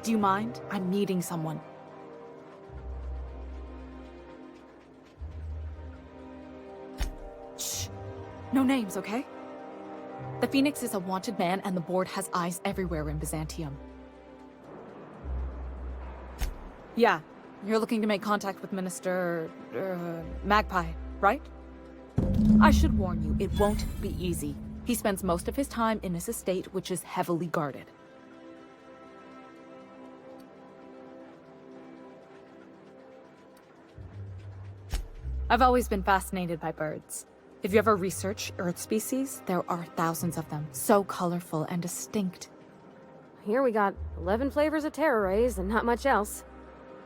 Do you mind? I'm meeting someone. Shh. No names, okay? The Phoenix is a wanted man and the board has eyes everywhere in Byzantium. Yeah, you're looking to make contact with Minister... Magpie, right? I should warn you, it won't be easy. He spends most of his time in his estate, which is heavily guarded. I've always been fascinated by birds. If you ever research Earth species, there are thousands of them, so colorful and distinct. Here we got 11 flavors of terror rays and not much else.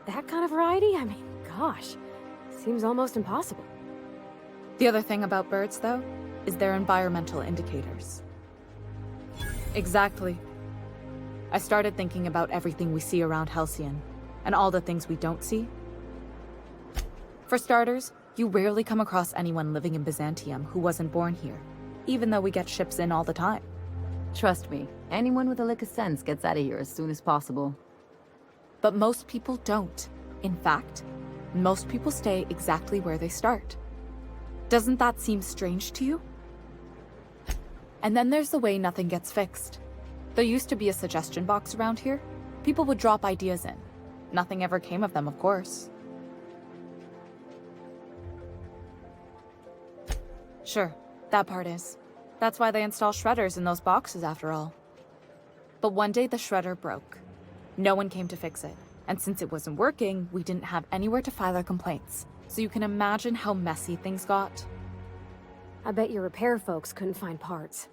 That kind of variety? I mean, gosh, seems almost impossible. The other thing about birds, though, is their environmental indicators. Exactly. I started thinking about everything we see around Halcyon, and all the things we don't see. For starters, you rarely come across anyone living in Byzantium who wasn't born here, even though we get ships in all the time. Trust me, anyone with a lick of sense gets out of here as soon as possible. But most people don't. In fact, most people stay exactly where they start. Doesn't that seem strange to you? And then there's the way nothing gets fixed. There used to be a suggestion box around here. People would drop ideas in. Nothing ever came of them, of course. Sure, that part is. That's why they install shredders in those boxes, after all. But one day the shredder broke. No one came to fix it. And since it wasn't working, we didn't have anywhere to file our complaints. So you can imagine how messy things got. I bet your repair folks couldn't find parts.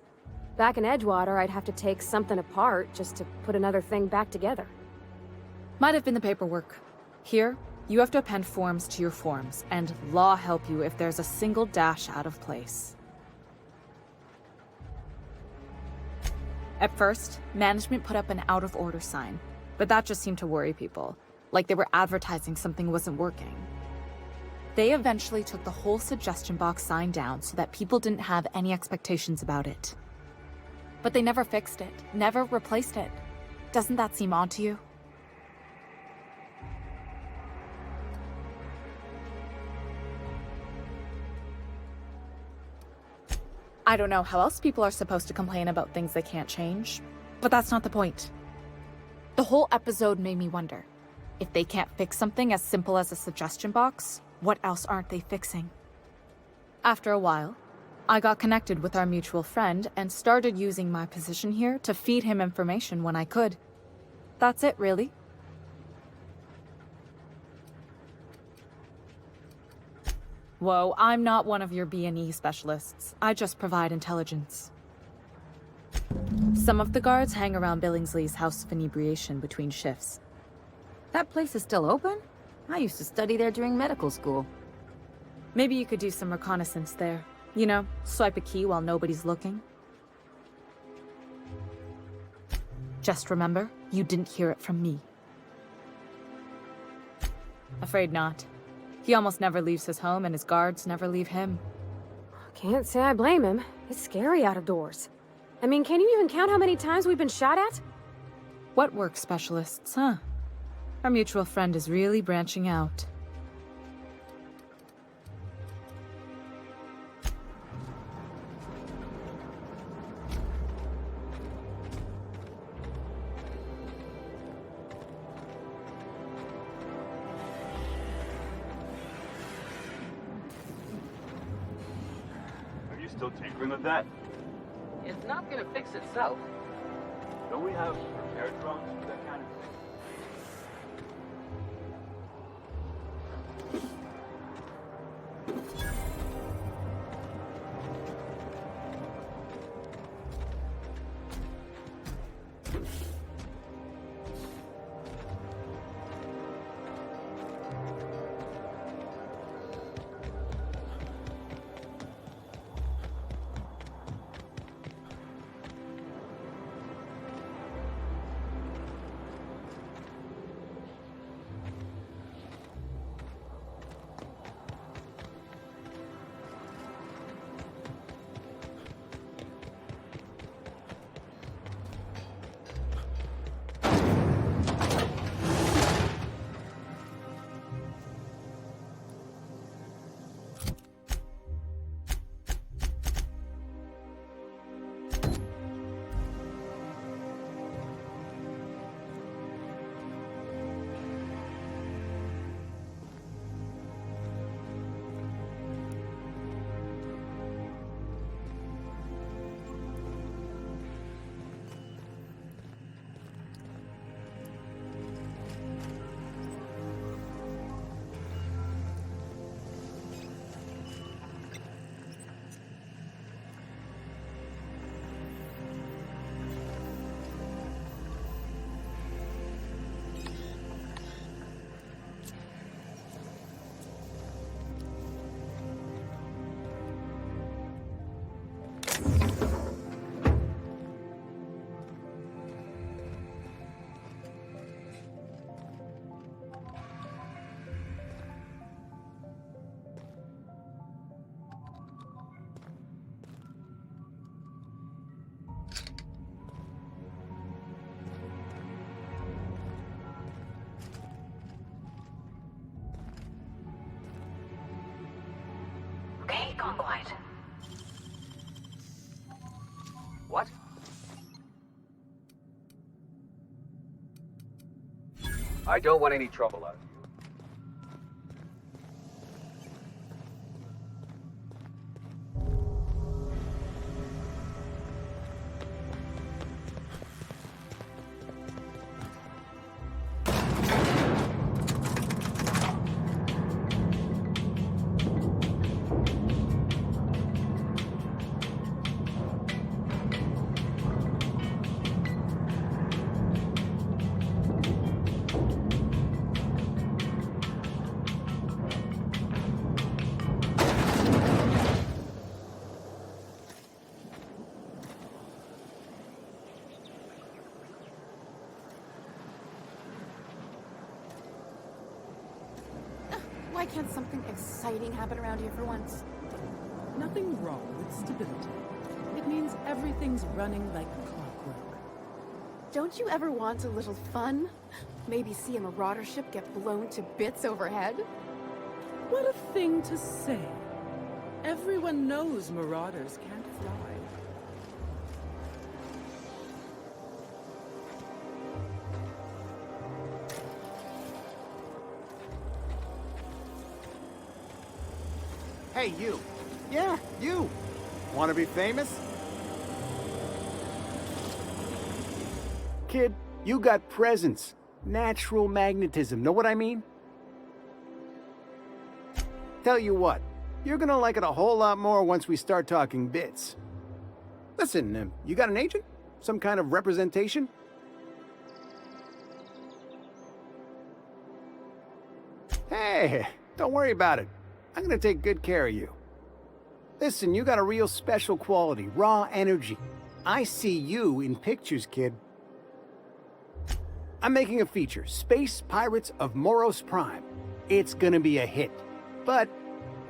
Back in Edgewater, I'd have to take something apart just to put another thing back together. Might have been the paperwork. Here, you have to append forms to your forms, and law help you if there's a single dash out of place. At first, management put up an out-of-order sign, but that just seemed to worry people, like they were advertising something wasn't working. They eventually took the whole suggestion box sign down so that people didn't have any expectations about it. But they never fixed it, never replaced it. Doesn't that seem odd to you? I don't know how else people are supposed to complain about things they can't change, but that's not the point. The whole episode made me wonder, if they can't fix something as simple as a suggestion box, what else aren't they fixing? After a while, I got connected with our mutual friend and started using my position here to feed him information when I could. That's it, really. Whoa, I'm not one of your B&E specialists. I just provide intelligence. Some of the guards hang around Billingsley's House of Inebriation between shifts. That place is still open? I used to study there during medical school. Maybe you could do some reconnaissance there. You know, swipe a key while nobody's looking. Just remember, you didn't hear it from me. Afraid not. He almost never leaves his home and his guards never leave him. Can't say I blame him. It's scary out of doors. I mean, can you even count how many times we've been shot at? What work specialists, huh? Our mutual friend is really branching out. Are you still tinkering with that? It's not gonna fix itself. Don't we have repair drones for that kind of thing? gone quiet. What? I don't want any trouble out of you. Why can't something exciting happen around here for once? Nothing wrong with stability. It means everything's running like clockwork. Don't you ever want a little fun? Maybe see a marauder ship get blown to bits overhead? What a thing to say. Everyone knows marauders can't fly. Hey, you. Yeah, you. Want to be famous? Kid, you got presence. Natural magnetism. Know what I mean? Tell you what, you're gonna like it a whole lot more once we start talking bits. Listen, you got an agent? Some kind of representation? Hey, don't worry about it. I'm gonna take good care of you. Listen, you got a real special quality, raw energy. I see you in pictures, kid. I'm making a feature, Space Pirates of Moros Prime. It's gonna be a hit. But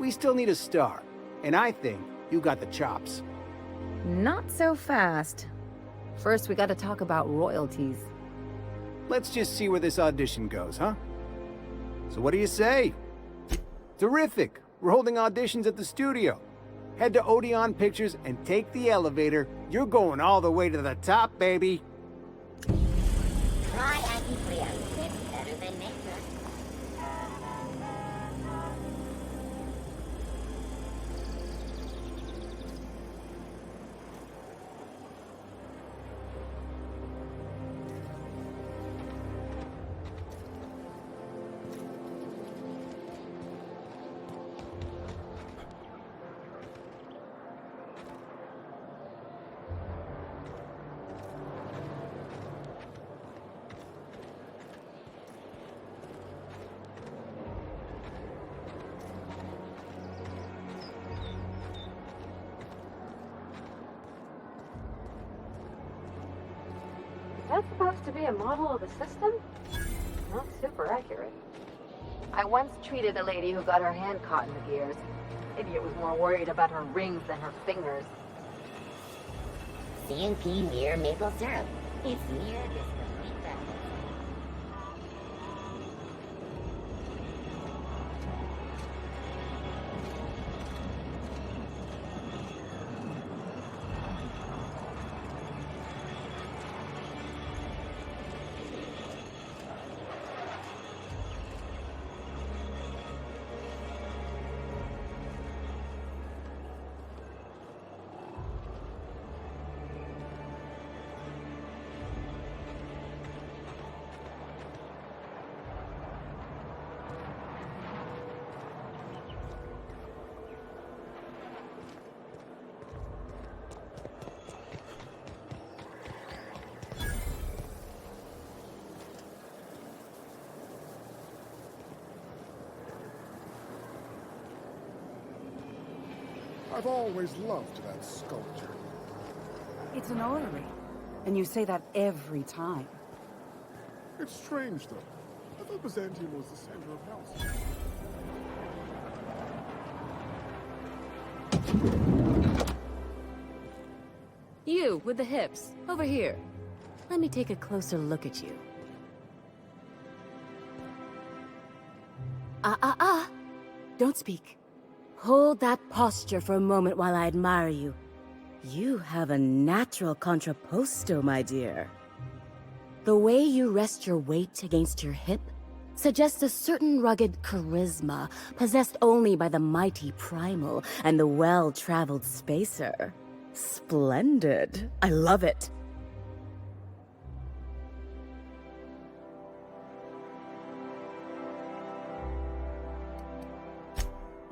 we still need a star, and I think you got the chops. Not so fast. First, we gotta talk about royalties. Let's just see where this audition goes, huh? So what do you say? Terrific! We're holding auditions at the studio. Head to Odeon Pictures and take the elevator. You're going all the way to the top, baby. Try anti-frio. It's better than nature. Is that supposed to be a model of the system? Not super accurate. I once treated a lady who got her hand caught in the gears. Idiot was more worried about her rings than her fingers. CNP near maple syrup. It's near this complete breakfast. I've always loved that sculpture. It's an orrery, and you say that every time. It's strange, though. I thought Byzantium was the center of health. You, with the hips. Over here. Let me take a closer look at you. Don't speak. Hold that posture for a moment while I admire you. You have a natural contrapposto, my dear. The way you rest your weight against your hip suggests a certain rugged charisma possessed only by the mighty primal and the well-traveled spacer. Splendid. I love it.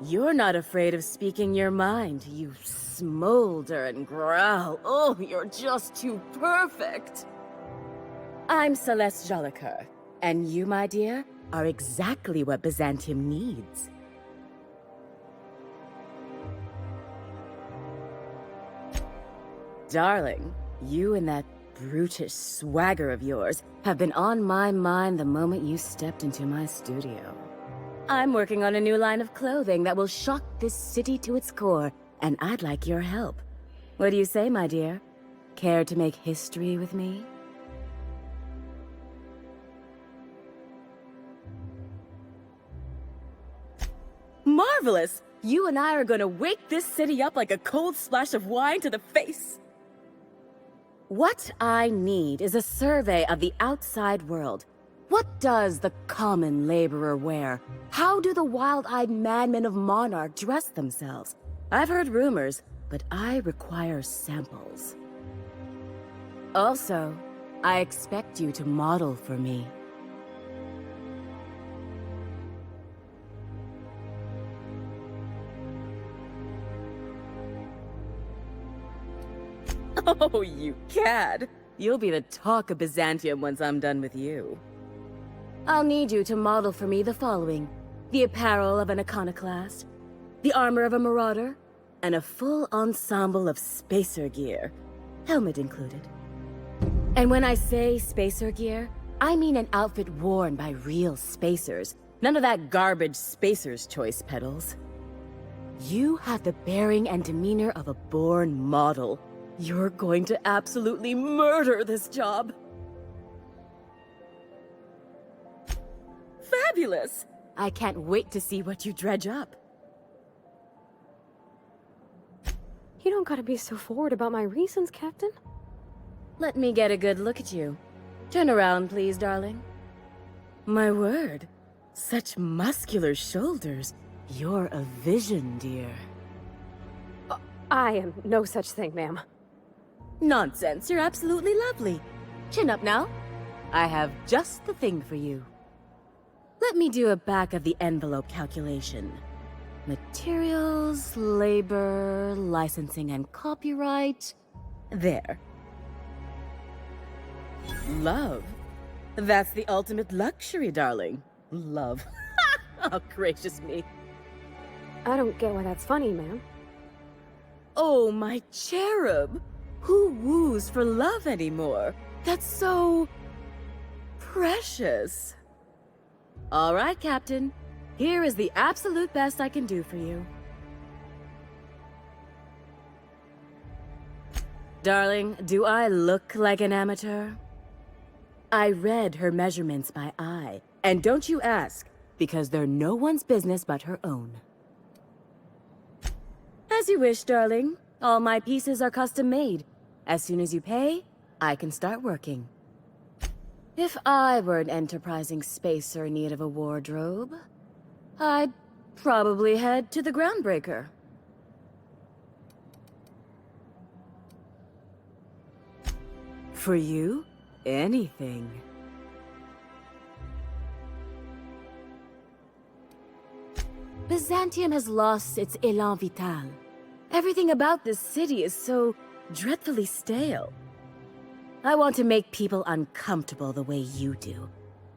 You're not afraid of speaking your mind. You smolder and growl. Oh, you're just too perfect. I'm Celeste Jolicoeur, and you, my dear, are exactly what Byzantium needs. Darling, you and that brutish swagger of yours have been on my mind the moment you stepped into my studio. I'm working on a new line of clothing that will shock this city to its core, and I'd like your help. What do you say, my dear? Care to make history with me? Marvelous! You and I are gonna wake this city up like a cold splash of wine to the face. What I need is a survey of the outside world. What does the common laborer wear? How do the wild-eyed madmen of Monarch dress themselves? I've heard rumors, but I require samples. Also, I expect you to model for me. Oh, you cad! You'll be the talk of Byzantium once I'm done with you. I'll need you to model for me the following: the apparel of an iconoclast, the armor of a marauder, and a full ensemble of spacer gear, helmet included. And when I say spacer gear, I mean an outfit worn by real spacers, none of that garbage spacer's choice pedals. You have the bearing and demeanor of a born model. You're going to absolutely murder this job. Fabulous! I can't wait to see what you dredge up. You don't gotta be so forward about my reasons, Captain. Let me get a good look at you. Turn around, please, darling. My word, such muscular shoulders. You're a vision, dear. I am no such thing, ma'am. Nonsense, you're absolutely lovely. Chin up now. I have just the thing for you. Let me do a back-of-the-envelope calculation. Materials, labor, licensing and copyright. There. Love. That's the ultimate luxury, darling. Love. Oh, gracious me. I don't get why that's funny, ma'am. Oh, my cherub. Who woos for love anymore? That's so... precious. All right, Captain. Here is the absolute best I can do for you. Darling, do I look like an amateur? I read her measurements by eye. And don't you ask, because they're no one's business but her own. As you wish, darling. All my pieces are custom-made. As soon as you pay, I can start working. If I were an enterprising spacer in need of a wardrobe, I'd probably head to the Groundbreaker. For you, anything. Byzantium has lost its élan vital. Everything about this city is so dreadfully stale. I want to make people uncomfortable the way you do.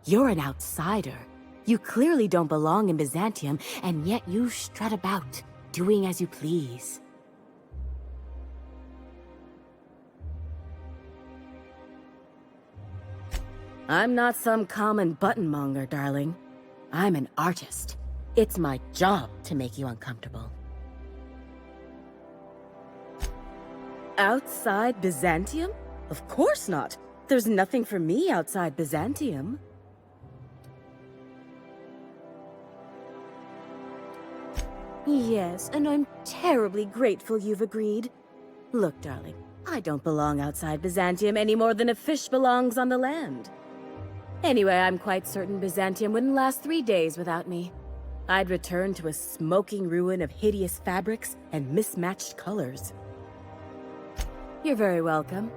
You're an outsider. You clearly don't belong in Byzantium, and yet you strut about, doing as you please. I'm not some common buttonmonger, darling. I'm an artist. It's my job to make you uncomfortable. Outside Byzantium? Of course not. There's nothing for me outside Byzantium. Yes, and I'm terribly grateful you've agreed. Look, darling, I don't belong outside Byzantium any more than a fish belongs on the land. Anyway, I'm quite certain Byzantium wouldn't last 3 days without me. I'd return to a smoking ruin of hideous fabrics and mismatched colors. You're very welcome.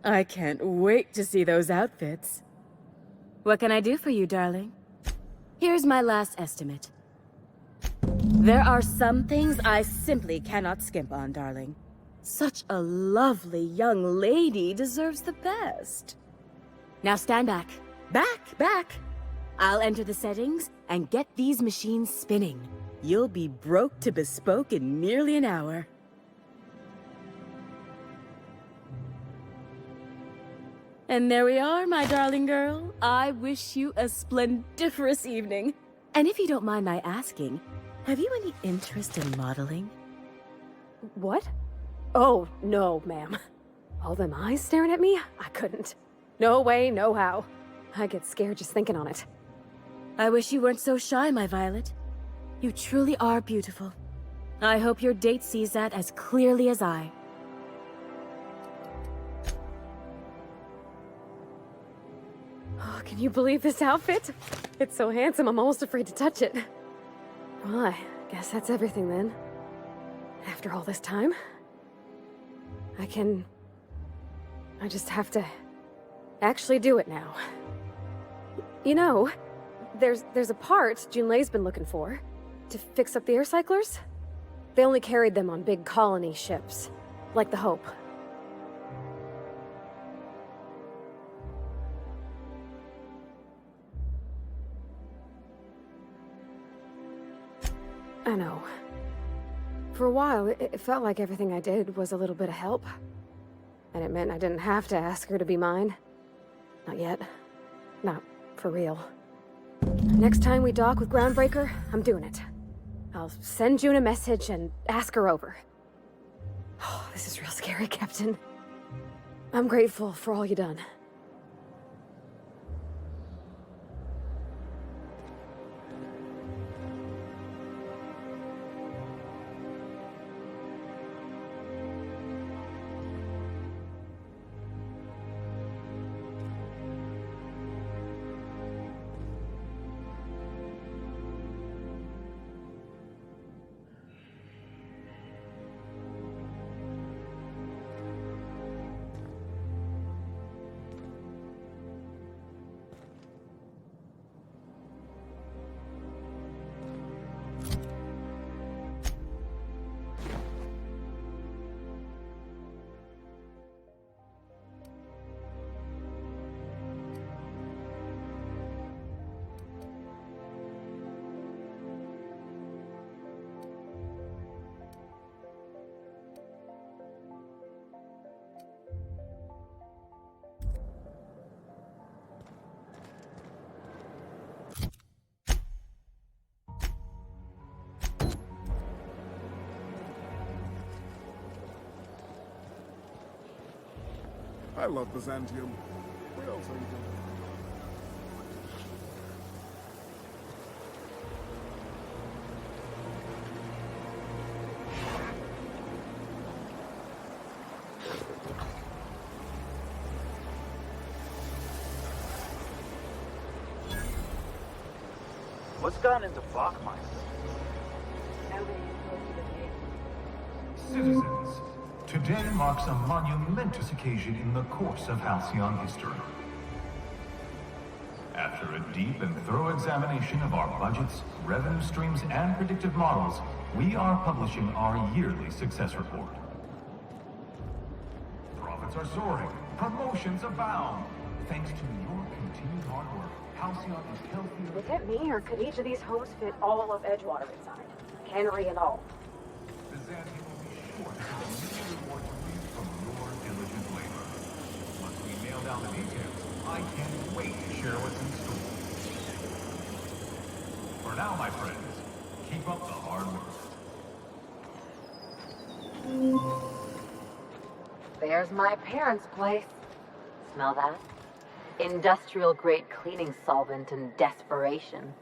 I can't wait to see those outfits. What can I do for you, darling? Here's my last estimate. There are some things I simply cannot skimp on, darling. Such a lovely young lady deserves the best. Now stand back. Back! I'll enter the settings and get these machines spinning. You'll be broke to bespoke in nearly an hour. And there we are, my darling girl. I wish you a splendiferous evening. And if you don't mind my asking, have you any interest in modeling? What? Oh, no, ma'am. All them eyes staring at me? I couldn't. No way, no how. I get scared just thinking on it. I wish you weren't so shy, my Violet. You truly are beautiful. I hope your date sees that as clearly as I. Oh, can you believe this outfit? It's so handsome, I'm almost afraid to touch it. Well, I guess that's everything then. After all this time, I just have to actually do it now. You know, there's a part Junlei's been looking for to fix up the air cyclers. They only carried them on big colony ships, like the Hope. I know. For a while, it felt like everything I did was a little bit of help. And it meant I didn't have to ask her to be mine. Not yet. Not for real. Next time we dock with Groundbreaker, I'm doing it. I'll send June a message and ask her over. Oh, this is real scary, Captain. I'm grateful for all you done. I love Byzantium. What else are you doing? What's gotten into Bachmeister? Citizens, today marks a monumentous occasion in the course of Halcyon history. After a deep and thorough examination of our budgets, revenue streams, and predictive models, we are publishing our yearly success report. Profits are soaring, promotions abound. Thanks to your continued hard work, Halcyon is healthier. Is it me, or could each of these homes fit all of Edgewater inside? Cannery and all. Byzantium will be sure to have many rewards reaped from your diligent labor. Once we nail down the details, I can't wait to share what's in store. For now, my friends, keep up the hard work. There's my parents' place. Smell that? Industrial-grade cleaning solvent and desperation.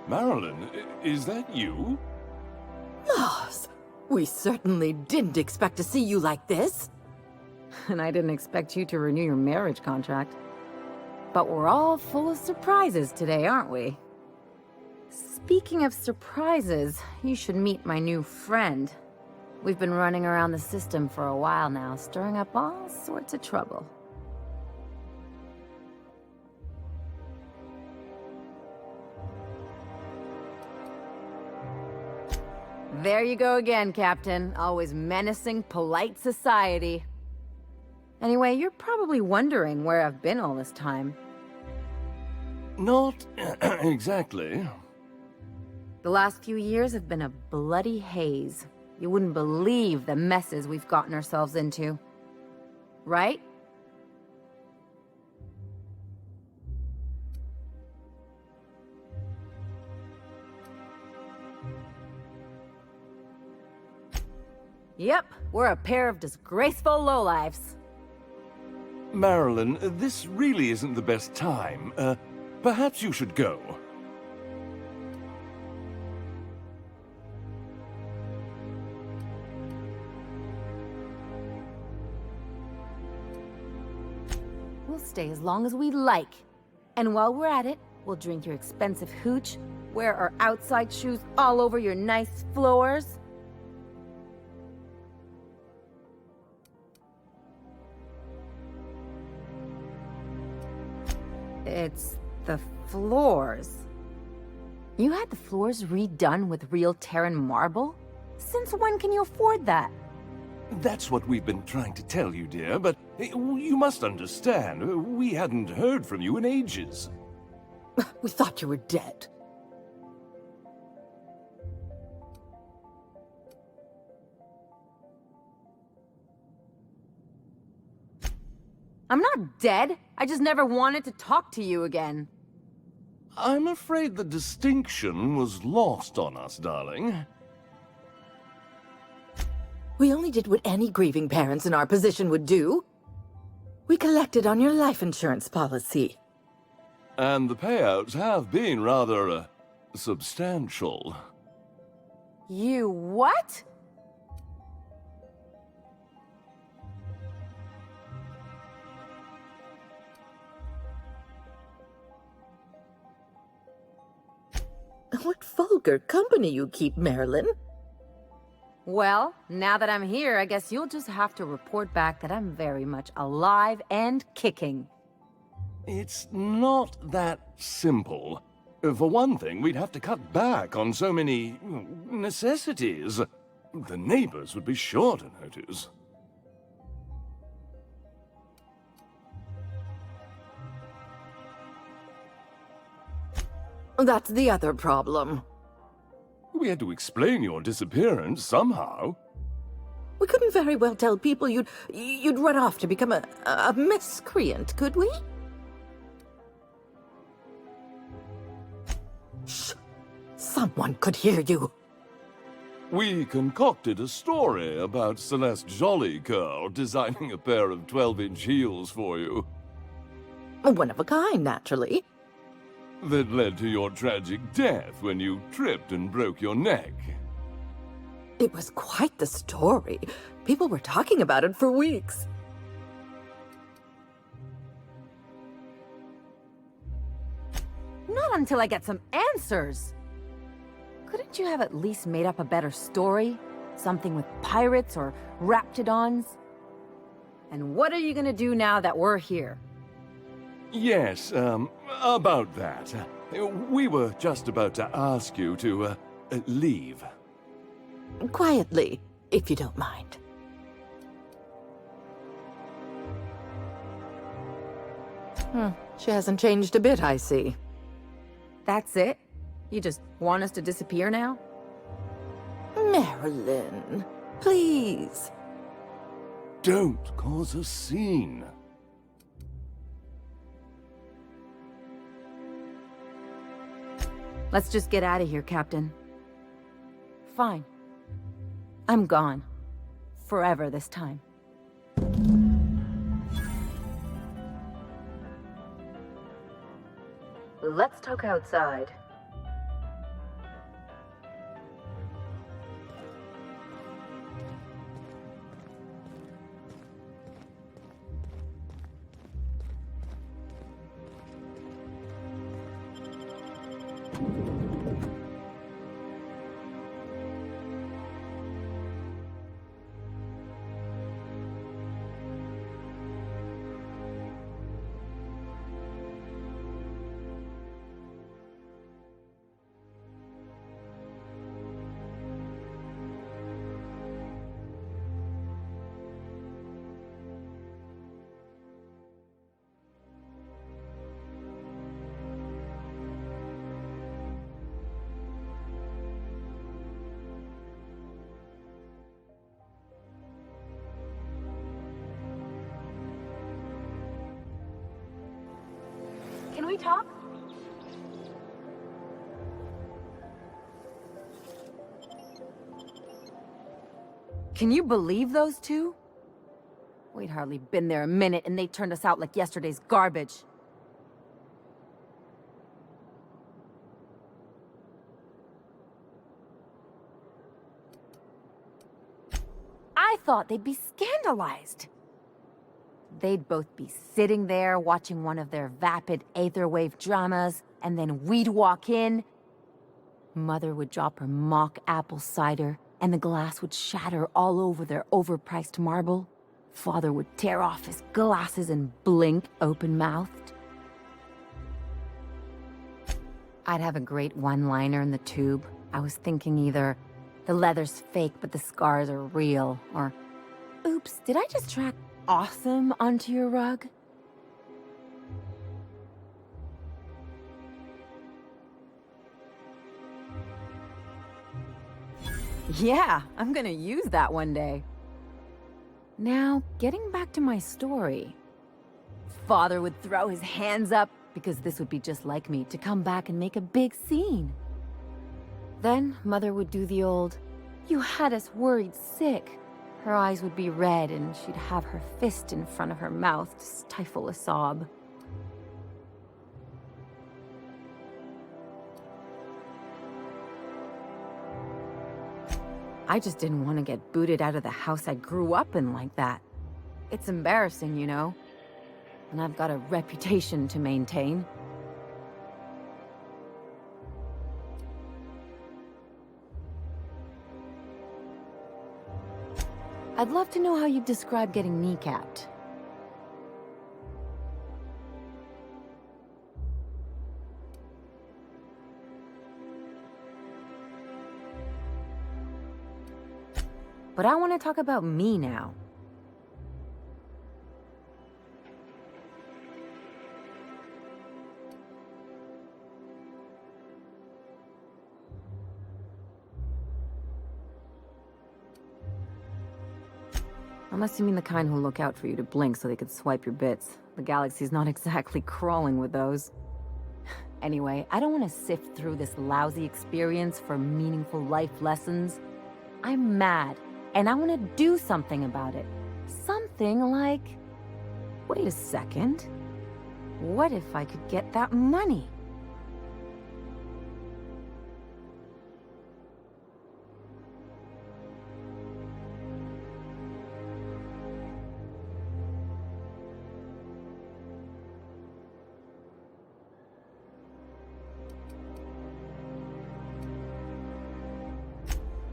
Marilyn, is that you? Lars, we certainly didn't expect to see you like this. And I didn't expect you to renew your marriage contract. But we're all full of surprises today, aren't we? Speaking of surprises, you should meet my new friend. We've been running around the system for a while now, stirring up all sorts of trouble. There you go again, Captain. Always menacing polite society. Anyway, you're probably wondering where I've been all this time. Not exactly. The last few years have been a bloody haze. You wouldn't believe the messes we've gotten ourselves into. Right? Yep, we're a pair of disgraceful lowlifes. Marilyn, this really isn't the best time. Perhaps you should go. We'll stay as long as we like. And while we're at it, we'll drink your expensive hooch, wear our outside shoes all over your nice floors. It's the floors. You had the floors redone with real Terran marble? Since when can you afford that? That's what we've been trying to tell you, dear, but you must understand, we hadn't heard from you in ages. We thought you were dead. I'm not dead. I just never wanted to talk to you again. I'm afraid the distinction was lost on us, darling. We only did what any grieving parents in our position would do. We collected on your life insurance policy. And the payouts have been rather, substantial. You what? What vulgar company you keep, Marilyn. Well, now that I'm here, I guess you'll just have to report back that I'm very much alive and kicking. It's not that simple. For one thing, we'd have to cut back on so many necessities. The neighbors would be sure to notice. That's the other problem. We had to explain your disappearance somehow. We couldn't very well tell people you'd run off to become a miscreant, could we? Shh! Someone could hear you. We concocted a story about Celeste Jollycurl designing a pair of 12-inch heels for you. One of a kind, naturally. That led to your tragic death when you tripped and broke your neck. It was quite the story. People were talking about it for weeks. Not until I get some answers. Couldn't you have at least made up a better story? Something with pirates or raptidons? And what are you gonna do now that we're here? Yes, about that. We were just about to ask you to, leave. Quietly, if you don't mind. She hasn't changed a bit, I see. That's it? You just want us to disappear now? Marilyn, please. Don't cause a scene. Let's just get out of here, Captain. Fine. I'm gone. Forever this time. Let's talk outside. Can we talk? Can you believe those two? We'd hardly been there a minute and they turned us out like yesterday's garbage. I thought they'd be scandalized. They'd both be sitting there watching one of their vapid aetherwave dramas, and then we'd walk in. Mother would drop her mock apple cider, and the glass would shatter all over their overpriced marble. Father would tear off his glasses and blink open-mouthed. I'd have a great one-liner in the tube. I was thinking either, the leather's fake but the scars are real, or, oops, did I just track awesome onto your rug? Yeah, I'm gonna use that one day. Now, getting back to my story. Father would throw his hands up, because this would be just like me, to come back and make a big scene. Then, Mother would do the old, "You had us worried sick." Her eyes would be red, and she'd have her fist in front of her mouth to stifle a sob. I just didn't want to get booted out of the house I grew up in like that. It's embarrassing, you know. And I've got a reputation to maintain. I'd love to know how you'd describe getting kneecapped. But I want to talk about me now. Unless you mean the kind who'll look out for you to blink so they could swipe your bits. The galaxy's not exactly crawling with those. Anyway, I don't want to sift through this lousy experience for meaningful life lessons. I'm mad, and I want to do something about it. Something like... Wait a second. What if I could get that money?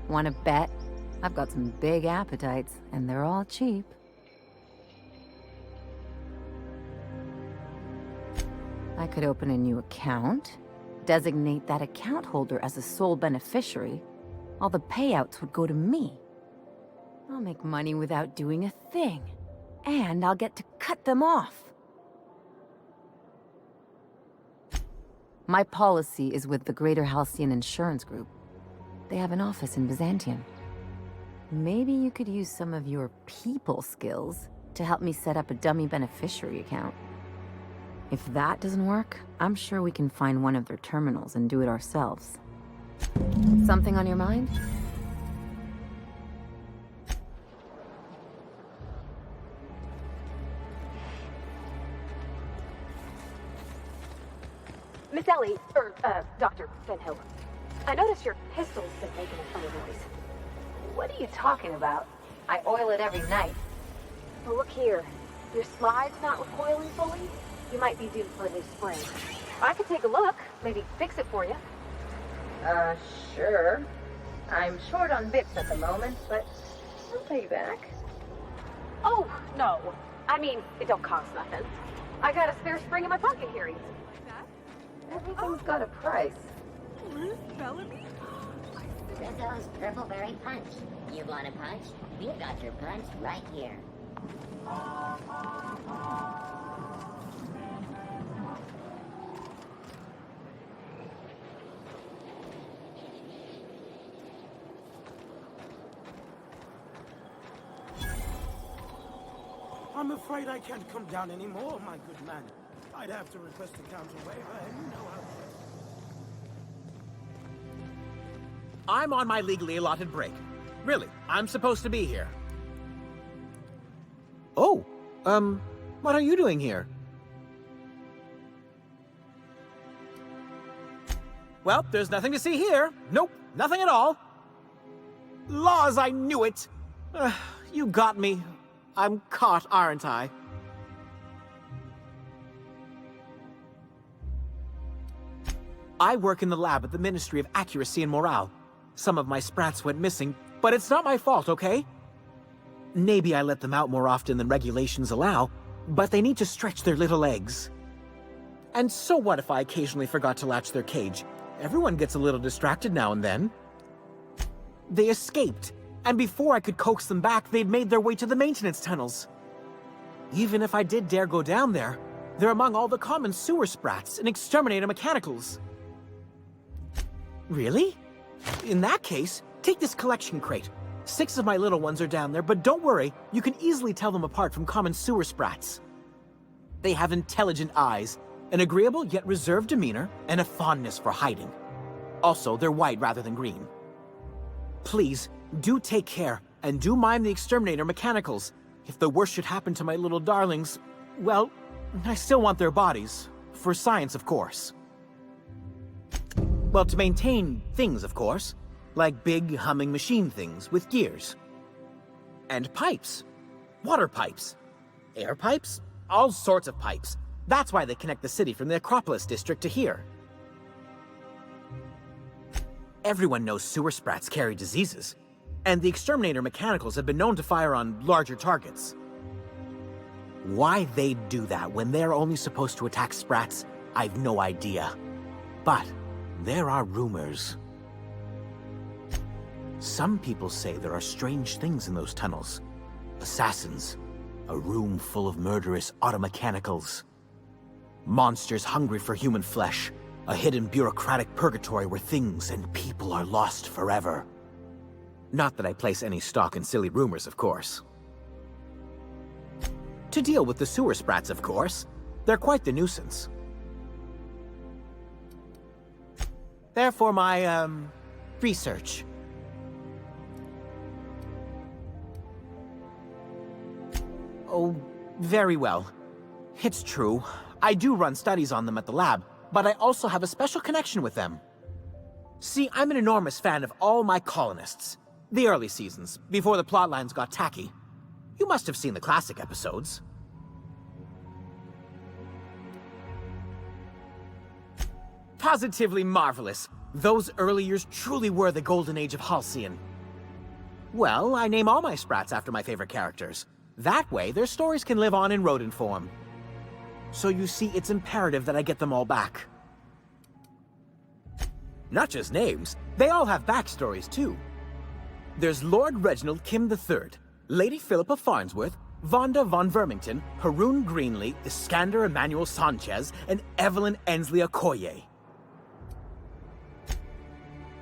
Want to bet? I've got some big appetites, and they're all cheap. I could open a new account, designate that account holder as a sole beneficiary. All the payouts would go to me. I'll make money without doing a thing, and I'll get to cut them off. My policy is with the Greater Halcyon Insurance Group. They have an office in Byzantium. Maybe you could use some of your people skills to help me set up a dummy beneficiary account. If that doesn't work, I'm sure we can find one of their terminals and do it ourselves. Something on your mind? Miss Ellie, Dr. Fenhill. I noticed your pistol's been making a funny noise. What are you talking about? I oil it every night. Well, look here. Your slide's not recoiling fully. You might be due for a new spring. I could take a look, maybe fix it for you. Sure. I'm short on bits at the moment, but I'll pay you back. Oh, no. I mean, it don't cost nothing. I got a spare spring in my pocket here. Everything's got a price. Rizzo's Purple Berry Punch. You want a punch? We've got your punch right here. I'm afraid I can't come down anymore, my good man. I'd have to request a counter waiver, and you know how... I'm on my legally allotted break. Really, I'm supposed to be here. Oh, what are you doing here? Well, there's nothing to see here. Nope, nothing at all. Laws, I knew it! You got me. I'm caught, aren't I? I work in the lab at the Ministry of Accuracy and Morale. Some of my sprats went missing, but it's not my fault, okay? Maybe I let them out more often than regulations allow, but they need to stretch their little legs. And so what if I occasionally forgot to latch their cage? Everyone gets a little distracted now and then. They escaped, and before I could coax them back, they'd made their way to the maintenance tunnels. Even if I did dare go down there, they're among all the common sewer sprats and exterminator mechanicals. Really? In that case, take this collection crate. 6 of my little ones are down there, but don't worry, you can easily tell them apart from common sewer sprats. They have intelligent eyes, an agreeable yet reserved demeanor, and a fondness for hiding. Also, they're white rather than green. Please, do take care, and do mind the exterminator mechanicals. If the worst should happen to my little darlings, well, I still want their bodies. For science, of course. Well, to maintain things, of course. Like big, humming machine things with gears. And pipes. Water pipes. Air pipes. All sorts of pipes. That's why they connect the city from the Acropolis district to here. Everyone knows sewer sprats carry diseases. And the exterminator mechanicals have been known to fire on larger targets. Why they'd do that when they're only supposed to attack sprats, I've no idea. But there are rumors. Some people say there are strange things in those tunnels. Assassins. A room full of murderous automechanicals. Monsters hungry for human flesh. A hidden bureaucratic purgatory where things and people are lost forever. Not that I place any stock in silly rumors, of course. To deal with the sewer sprats, of course. They're quite the nuisance. Therefore, my, research. Oh, very well. It's true. I do run studies on them at the lab, but I also have a special connection with them. See, I'm an enormous fan of all my colonists. The early seasons, before the plotlines got tacky. You must have seen the classic episodes. Positively marvelous. Those early years truly were the golden age of Halcyon. Well, I name all my sprats after my favorite characters. That way, their stories can live on in rodent form. So you see, it's imperative that I get them all back. Not just names, they all have backstories too. There's Lord Reginald Kim III, Lady Philippa Farnsworth, Vonda von Vermington, Haroon Greenlee, Iskander Emmanuel Sanchez, and Evelyn Ensley Okoye.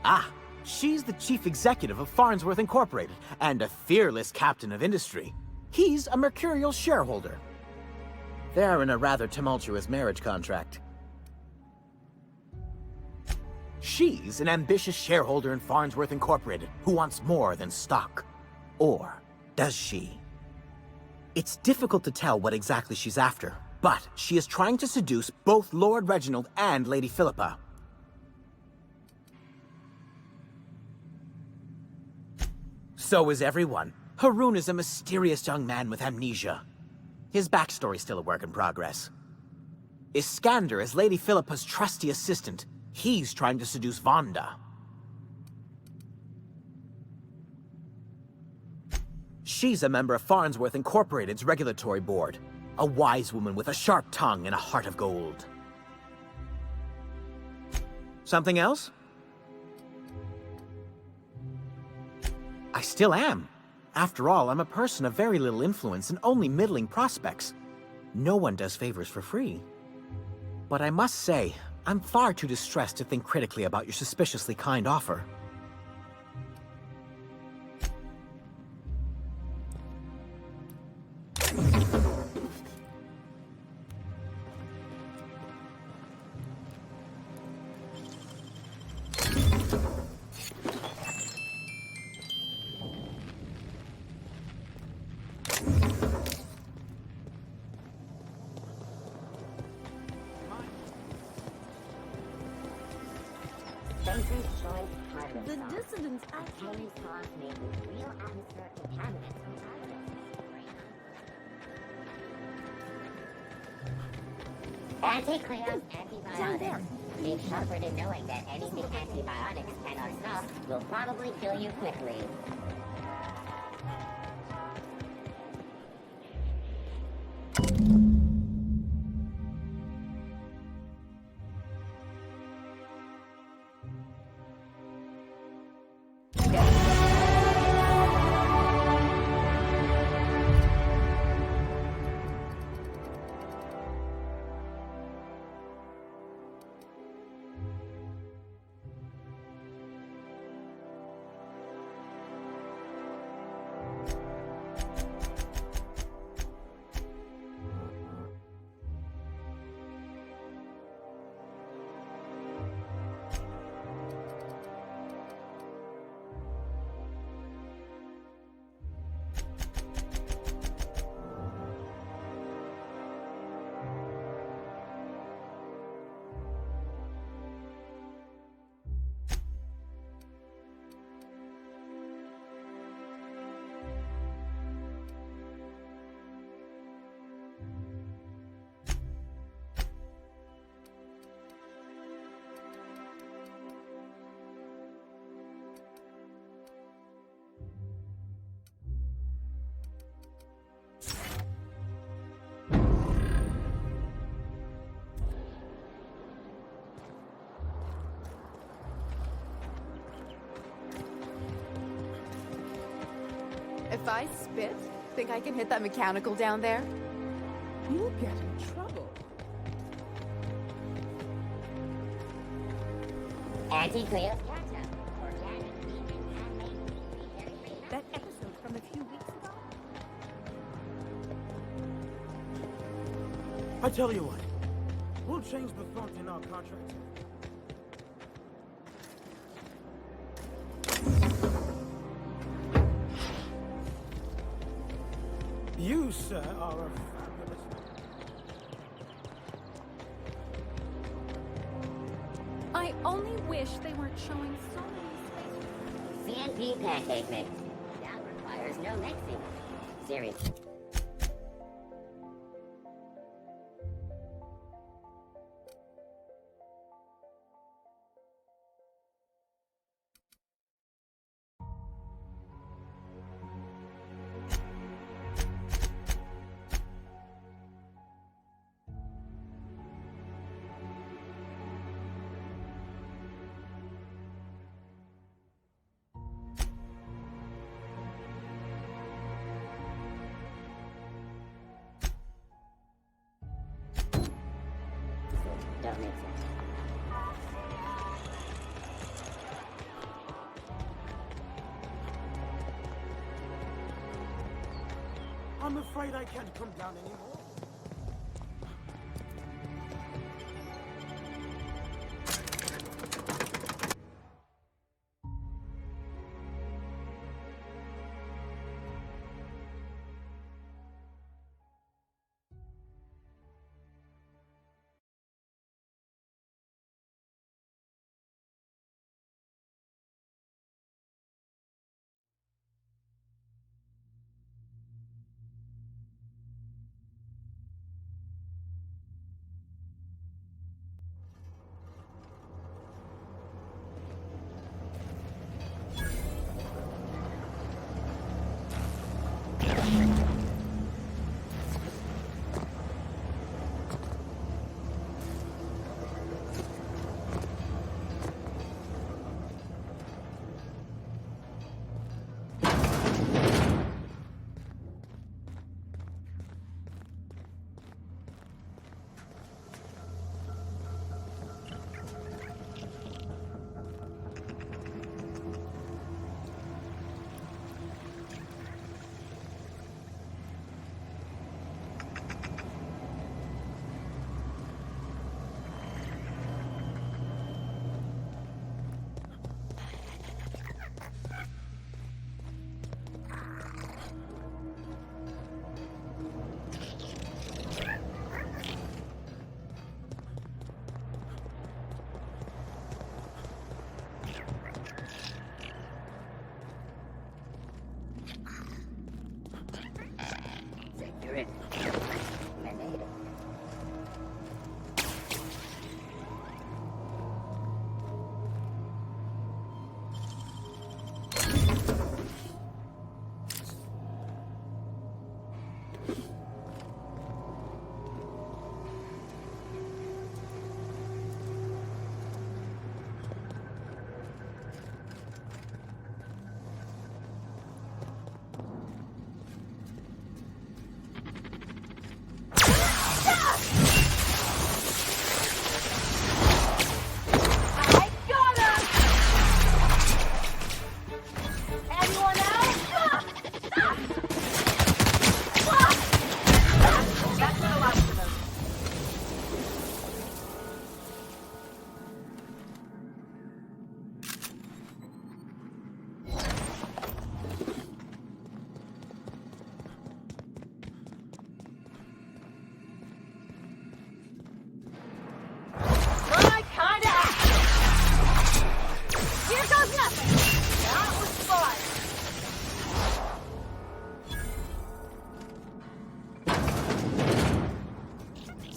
Ah, she's the chief executive of Farnsworth Incorporated, and a fearless captain of industry. He's a mercurial shareholder. They're in a rather tumultuous marriage contract. She's an ambitious shareholder in Farnsworth Incorporated who wants more than stock. Or does she? It's difficult to tell what exactly she's after, but she is trying to seduce both Lord Reginald and Lady Philippa. So is everyone. Haroon is a mysterious young man with amnesia. His backstory's still a work in progress. Iskander is Lady Philippa's trusty assistant. He's trying to seduce Vonda. She's a member of Farnsworth Incorporated's regulatory board. A wise woman with a sharp tongue and a heart of gold. Something else? I still am. After all, I'm a person of very little influence and only middling prospects. No one does favors for free. But I must say, I'm far too distressed to think critically about your suspiciously kind offer. The dissidents actually caused me real atmospheric contaminants. Anti-clear, Down there. Be sharper to knowing that anything antibiotics cannot stop will probably kill you quickly. If I spit, think I can hit that mechanical down there? You'll get in trouble. Anti-Cleo's That episode from a few weeks ago? I tell you what, we'll change the font in our contract. You, sir, are a fabulous man. I only wish they weren't showing so many spaces. CNP pancake mix. That requires no mixing. Seriously. Don't mix it. I'm afraid I can't come down anymore.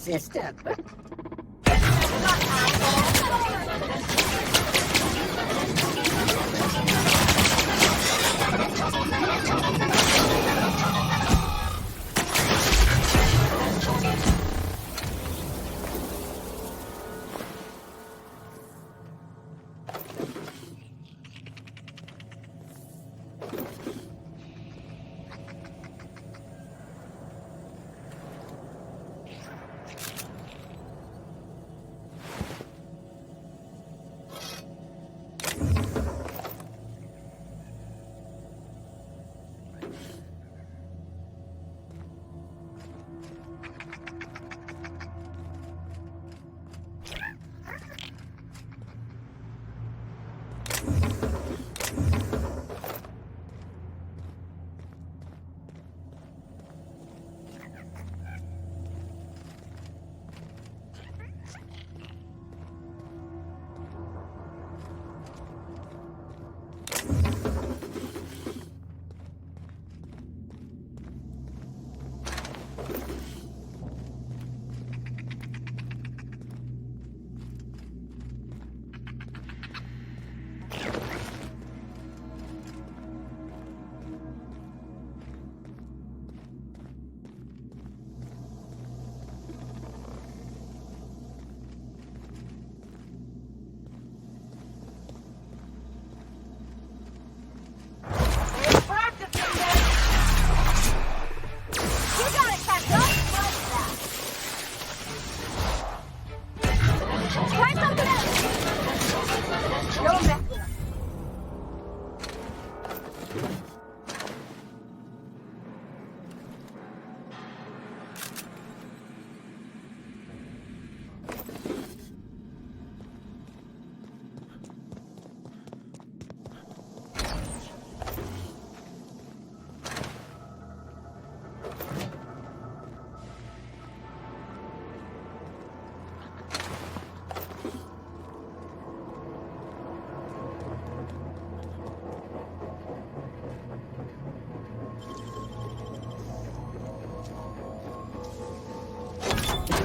sister, but...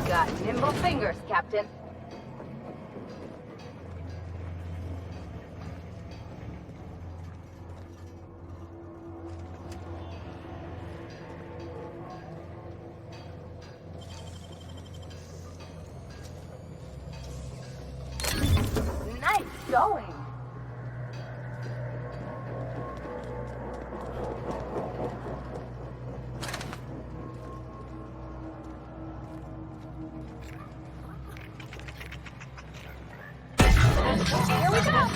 Got nimble fingers, Captain. Nice going. Here we go!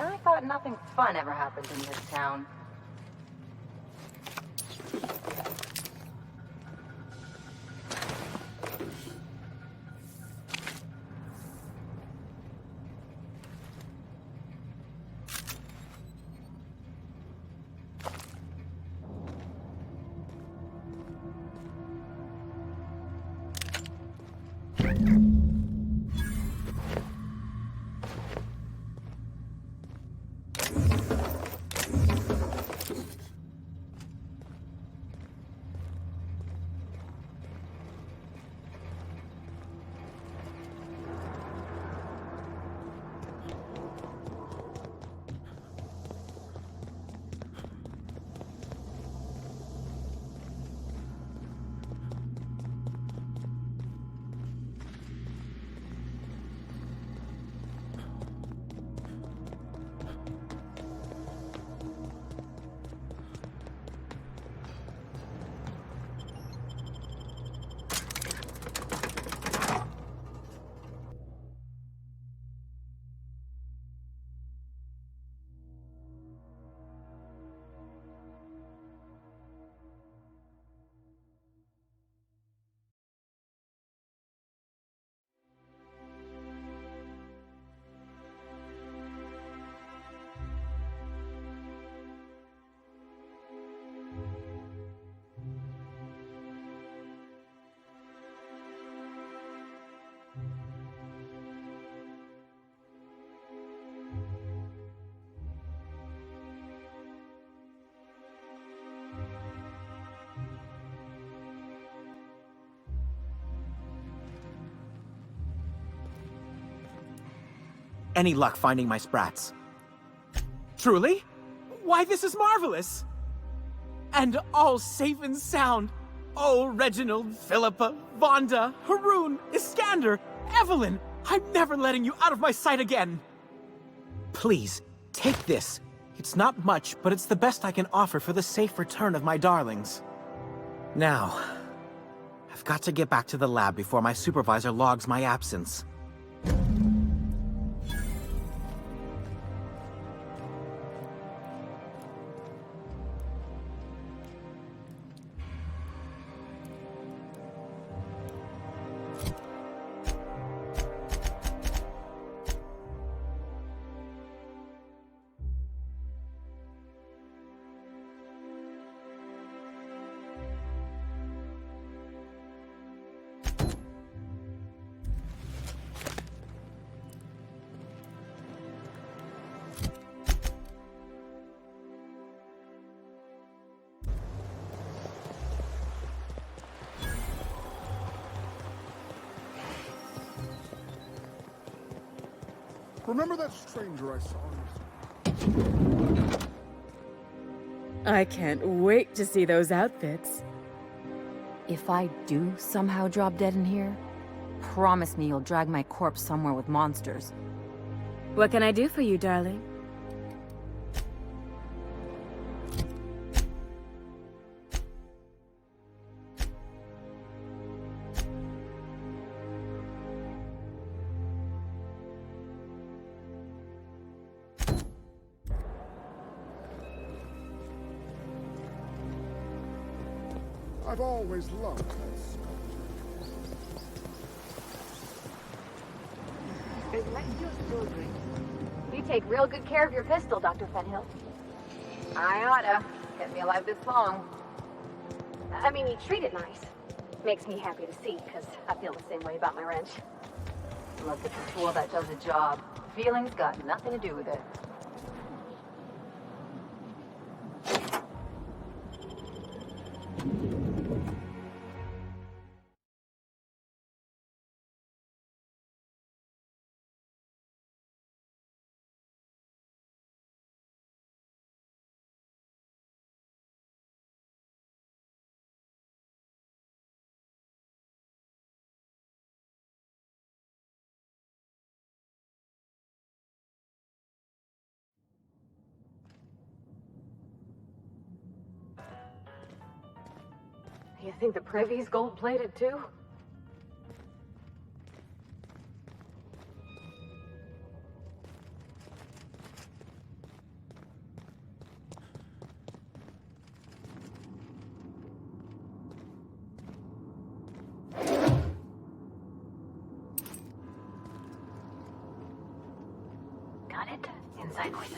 I thought nothing fun ever happened in this town. any luck finding my sprats. Truly? Why, this is marvelous! And all safe and sound. Oh, Reginald, Philippa, Vonda, Haroon, Iskander, Evelyn, I'm never letting you out of my sight again. Please, take this. It's not much, but it's the best I can offer for the safe return of my darlings. Now, I've got to get back to the lab before my supervisor logs my absence. Remember that stranger I saw? I can't wait to see those outfits. If I do somehow drop dead in here, promise me you'll drag my corpse somewhere with monsters. What can I do for you, darling? I've always loved that sculpture. You take real good care of your pistol, Dr. Fenhill. I oughta. Kept me alive this long. I mean, you treat it nice. Makes me happy to see, because I feel the same way about my wrench. Look, it's a tool that does a job. Feelings got nothing to do with it. You think the Privy's gold-plated too? Got it. Inside voices.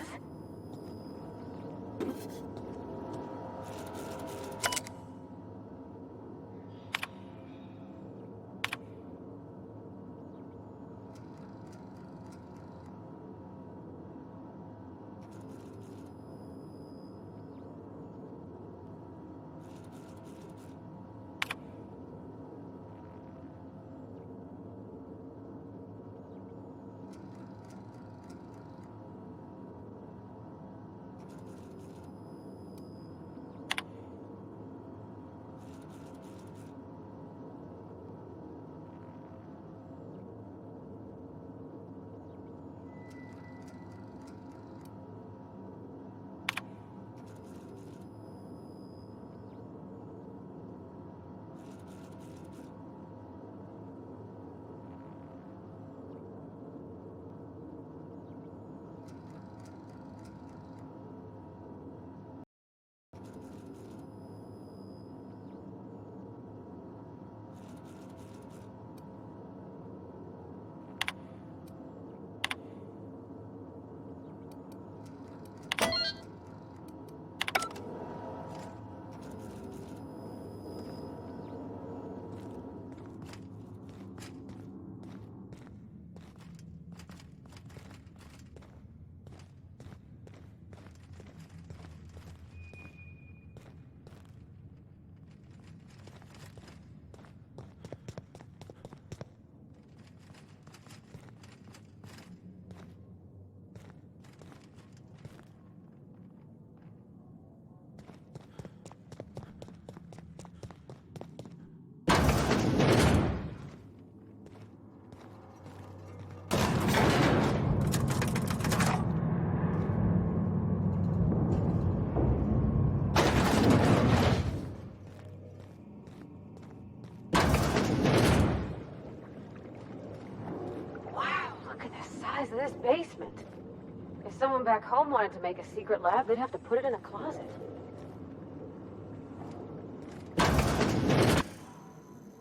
size of this basement? If someone back home wanted to make a secret lab, they'd have to put it in a closet.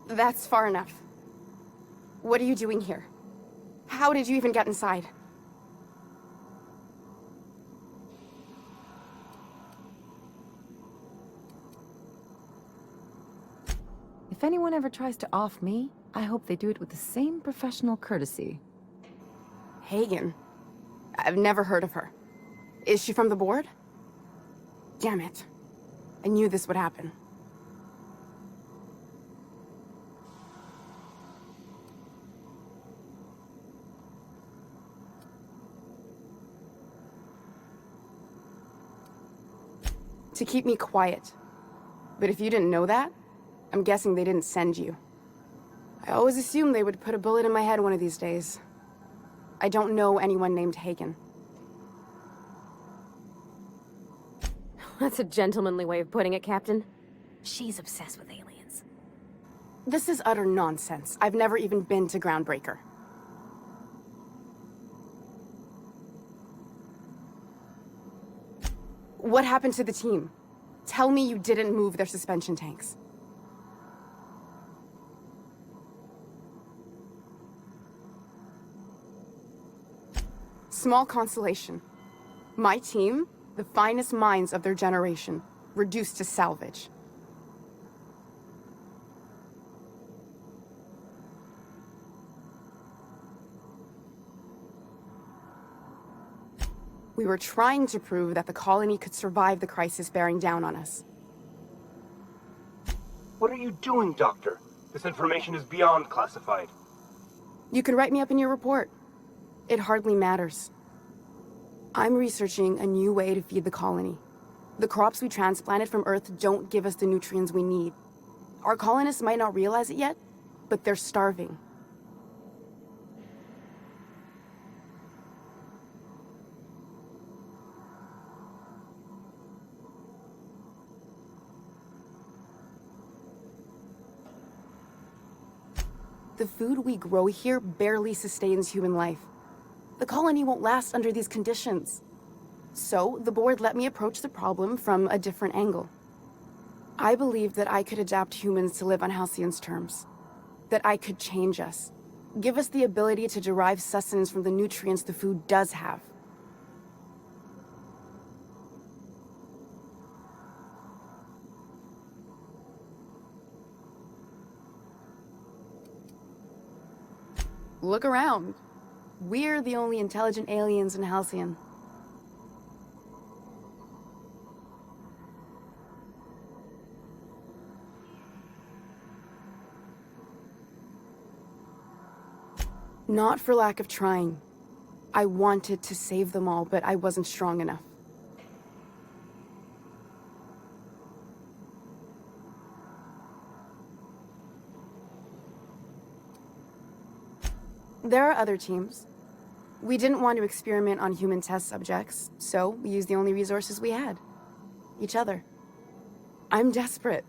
That's far enough. What are you doing here? How did you even get inside? If anyone ever tries to off me, I hope they do it with the same professional courtesy. Hagen? I've never heard of her. Is she from the board? Damn it. I knew this would happen. To keep me quiet. But if you didn't know that, I'm guessing they didn't send you. I always assumed they would put a bullet in my head one of these days. I don't know anyone named Hagen. That's a gentlemanly way of putting it, Captain. She's obsessed with aliens. This is utter nonsense. I've never even been to Groundbreaker. What happened to the team? Tell me you didn't move their suspension tanks. Small consolation. My team, the finest minds of their generation, reduced to salvage. We were trying to prove that the colony could survive the crisis bearing down on us. What are you doing, Doctor? This information is beyond classified. You can write me up in your report. It hardly matters. I'm researching a new way to feed the colony. The crops we transplanted from Earth don't give us the nutrients we need. Our colonists might not realize it yet, but they're starving. The food we grow here barely sustains human life. The colony won't last under these conditions. So, the board let me approach the problem from a different angle. I believed that I could adapt humans to live on Halcyon's terms. That I could change us. Give us the ability to derive sustenance from the nutrients the food does have. Look around. We're the only intelligent aliens in Halcyon. Not for lack of trying. I wanted to save them all, but I wasn't strong enough. There are other teams. We didn't want to experiment on human test subjects, so we used the only resources we had. Each other. I'm desperate.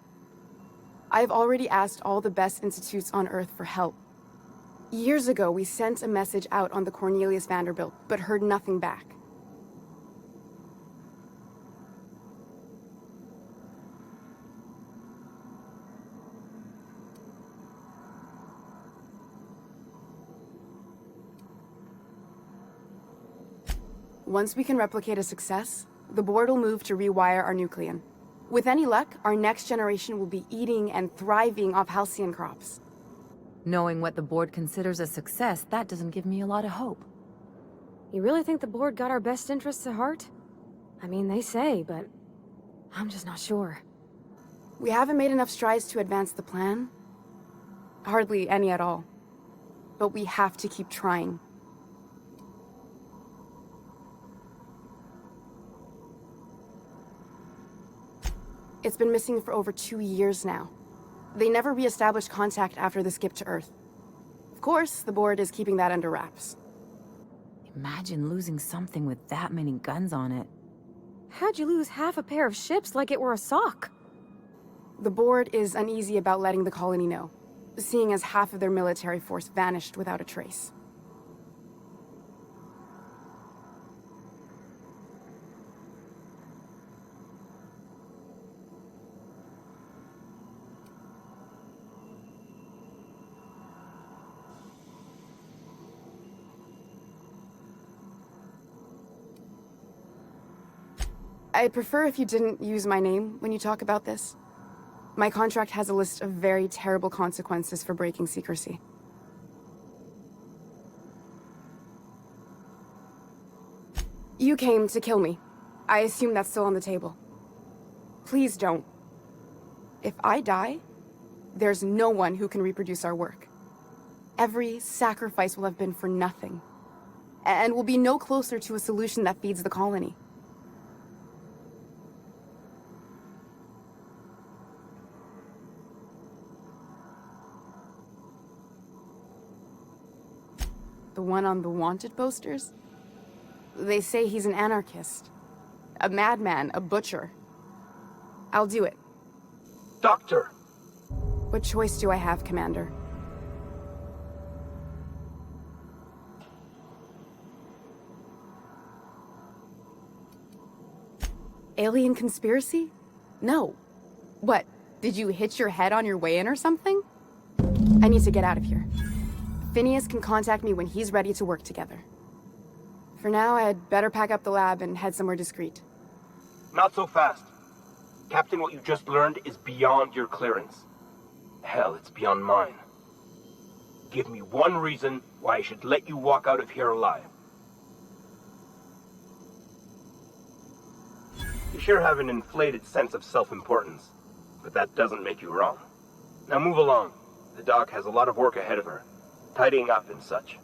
I've already asked all the best institutes on Earth for help. Years ago, we sent a message out on the Cornelius Vanderbilt, but heard nothing back. Once we can replicate a success, the board will move to rewire our nucleon. With any luck, our next generation will be eating and thriving off Halcyon crops. Knowing what the board considers a success, that doesn't give me a lot of hope. You really think the board got our best interests at heart? I mean, they say, but I'm just not sure. We haven't made enough strides to advance the plan. Hardly any at all. But we have to keep trying. It's been missing for over 2 years now. They never re-established contact after the skip to Earth. Of course, the board is keeping that under wraps. Imagine losing something with that many guns on it. How'd you lose half a pair of ships like it were a sock? The board is uneasy about letting the colony know, seeing as half of their military force vanished without a trace. I'd prefer if you didn't use my name when you talk about this. My contract has a list of very terrible consequences for breaking secrecy. You came to kill me. I assume that's still on the table. Please don't. If I die, there's no one who can reproduce our work. Every sacrifice will have been for nothing. And we'll be no closer to a solution that feeds the colony. The one on the wanted posters? They say he's an anarchist. A madman, a butcher. I'll do it. Doctor! What choice do I have, Commander? Alien conspiracy? No. What, did you hit your head on your way in or something? I need to get out of here. Phineas can contact me when he's ready to work together. For now, I'd better pack up the lab and head somewhere discreet. Not so fast. Captain, what you just learned is beyond your clearance. Hell, it's beyond mine. Give me one reason why I should let you walk out of here alive. You sure have an inflated sense of self-importance, but that doesn't make you wrong. Now move along. The doc has a lot of work ahead of her, tidying up and such.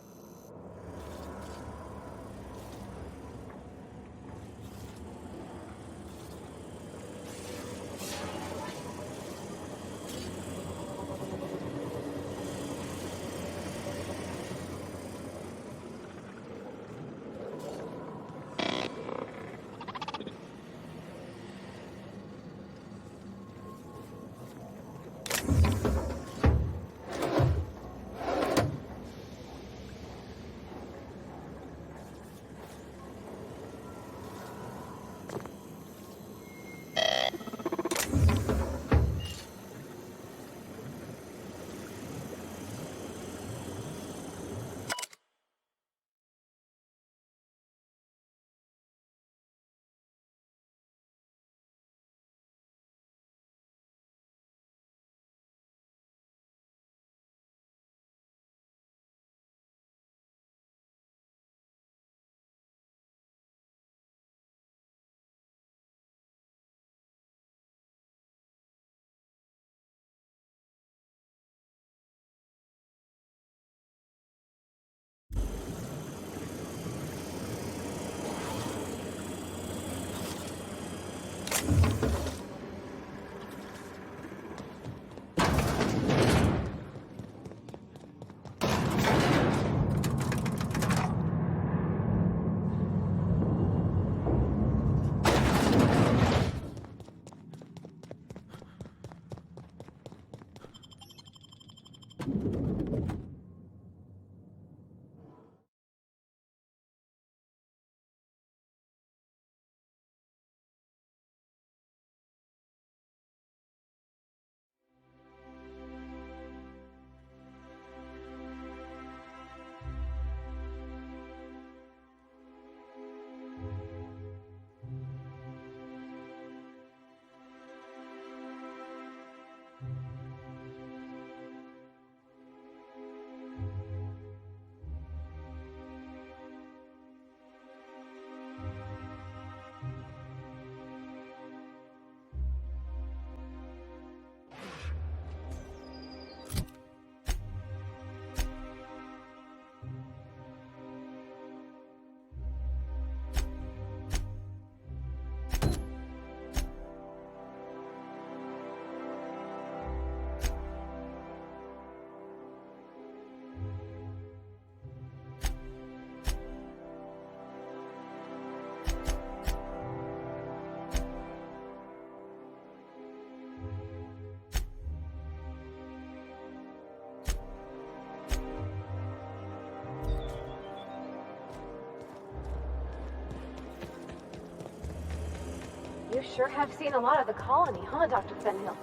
You sure have seen a lot of the colony, huh, Dr. Fenhill?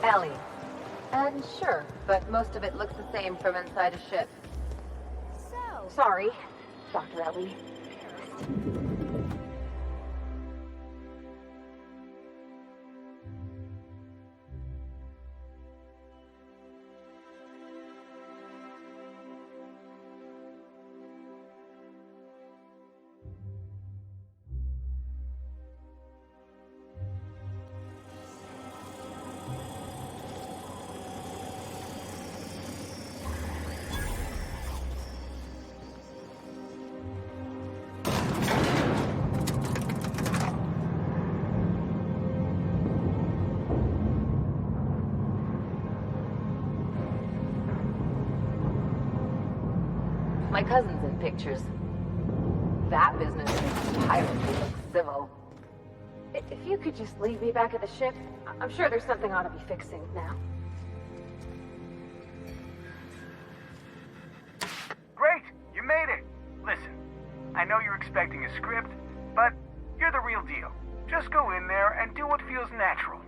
Ellie. And sure, but most of it looks the same from inside a ship. So... Sorry, Dr. Ellie. my cousin's in pictures. That business makes pirates look civil. If you could just leave me back at the ship, I'm sure there's something I ought to be fixing now. Great! You made it! Listen, I know you're expecting a script, but you're the real deal. Just go in there and do what feels natural.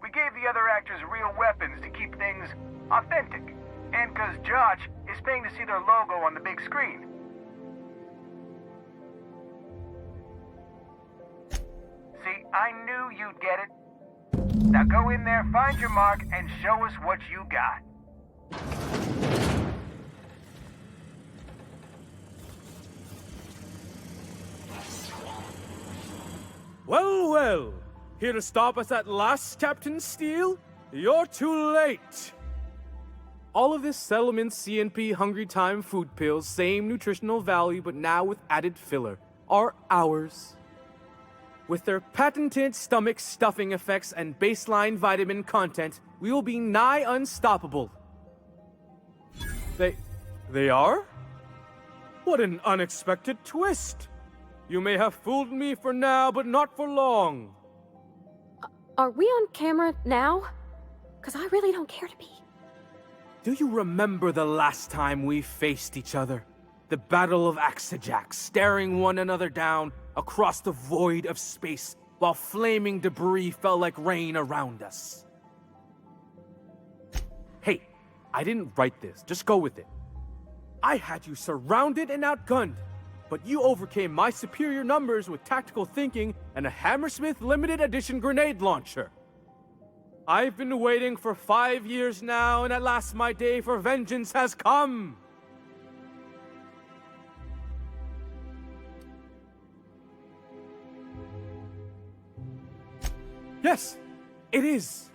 We gave the other actors real weapons to keep things authentic. And because Josh is paying to see their logo on the big screen. See, I knew you'd get it. Now go in there, find your mark, and show us what you got. Well, well. Here to stop us at last, Captain Steele? You're too late. All of this settlement CNP Hungry Time food pills, same nutritional value but now with added filler, are ours. With their patented stomach stuffing effects and baseline vitamin content, we will be nigh unstoppable. They are? What an unexpected twist! You may have fooled me for now, but not for long. Are we on camera now? Because I really don't care to be. Do you remember the last time we faced each other? The Battle of Axejack, staring one another down across the void of space while flaming debris fell like rain around us. Hey, I didn't write this, just go with it. I had you surrounded and outgunned, but you overcame my superior numbers with tactical thinking and a Hammersmith limited edition grenade launcher. I've been waiting for 5 years now, and at last my day for vengeance has come! Yes, it is.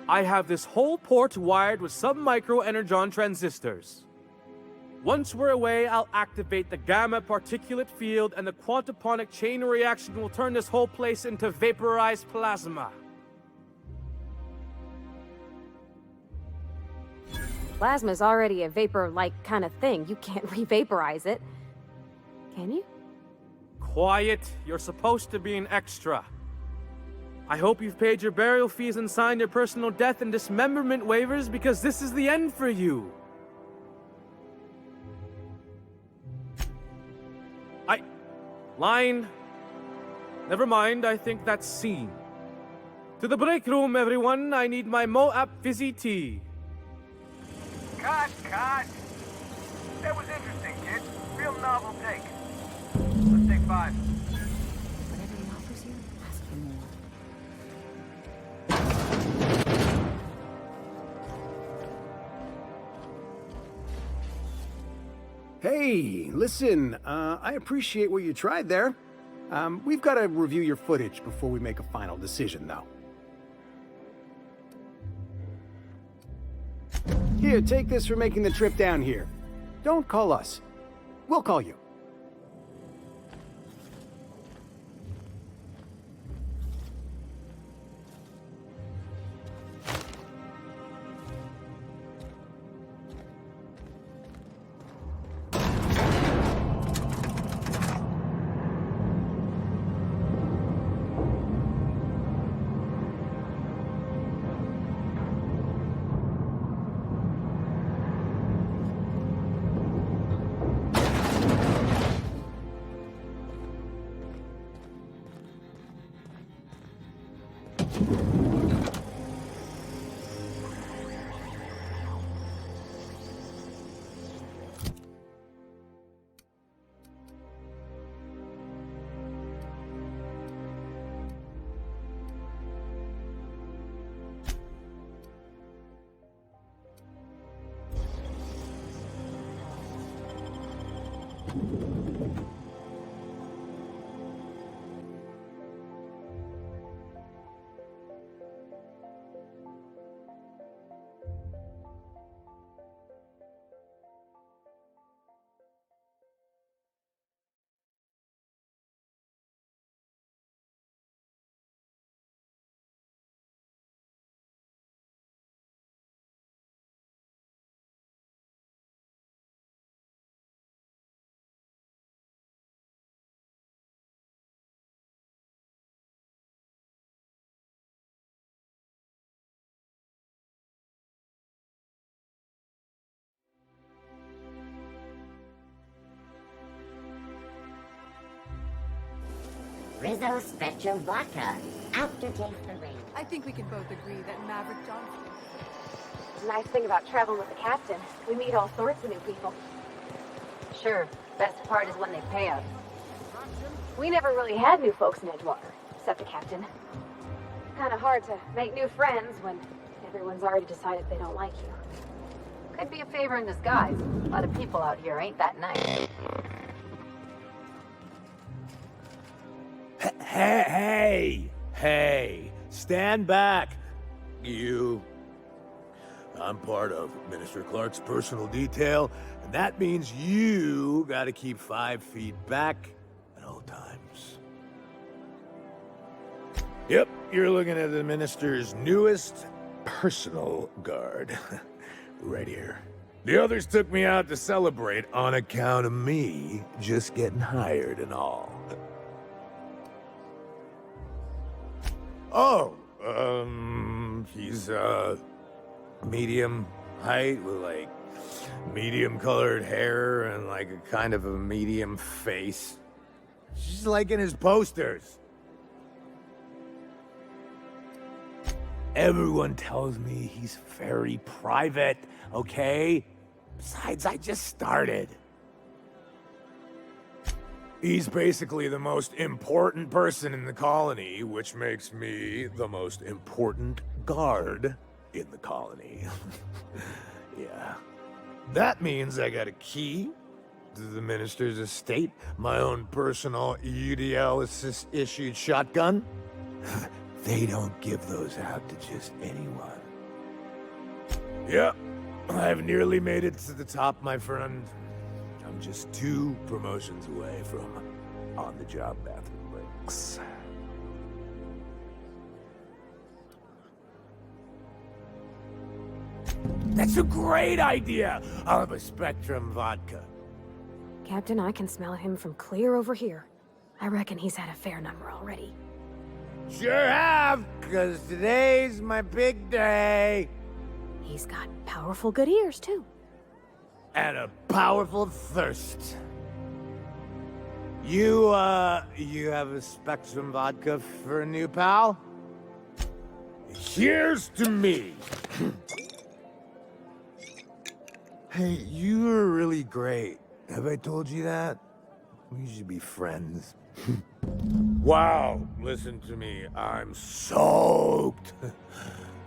I have this whole port wired with sub-micro energon transistors. Once we're away, I'll activate the gamma particulate field and the quantaponic chain reaction will turn this whole place into vaporized plasma. Plasma's already a vapor-like kind of thing. You can't re-vaporize it. Can you? Quiet. You're supposed to be an extra. I hope you've paid your burial fees and signed your personal death and dismemberment waivers because this is the end for you. Line. Never mind, I think that's scene. To the break room, everyone. I need my Moab fizzy tea. Cut! That was interesting, kid. Real novel take. Let's take 5. Whatever he offers you, ask for more. Hey, listen, I appreciate what you tried there. We've got to review your footage before we make a final decision, though. Here, take this for making the trip down here. Don't call us. We'll call you. Izzo Spectrum Vodka. Aftertaste the rain. I think we can both agree that Maverick Johnson. Nice thing about traveling with the captain, we meet all sorts of new people. Sure, best part is when they pay us. We never really had new folks in Edgewater, except the captain. Kind of hard to make new friends when everyone's already decided they don't like you. Could be a favor in disguise. A lot of people out here ain't that nice. Hey, stand back, you. I'm part of Minister Clark's personal detail, and that means you gotta keep 5 feet back at all times. Yep, you're looking at the Minister's newest personal guard. Right here. The others took me out to celebrate on account of me just getting hired and all. Oh, he's, medium height with, like, medium colored hair and, like, a kind of a medium face. Just like in his posters. Everyone tells me he's very private, okay? Besides, I just started. He's basically the most important person in the colony, which makes me the most important guard in the colony. Yeah. That means I got a key to the minister's estate, my own personal UDL-issued shotgun. They don't give those out to just anyone. Yep, I've nearly made it to the top, my friend. I'm just 2 promotions away from on-the-job bathroom breaks. That's a great idea! I'll have a Spectrum vodka. Captain, I can smell him from clear over here. I reckon he's had a fair number already. Sure have, because today's my big day. He's got powerful good ears, too. And a powerful thirst. You have a Spectrum vodka for a new pal? Here's to me. Hey, you were really great. Have I told you that? We should be friends. Wow, listen to me. I'm soaked.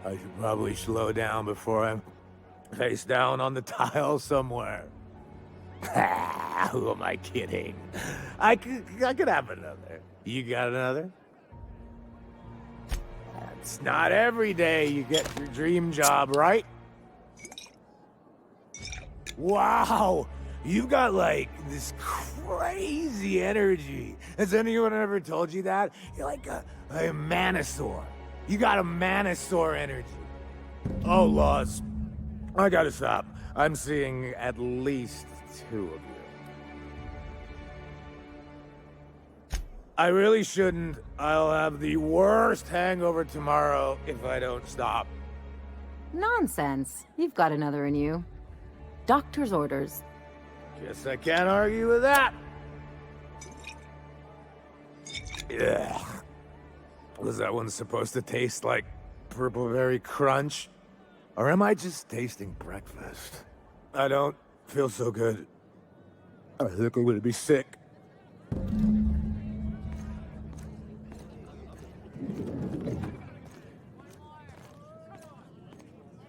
I should probably slow down before I'm face down on the tile somewhere. Who am I kidding? I could have another. You got another? It's not every day you get your dream job, right? Wow, you got like this crazy energy. Has anyone ever told you that? You're like a manosaur. You got a manosaur energy. Oh, Laws. I gotta stop. I'm seeing at least 2 of you. I really shouldn't. I'll have the worst hangover tomorrow if I don't stop. Nonsense. You've got another in you. Doctor's orders. Guess I can't argue with that. Ugh. Was that one supposed to taste like Purple Berry Crunch? Or am I just tasting breakfast? I don't feel so good. I think I'm gonna be sick.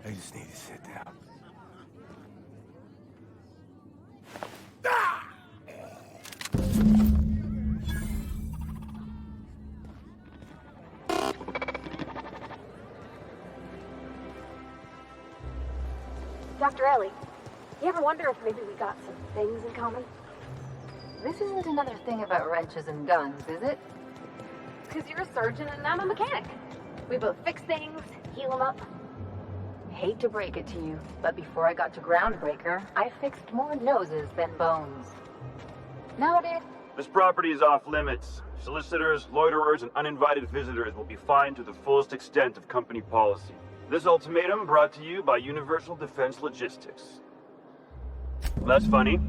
I just need to sit down. Dr. Ellie, you ever wonder if maybe we got some things in common? This isn't another thing about wrenches and guns, is it? Because you're a surgeon and I'm a mechanic. We both fix things, heal them up. Hate to break it to you, but before I got to Groundbreaker, I fixed more noses than bones. Nowadays... This property is off limits. Solicitors, loiterers, and uninvited visitors will be fined to the fullest extent of company policy. This ultimatum brought to you by Universal Defense Logistics. That's funny.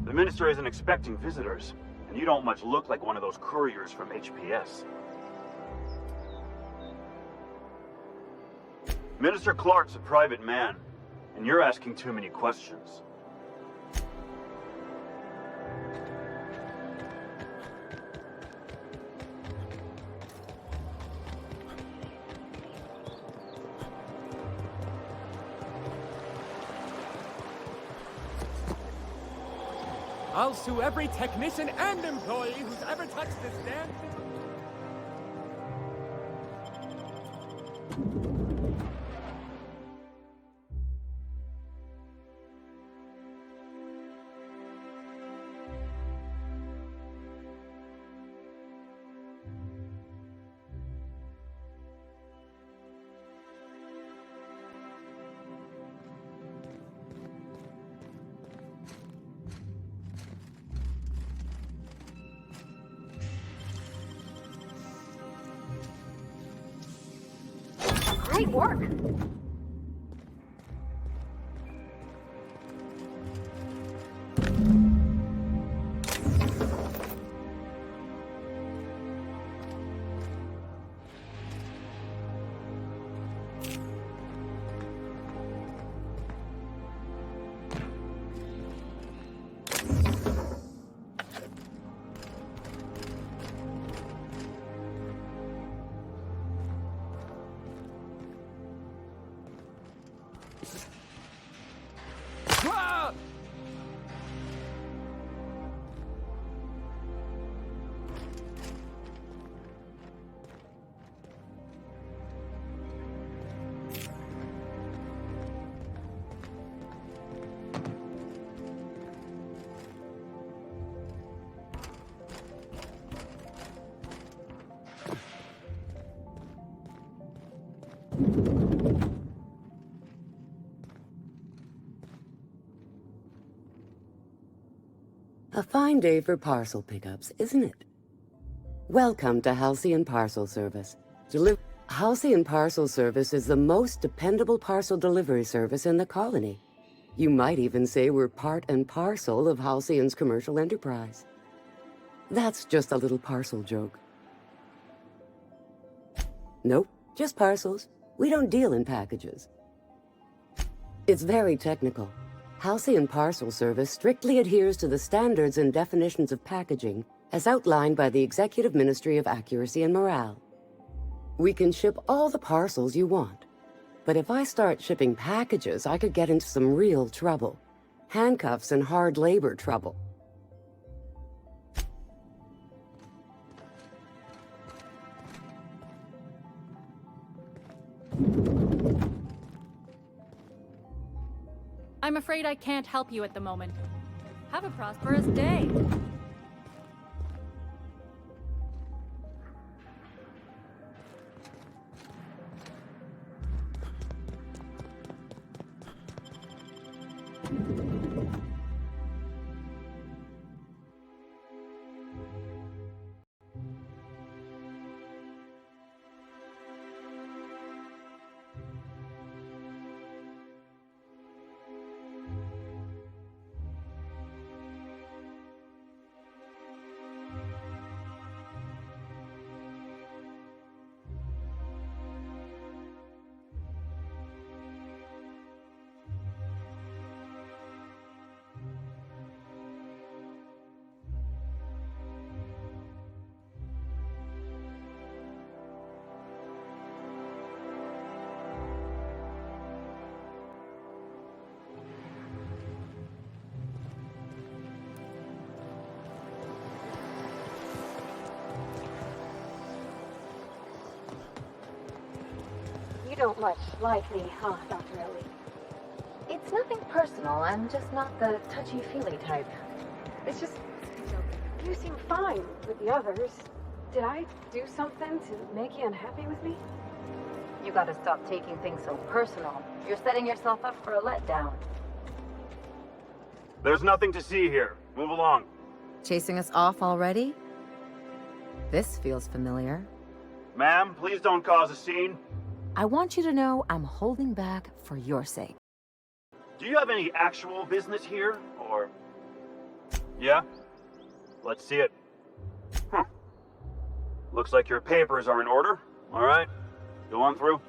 The Minister isn't expecting visitors. And you don't much look like one of those couriers from HPS. Minister Clark's a private man, and you're asking too many questions. I'll sue every technician and employee who's ever touched this damn thing. Great work! A fine day for parcel pickups, isn't it? Welcome to Halcyon Parcel Service. Halcyon Parcel Service is the most dependable parcel delivery service in the colony. You might even say we're part and parcel of Halcyon's commercial enterprise. That's just a little parcel joke. Nope, just parcels. We don't deal in packages. It's very technical. Halcyon Parcel Service strictly adheres to the standards and definitions of packaging as outlined by the Executive Ministry of Accuracy and Morale. We can ship all the parcels you want, but if I start shipping packages, I could get into some real trouble. Handcuffs and hard labor trouble. I'm afraid I can't help you at the moment. Have a prosperous day. You don't much like me, huh, Dr. Ellie? It's nothing personal. I'm just not the touchy-feely type. It's just... you seem fine with the others. Did I do something to make you unhappy with me? You gotta stop taking things so personal. You're setting yourself up for a letdown. There's nothing to see here. Move along. Chasing us off already? This feels familiar. Ma'am, please don't cause a scene. I want you to know I'm holding back for your sake. Do you have any actual business here, or... Yeah? Let's see it. Looks like your papers are in order. All right, go on through.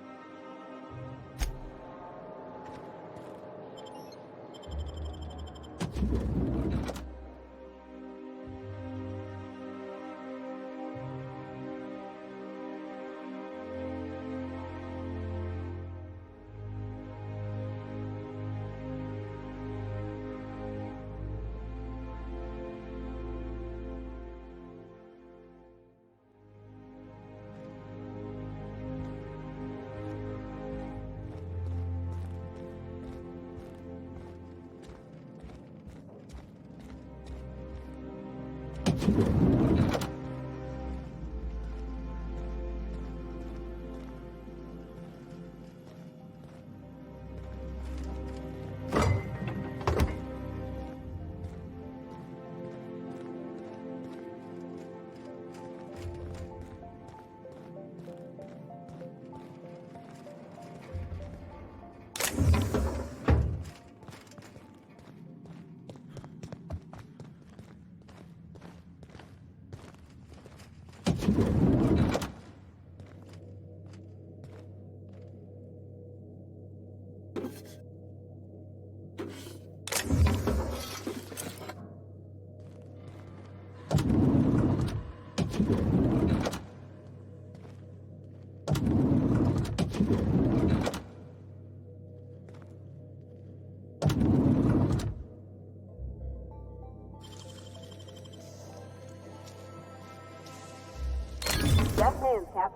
Yes, ma'am, Cap.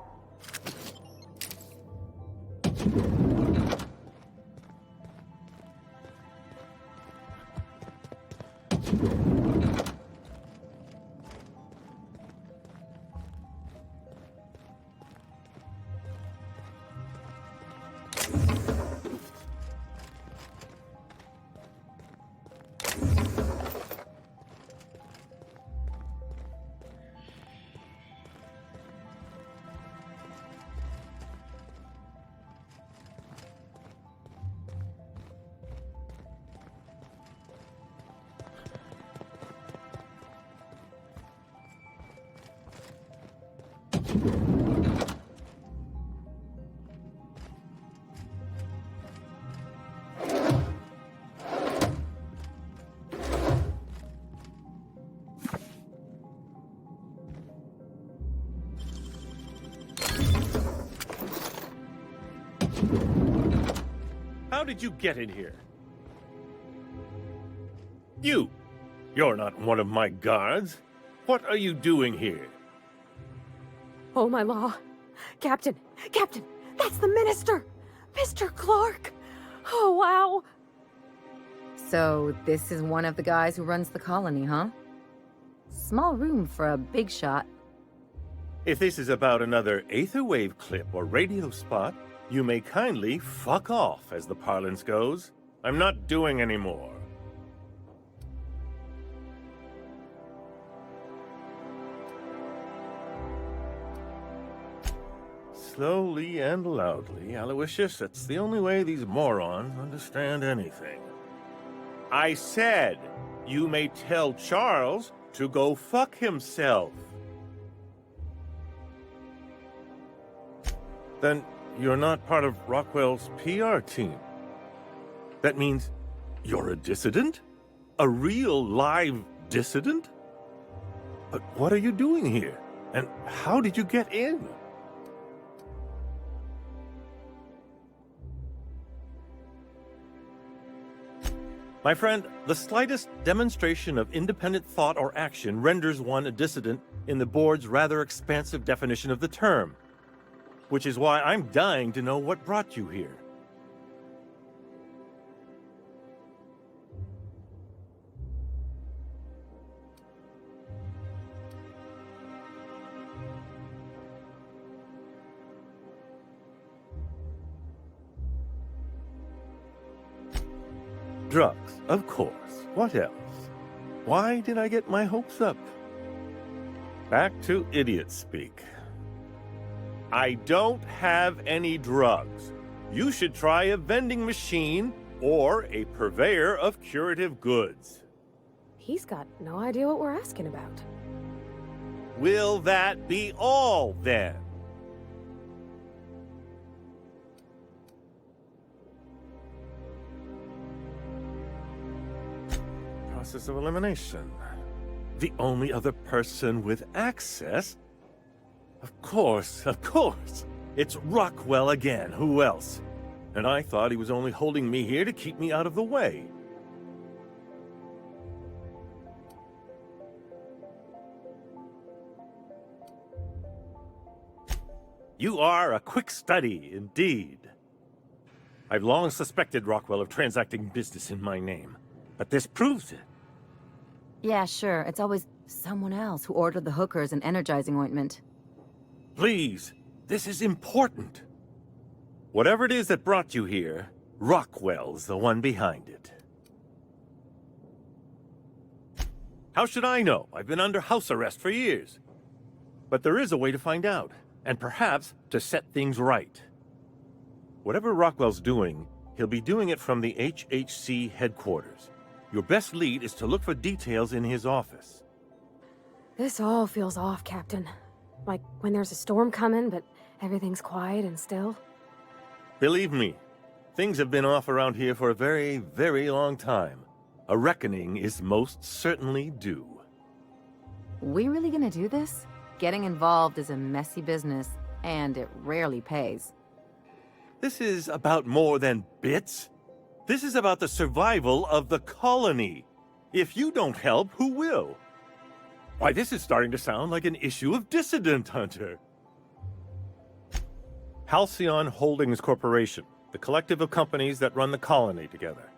How did you get in here? You're not one of my guards. What are you doing here? Oh, my law. Captain, that's the minister! Mr. Clark! Oh, wow! So, this is one of the guys who runs the colony, huh? Small room for a big shot. If this is about another Aetherwave clip or radio spot, you may kindly fuck off, as the parlance goes. I'm not doing any more. Slowly and loudly, Aloysius, that's the only way these morons understand anything. I said, you may tell Charles to go fuck himself. Then you're not part of Rockwell's PR team. That means you're a dissident? A real live dissident? But what are you doing here? And how did you get in? My friend, the slightest demonstration of independent thought or action renders one a dissident in the board's rather expansive definition of the term. Which is why I'm dying to know what brought you here. Drugs, of course. What else? Why did I get my hopes up? Back to idiot speak. I don't have any drugs. You should try a vending machine or a purveyor of curative goods. He's got no idea what we're asking about. Will that be all, then? Process of elimination. The only other person with access? Of course. It's Rockwell again. Who else? And I thought he was only holding me here to keep me out of the way. You are a quick study, indeed. I've long suspected Rockwell of transacting business in my name, but this proves it. Yeah, sure. It's always someone else who ordered the hookers and energizing ointment. Please, this is important. Whatever it is that brought you here, Rockwell's the one behind it. How should I know? I've been under house arrest for years. But there is a way to find out, and perhaps to set things right. Whatever Rockwell's doing, he'll be doing it from the HHC headquarters. Your best lead is to look for details in his office. This all feels off, Captain. Like when there's a storm coming, but everything's quiet and still. Believe me, things have been off around here for a very, very long time. A reckoning is most certainly due. We really gonna do this? Getting involved is a messy business, and it rarely pays. This is about more than bits. This is about the survival of the colony. If you don't help, who will? Why, this is starting to sound like an issue of Dissident Hunter. Halcyon Holdings Corporation, the collective of companies that run the colony together.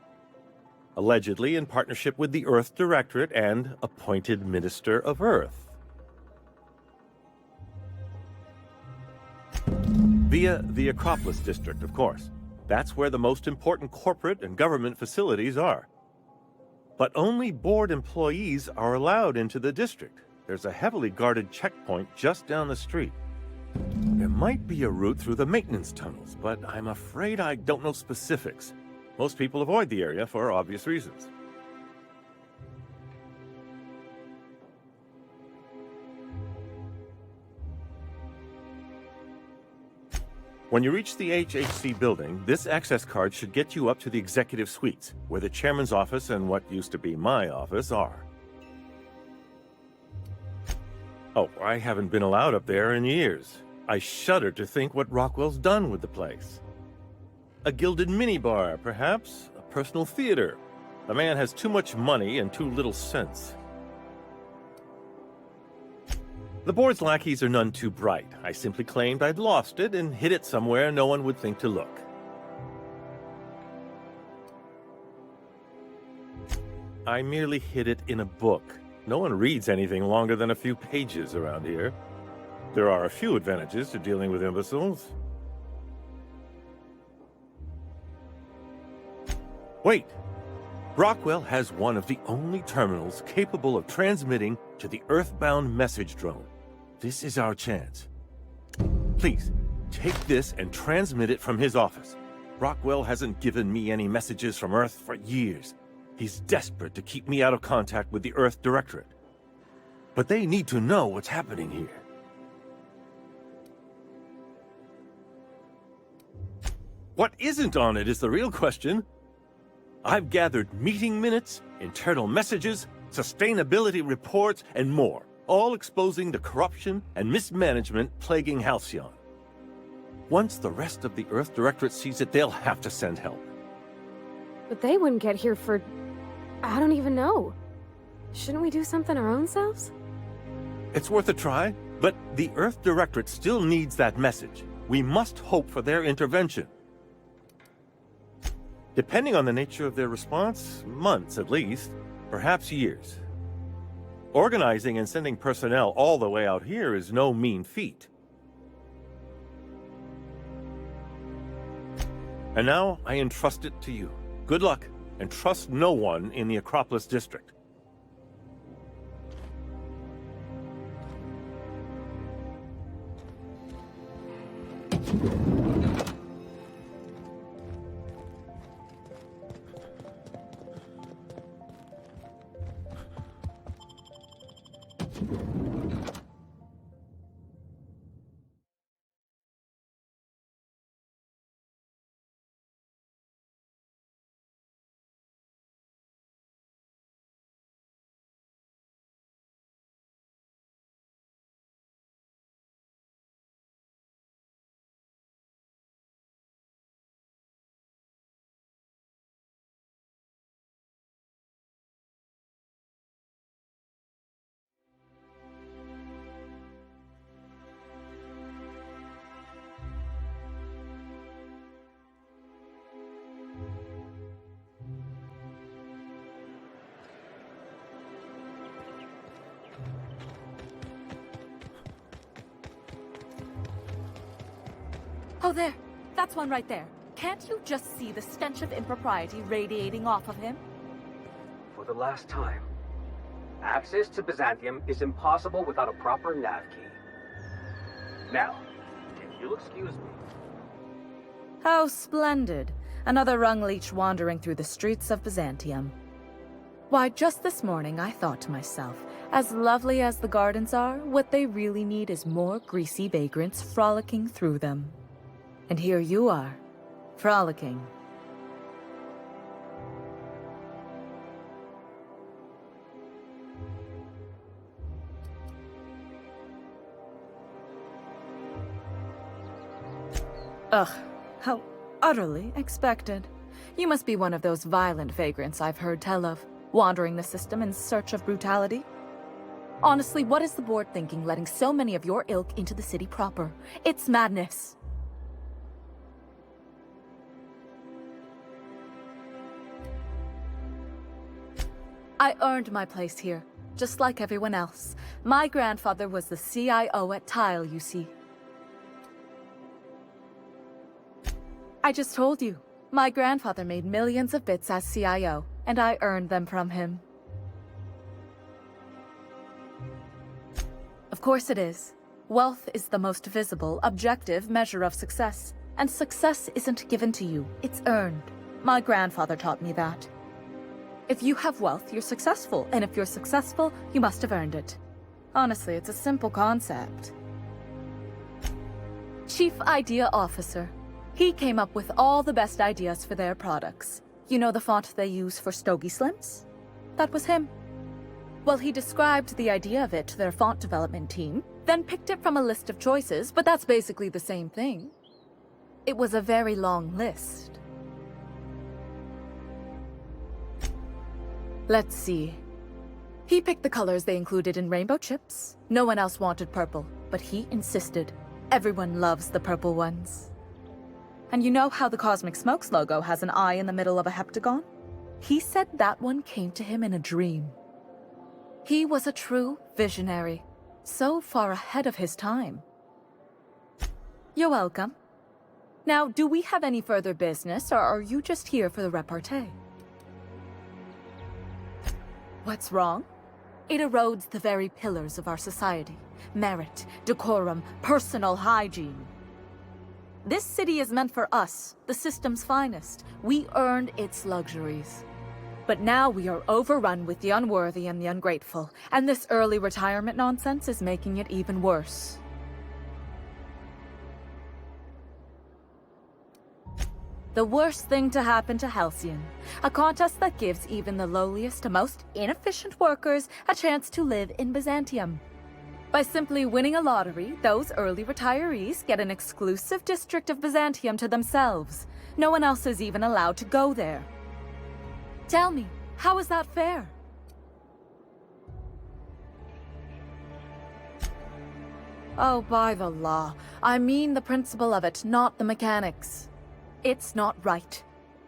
Allegedly in partnership with the Earth Directorate and appointed Minister of Earth. Via the Acropolis District, of course. That's where the most important corporate and government facilities are. But only board employees are allowed into the district. There's a heavily guarded checkpoint just down the street. There might be a route through the maintenance tunnels, but I'm afraid I don't know specifics. Most people avoid the area for obvious reasons. When you reach the HHC building, this access card should get you up to the executive suites, where the chairman's office and what used to be my office are. Oh, I haven't been allowed up there in years. I shudder to think what Rockwell's done with the place. A gilded minibar, perhaps? A personal theater. The man has too much money and too little sense. The board's lackeys are none too bright. I simply claimed I'd lost it and hid it somewhere no one would think to look. I merely hid it in a book. No one reads anything longer than a few pages around here. There are a few advantages to dealing with imbeciles. Wait! Rockwell has one of the only terminals capable of transmitting to the Earthbound message drone. This is our chance. Please, take this and transmit it from his office. Rockwell hasn't given me any messages from Earth for years. He's desperate to keep me out of contact with the Earth Directorate. But they need to know what's happening here. What isn't on it is the real question. I've gathered meeting minutes, internal messages, sustainability reports, and more, all exposing the corruption and mismanagement plaguing Halcyon. Once the rest of the Earth Directorate sees it, they'll have to send help. But they wouldn't get here for... I don't even know. Shouldn't we do something our own selves? It's worth a try, but the Earth Directorate still needs that message. We must hope for their intervention. Depending on the nature of their response, months at least, perhaps years. Organizing and sending personnel all the way out here is no mean feat. And now I entrust it to you. Good luck, and trust no one in the Acropolis District. Oh, there. That's one right there. Can't you just see the stench of impropriety radiating off of him? For the last time, access to Byzantium is impossible without a proper nav key. Now, if you'll excuse me. How splendid. Another rung leech wandering through the streets of Byzantium. Why, just this morning I thought to myself, as lovely as the gardens are, what they really need is more greasy vagrants frolicking through them. And here you are, frolicking. Ugh, how utterly expected. You must be one of those violent vagrants I've heard tell of, wandering the system in search of brutality. Honestly, what is the board thinking letting so many of your ilk into the city proper? It's madness. I earned my place here, just like everyone else. My grandfather was the CIO at Tile, you see. I just told you. My grandfather made millions of bits as CIO, and I earned them from him. Of course it is. Wealth is the most visible, objective measure of success. And success isn't given to you, it's earned. My grandfather taught me that. If you have wealth, you're successful, and if you're successful, you must have earned it. Honestly, it's a simple concept. Chief Idea Officer. He came up with all the best ideas for their products. You know the font they use for Stogie Slims? That was him. Well, he described the idea of it to their font development team, then picked it from a list of choices, but that's basically the same thing. It was a very long list. Let's see. He picked the colors they included in rainbow chips. No one else wanted purple, but he insisted. Everyone loves the purple ones. And you know how the Cosmic Smokes logo has an eye in the middle of a heptagon? He said that one came to him in a dream. He was a true visionary, so far ahead of his time. You're welcome. Now, do we have any further business, or are you just here for the repartee? What's wrong? It erodes the very pillars of our society. Merit, decorum, personal hygiene. This city is meant for us, the system's finest. We earned its luxuries. But now we are overrun with the unworthy and the ungrateful, and this early retirement nonsense is making it even worse. The worst thing to happen to Halcyon, a contest that gives even the lowliest, most inefficient workers a chance to live in Byzantium. By simply winning a lottery, those early retirees get an exclusive district of Byzantium to themselves. No one else is even allowed to go there. Tell me, how is that fair? Oh, by the law. I mean the principle of it, not the mechanics. It's not right.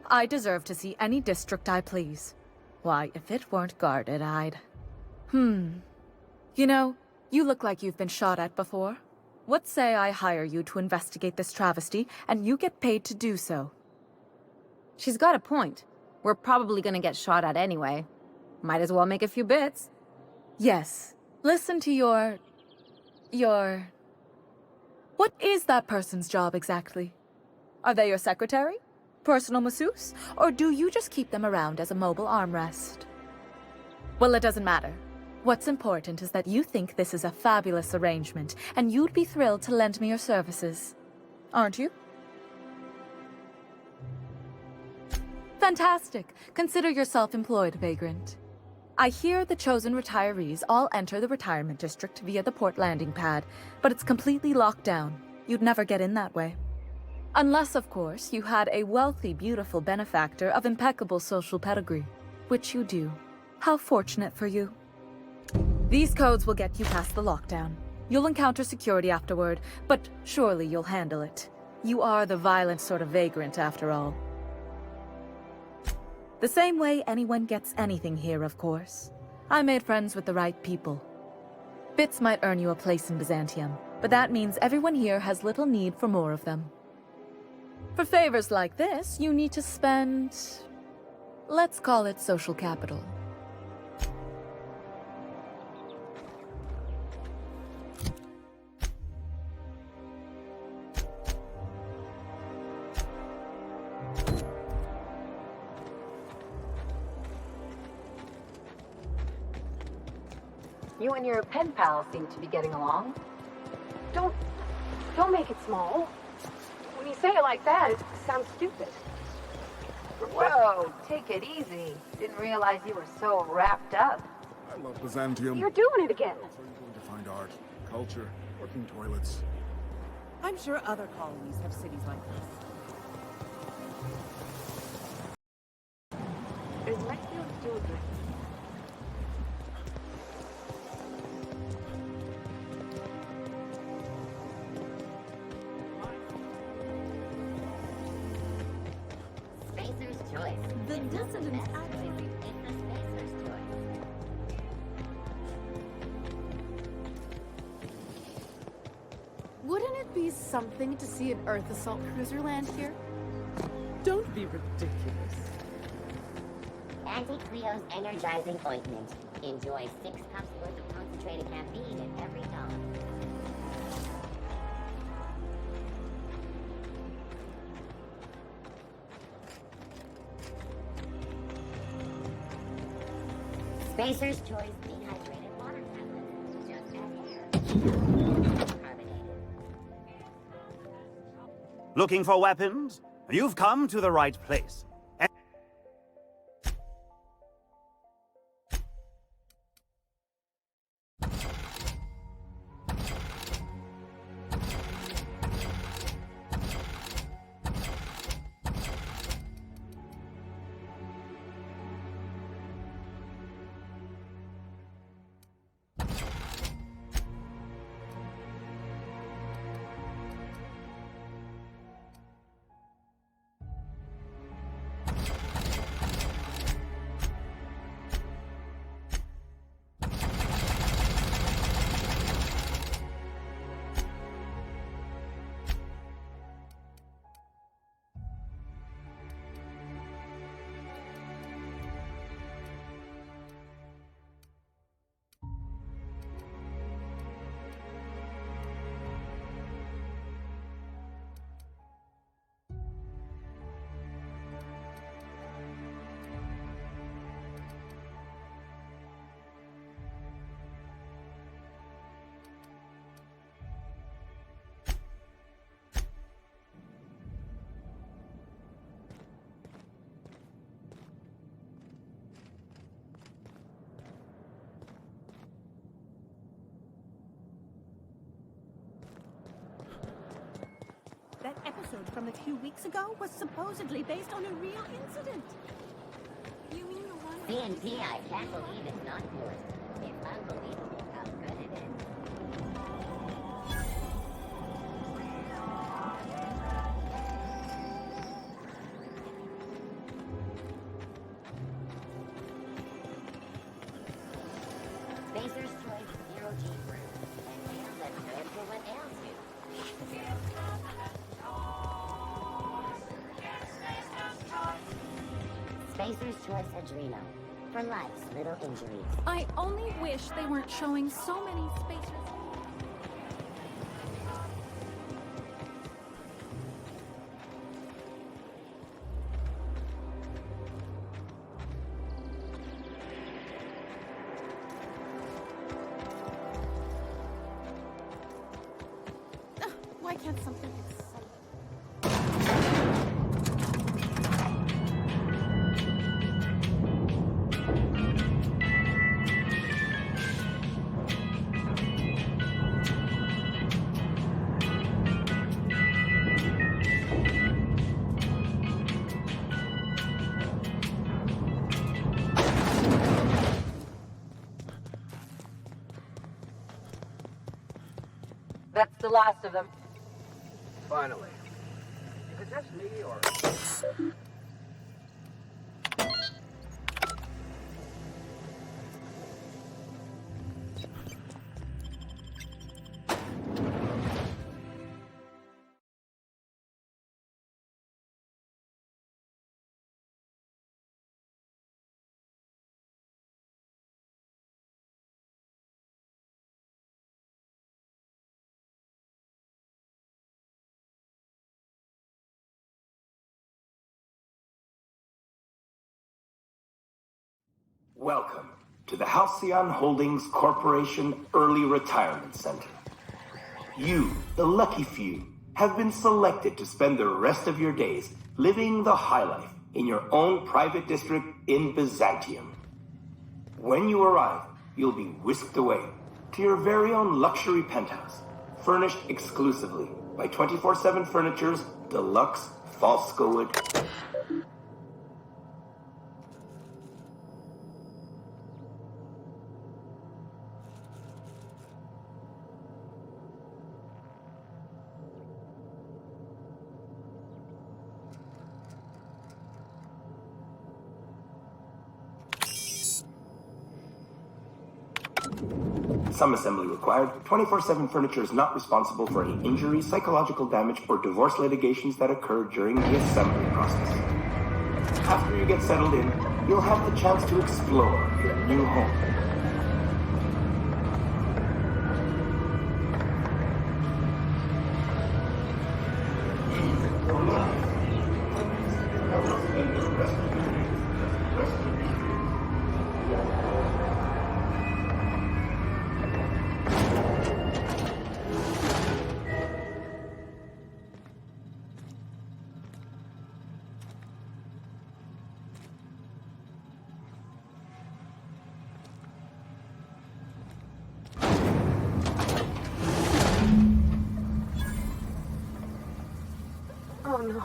I deserve to see any district I please. Why, if it weren't guarded, I'd... You know, you look like you've been shot at before. What say I hire you to investigate this travesty, and you get paid to do so? She's got a point. We're probably gonna get shot at anyway. Might as well make a few bits. Yes. Listen to your... What is that person's job exactly? Are they your secretary? Personal masseuse? Or do you just keep them around as a mobile armrest? Well, it doesn't matter. What's important is that you think this is a fabulous arrangement, and you'd be thrilled to lend me your services. Aren't you? Fantastic. Consider yourself employed, vagrant. I hear the chosen retirees all enter the retirement district via the port landing pad, but it's completely locked down. You'd never get in that way. Unless, of course, you had a wealthy, beautiful benefactor of impeccable social pedigree, which you do. How fortunate for you. These codes will get you past the lockdown. You'll encounter security afterward, but surely you'll handle it. You are the violent sort of vagrant, after all. The same way anyone gets anything here, of course. I made friends with the right people. Bits might earn you a place in Byzantium, but that means everyone here has little need for more of them. For favors like this, you need to spend... let's call it social capital. You and your pen pal seem to be getting along. Don't make it small. When you say it like that, it sounds stupid. Whoa, take it easy. Didn't realize you were so wrapped up. I love Byzantium. You're doing it again. That's how you're going to find art, culture, working toilets. I'm sure other colonies have cities like this. Is Redfield doing it? Spacer's choice. The dissidents actually it's the Spacer's choice. Wouldn't it be something to see an Earth assault cruiser land here? Don't be ridiculous. Auntie Cleo's energizing ointment. Enjoy 6 cups worth of concentrated caffeine at every dawn. Spacer's choice dehydrated water tablets. Just add air. Carbonated. Looking for weapons? You've come to the right place. That episode from a few weeks ago was supposedly based on a real incident. You mean the one... CNP, I can't believe it's not yours. It's unbelievable how good it is. Spacer's choice 0G brew. And ale that's good for what ails you. Spacer's choice Adreno. For life's little injuries. I only wish they weren't showing so many spacers. Why can't something exciting? That's the last of them. Finally. Is it just me, or... Welcome to the Halcyon Holdings Corporation Early Retirement Center. You, the lucky few, have been selected to spend the rest of your days living the high life in your own private district in Byzantium. When you arrive, you'll be whisked away to your very own luxury penthouse, furnished exclusively by 24/7 Furniture's deluxe Falskowood. Some assembly required. 24/7 Furniture is not responsible for any injury, psychological damage, or divorce litigations that occur during the assembly process. After you get settled in, you'll have the chance to explore your new home. Oh no.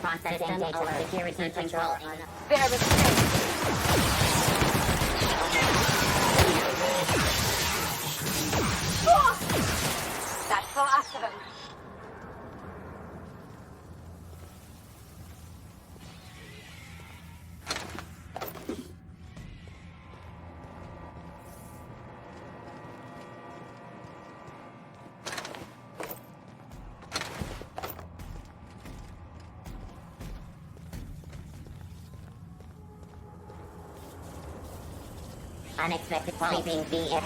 Processing data security control. That's the last of them. Unexpected sweeping the air.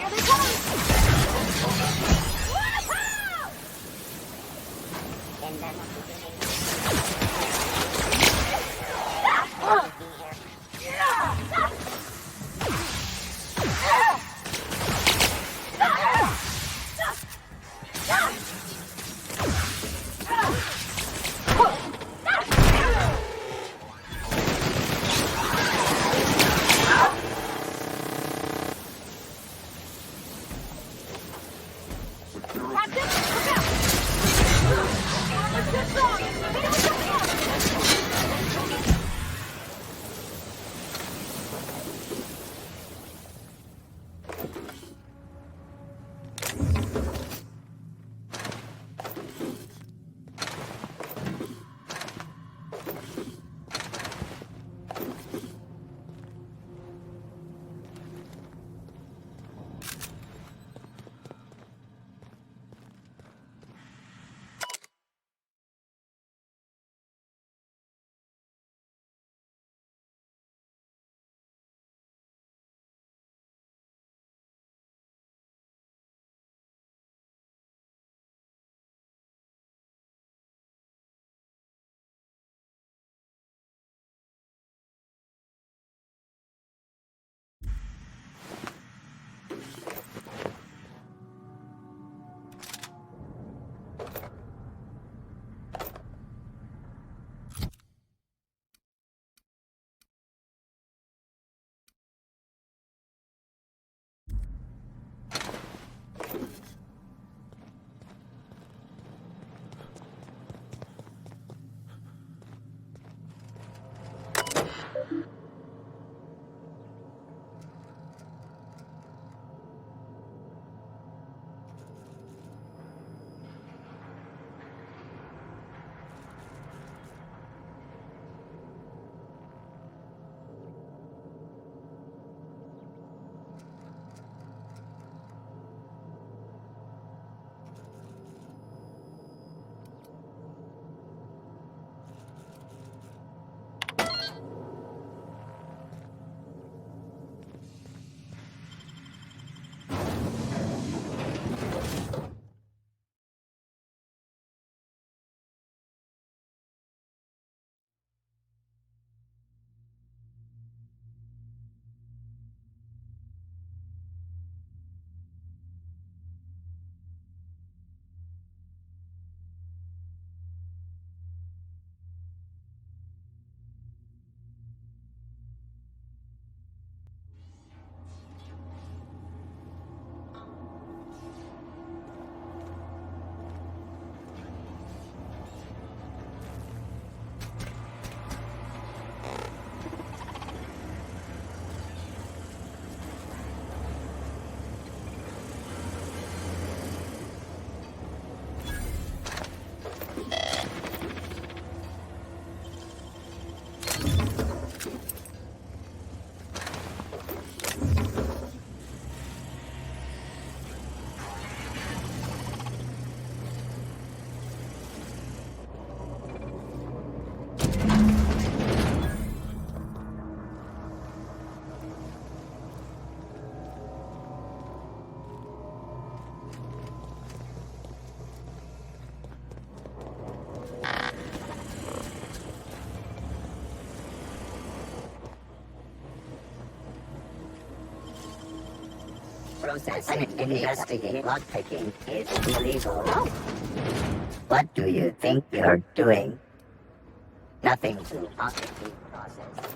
Processing and investigate lockpicking is illegal. What do you think you're doing? Nothing to objectively process.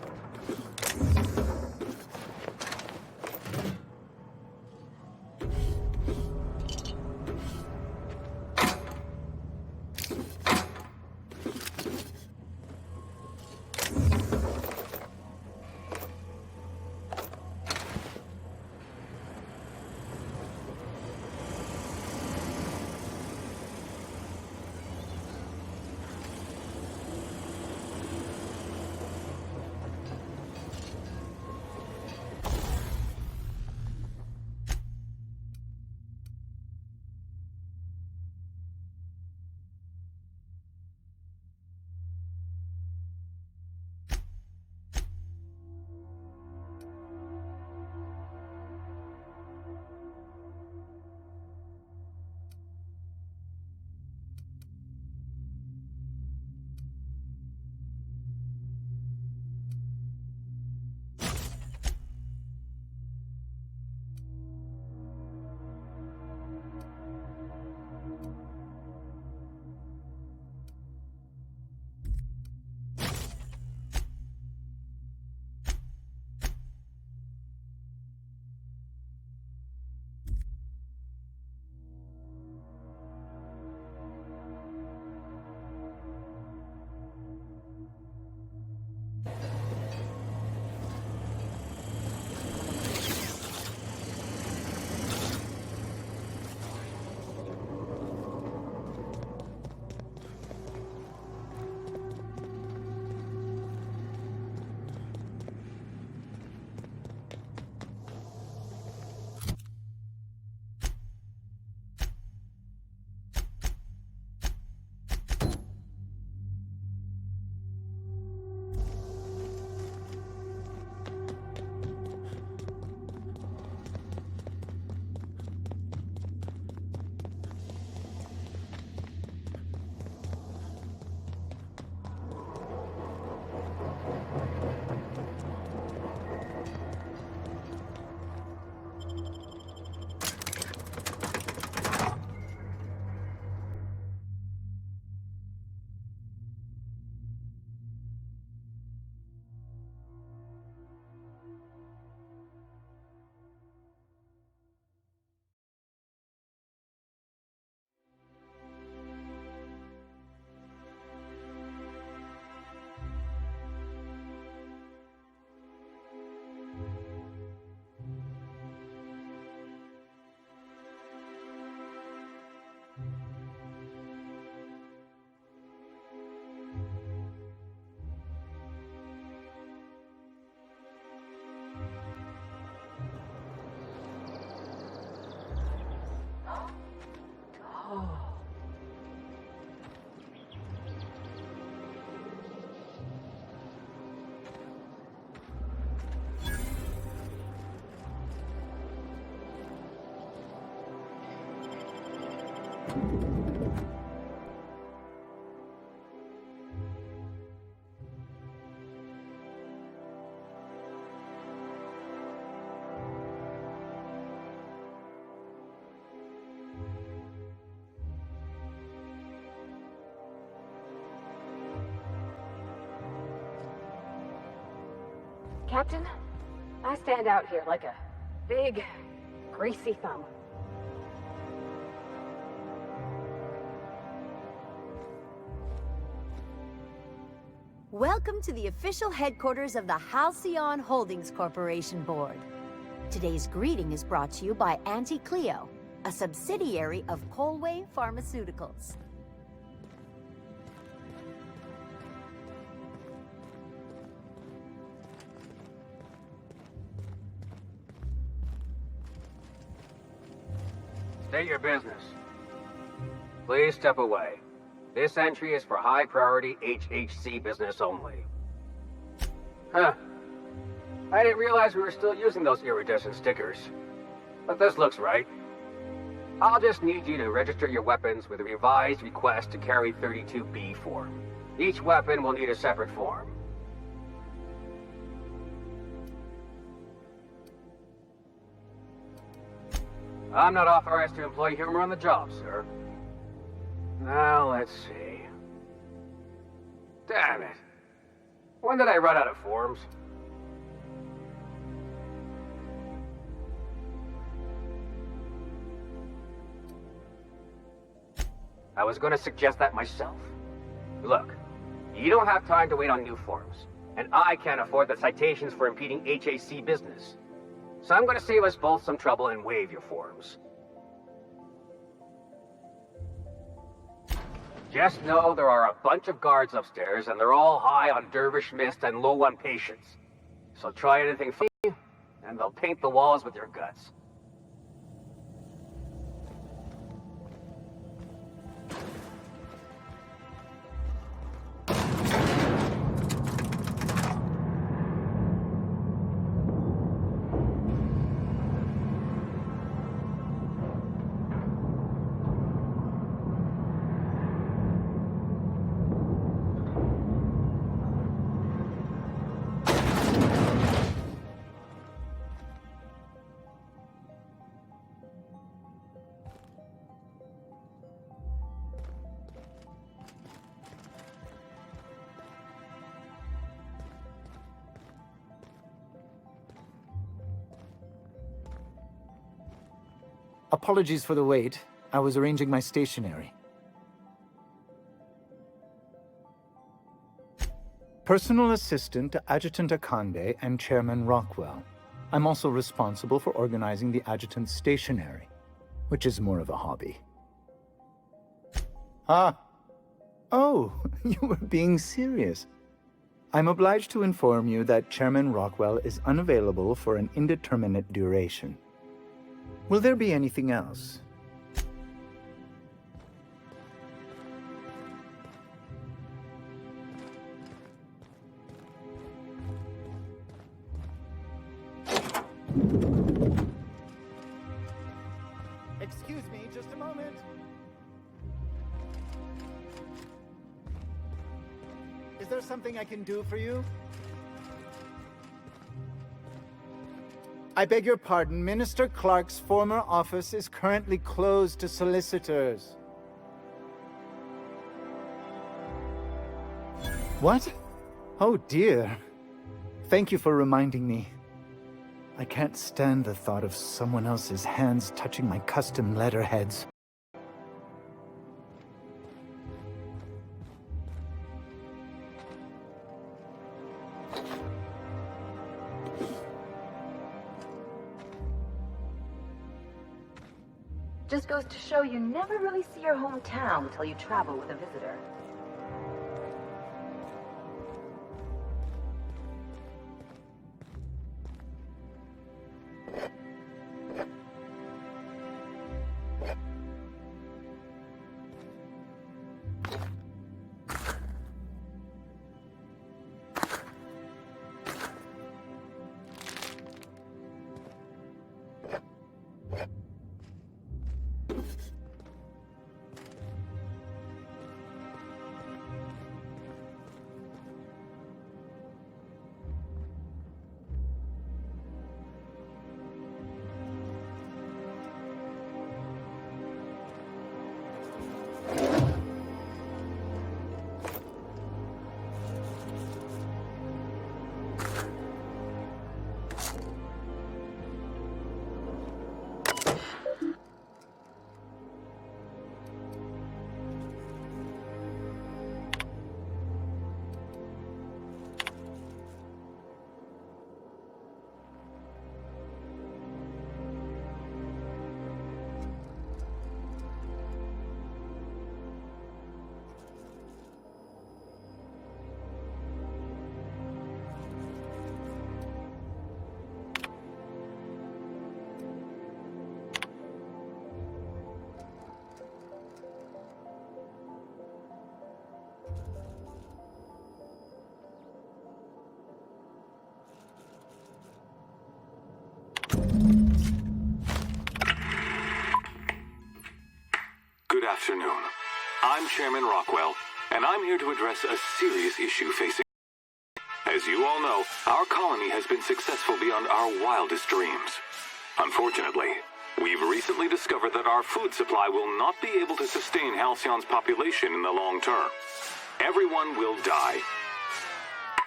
Captain, I stand out here like a big, greasy thumb. Welcome to the official headquarters of the Halcyon Holdings Corporation Board. Today's greeting is brought to you by Auntie Cleo, a subsidiary of Colway Pharmaceuticals. State your business. Please step away. This entry is for high priority HHC business only. Huh. I didn't realize we were still using those iridescent stickers. But this looks right. I'll just need you to register your weapons with a revised request to carry 32B form. Each weapon will need a separate form. I'm not authorized to employ humor on the job, sir. Now, let's see. Damn it. When did I run out of forms? I was going to suggest that myself. Look, you don't have time to wait on new forms, and I can't afford the citations for impeding HAC business. So I'm going to save us both some trouble and waive your forms. Just know there are a bunch of guards upstairs, and they're all high on dervish mist and low on patience. So try anything funny, and they'll paint the walls with your guts. Apologies for the wait. I was arranging my stationery. Personal assistant to Adjutant Akande and Chairman Rockwell. I'm also responsible for organizing the adjutant's stationery, which is more of a hobby. Ah. Oh, you were being serious. I'm obliged to inform you that Chairman Rockwell is unavailable for an indeterminate duration. Will there be anything else? Excuse me, just a moment. Is there something I can do for you? I beg your pardon, Minister Clark's former office is currently closed to solicitors. What? Oh dear. Thank you for reminding me. I can't stand the thought of someone else's hands touching my custom letterheads. Just goes to show you never really see your hometown until you travel with a visitor. Good afternoon. I'm Chairman Rockwell, and I'm here to address a serious issue facing... As you all know, our colony has been successful beyond our wildest dreams. Unfortunately, We've recently discovered that our food supply will not be able to sustain Halcyon's population in the long term. Everyone will die.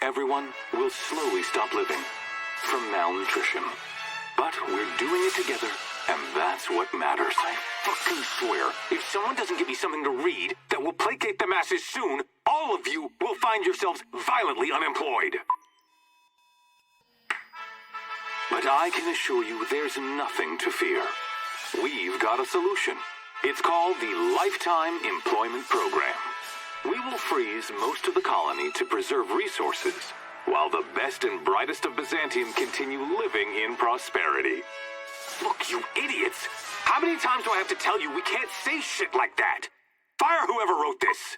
Everyone will slowly stop living from malnutrition. But we're doing it together, and that's what matters. I fucking swear, if someone doesn't give me something to read that will placate the masses soon, all of you will find yourselves violently unemployed. But I can assure you there's nothing to fear. We've got a solution. It's called the Lifetime Employment Program. We will freeze most of the colony to preserve resources, while the best and brightest of Byzantium continue living in prosperity. Look, you idiots! How many times do I have to tell you we can't say shit like that? Fire whoever wrote this!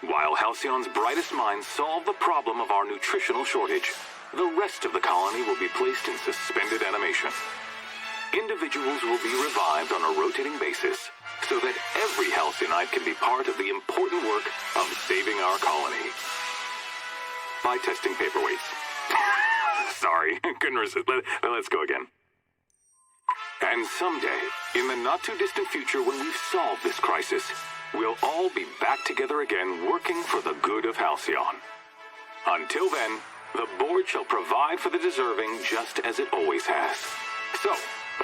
While Halcyon's brightest minds solve the problem of our nutritional shortage, the rest of the colony will be placed in suspended animation. Individuals will be revived on a rotating basis, so that every Halcyonite can be part of the important work of saving our colony. By testing paperweights. Sorry, couldn't resist. Let's go again. And someday, in the not-too-distant future when we've solved this crisis, we'll all be back together again working for the good of Halcyon. Until then, the board shall provide for the deserving just as it always has. So,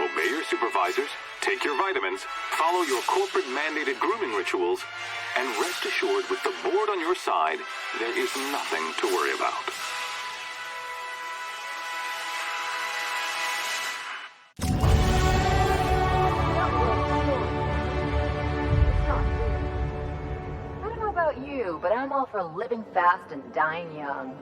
obey your supervisors, take your vitamins, follow your corporate-mandated grooming rituals, and rest assured with the board on your side, there is nothing to worry about. I don't know about you, but I'm all for living fast and dying young.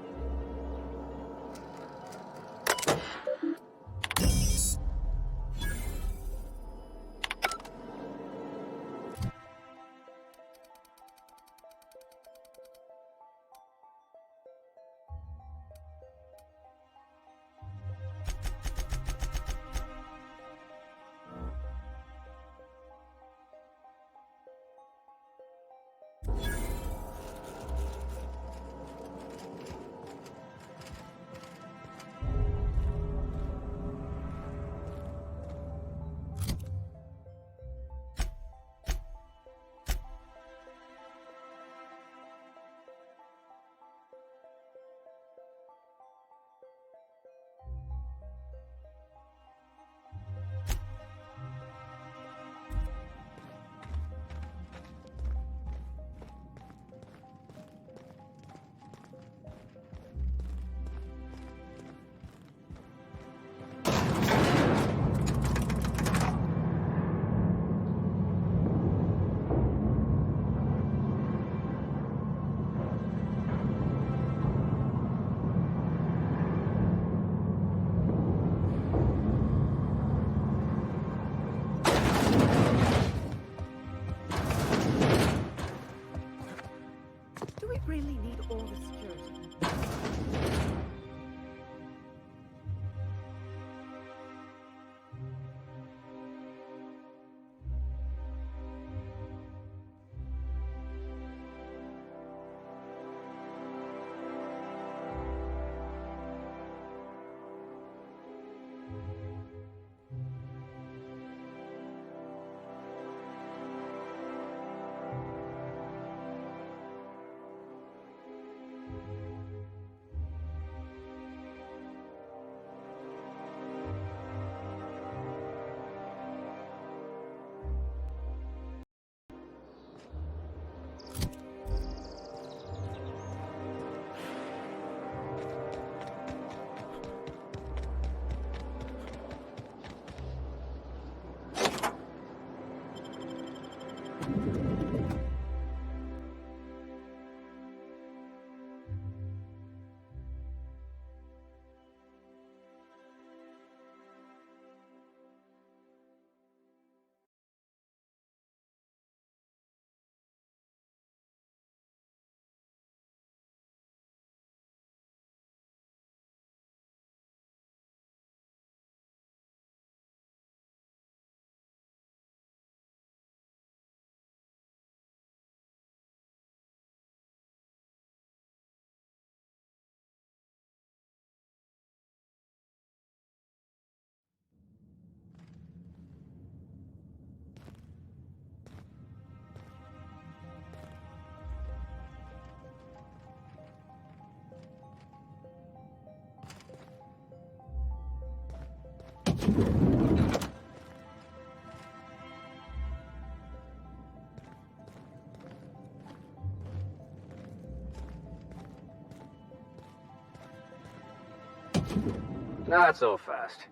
Not so fast.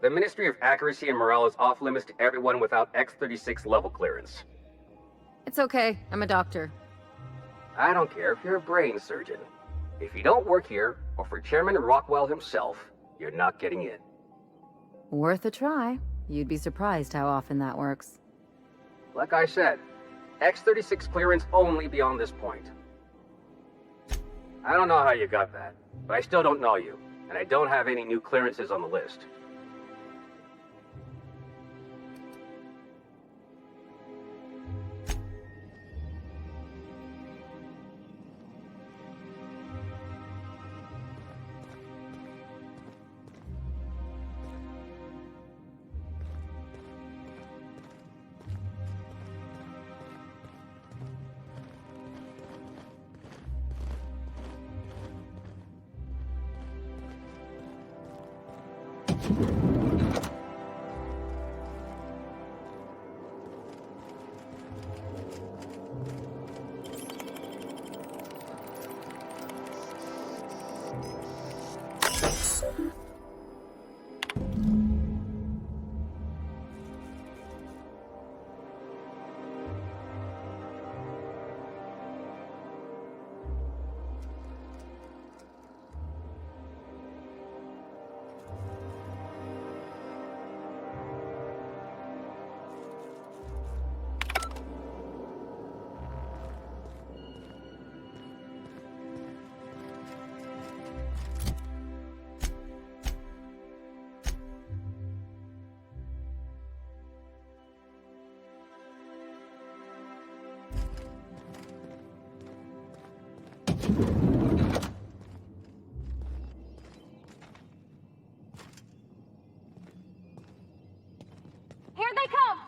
The Ministry of Accuracy and Morale is off limits to everyone without X-36 level clearance. It's okay. I'm a doctor. I don't care if you're a brain surgeon. If you don't work here, or for Chairman Rockwell himself, you're not getting in. Worth a try. You'd be surprised how often that works. Like I said, X-36 clearance only beyond this point. I don't know how you got that, but I still don't know you, and I don't have any new clearances on the list. Here they come!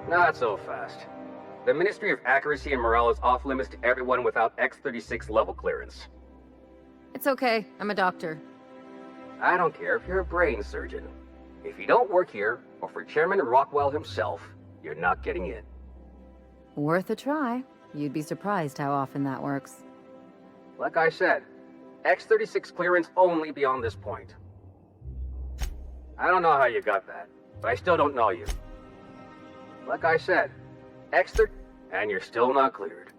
Not so fast. The Ministry of Accuracy and Morale is off limits to everyone without X-36 level clearance. It's okay. I'm a doctor. I don't care if you're a brain surgeon. If you don't work here, or for Chairman Rockwell himself, you're not getting in. Worth a try. You'd be surprised how often that works. Like I said, X-36 clearance only beyond this point. I don't know how you got that, but I still don't know you. Like I said, X-30, and you're still not cleared.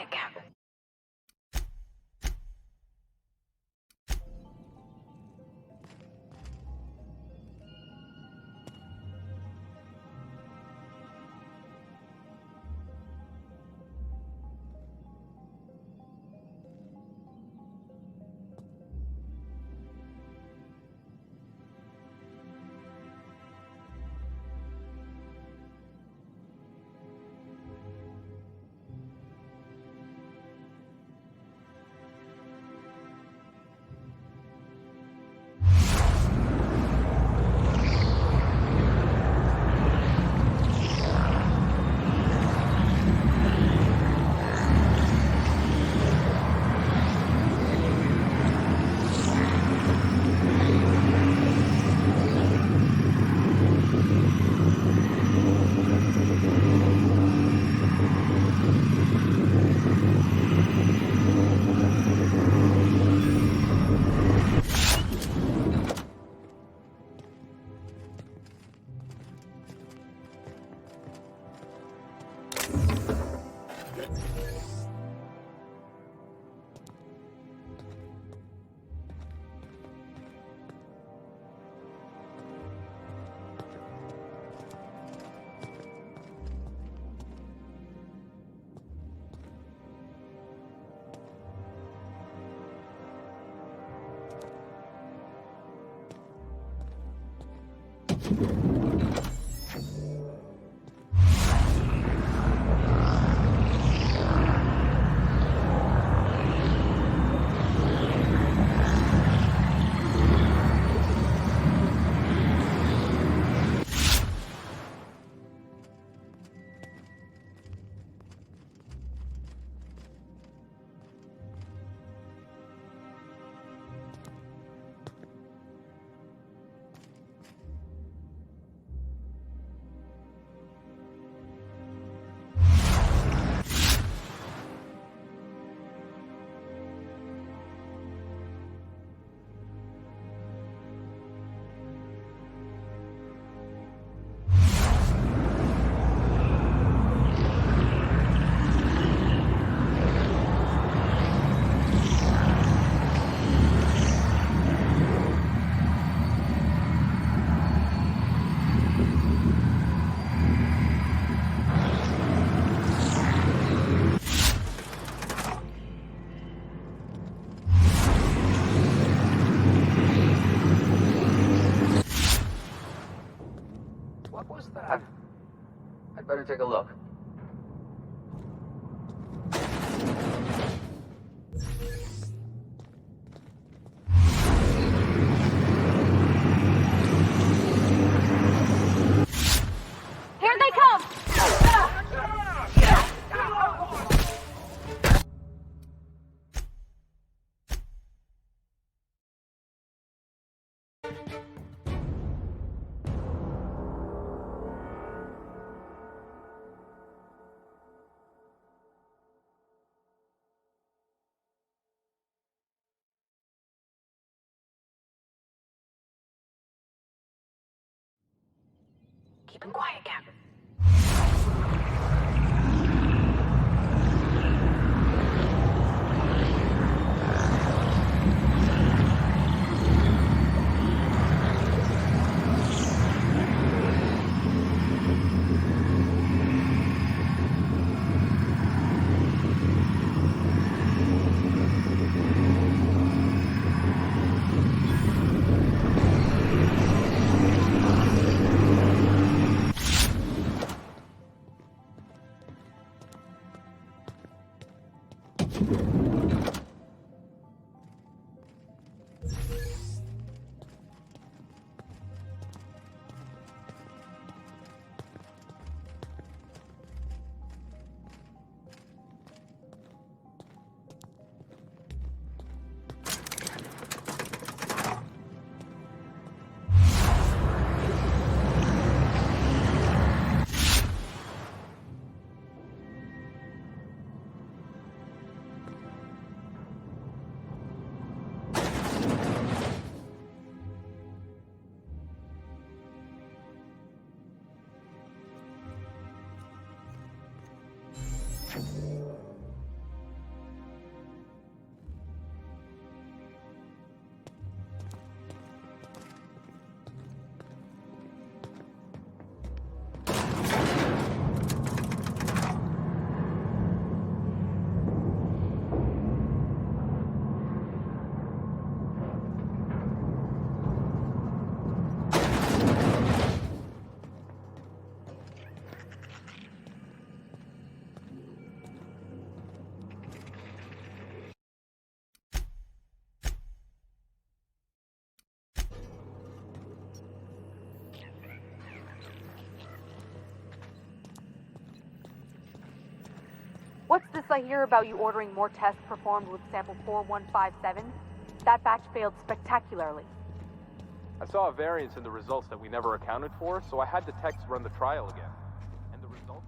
quiet, Cap. What was that? I'd better take a look. Here they come! Keep him quiet, Cap. What's this I hear about you ordering more tests performed with sample 4157? That batch failed spectacularly. I saw a variance in the results that we never accounted for, so I had the techs run the trial again. And the results?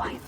fine.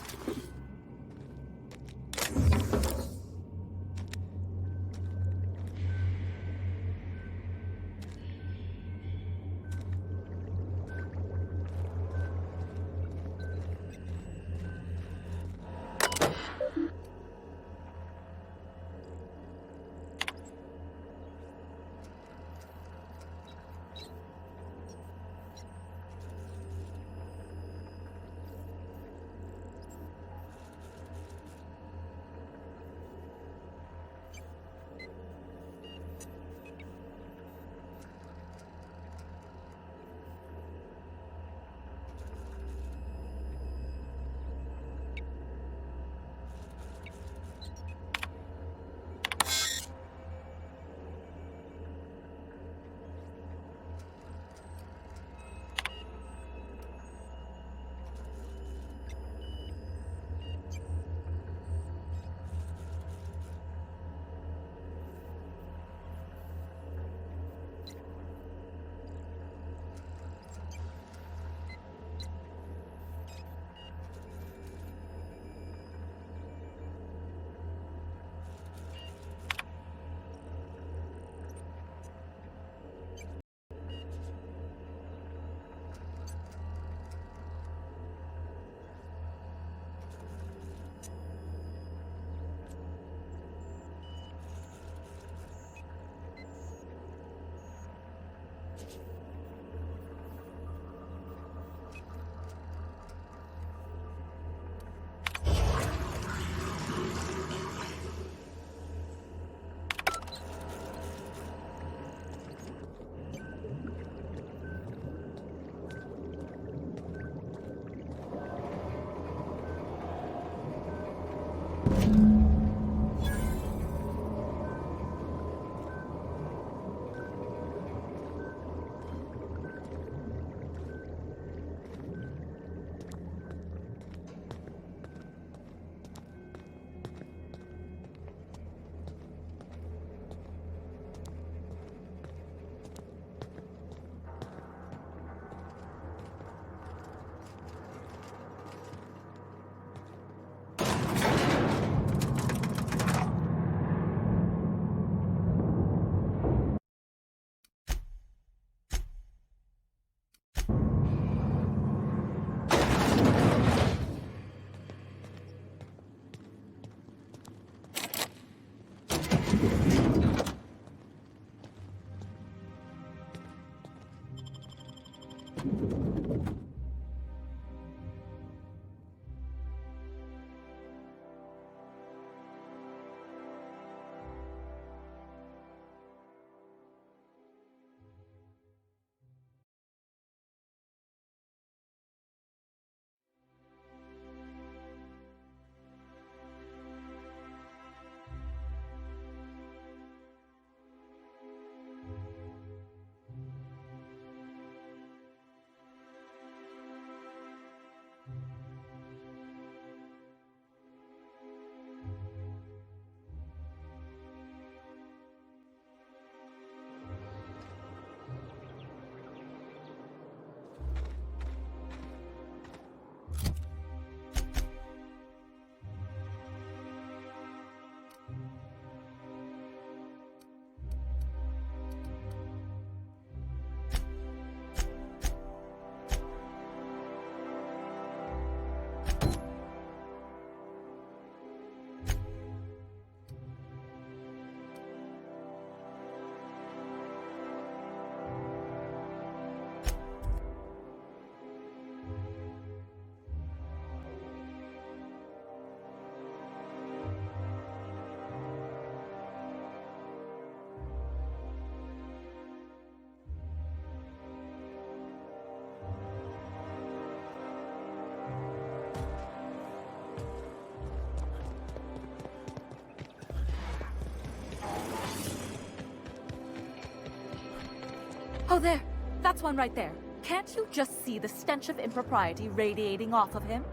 Oh, there. That's one right there. Can't you just see the stench of impropriety radiating off of him?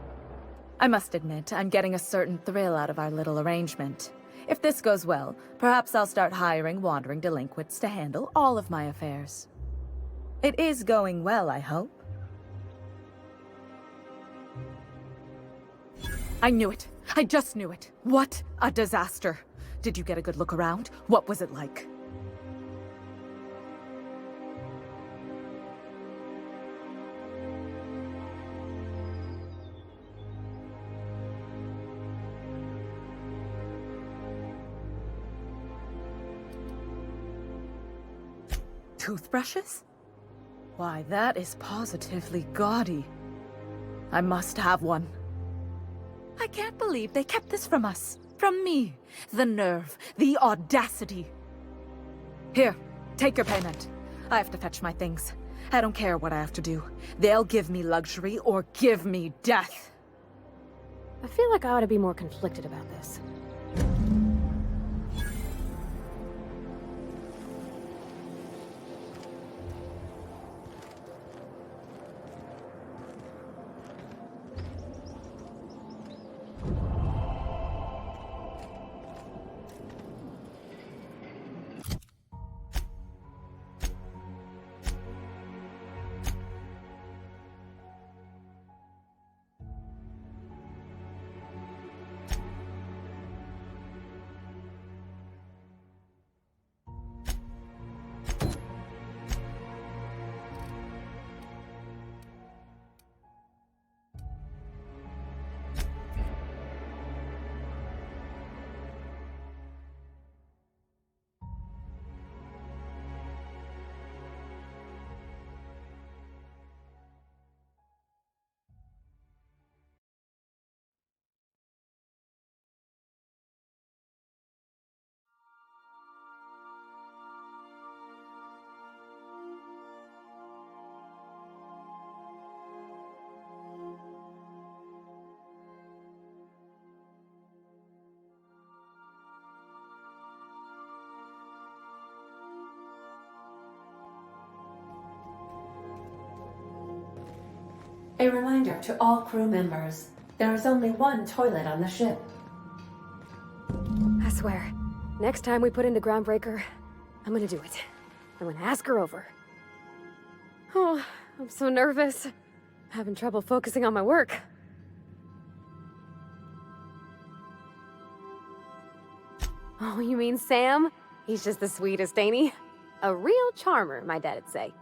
I must admit, I'm getting a certain thrill out of our little arrangement. If this goes well, perhaps I'll start hiring wandering delinquents to handle all of my affairs. It is going well, I hope. I knew it. I just knew it. What a disaster. Did you get a good look around? What was it like? Toothbrushes? Why, that is positively gaudy. I must have one. I can't believe they kept this from us. From me. The nerve. The audacity. Here, take your payment. I have to fetch my things. I don't care what I have to do. They'll give me luxury or give me death. I feel like I ought to be more conflicted about this. A reminder to all crew members, there is only one toilet on the ship. I swear, next time we put into Groundbreaker, I'm gonna do it. I'm gonna ask her over. Oh, I'm so nervous. Having trouble focusing on my work. Oh, you mean Sam? He's just the sweetest, ain't he? A real charmer, my dad'd say.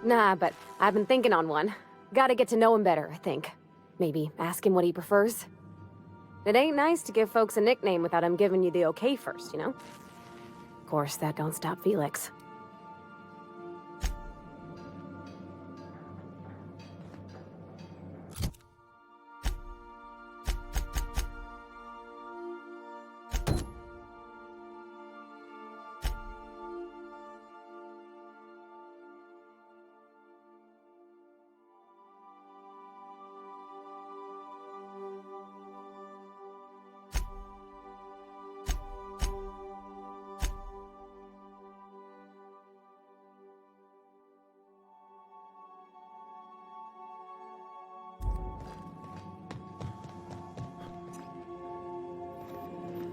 Nah, but I've been thinking on one. Gotta get to know him better, I think. Maybe ask him what he prefers. It ain't nice to give folks a nickname without him giving you the okay first, you know? Of course, that don't stop Felix.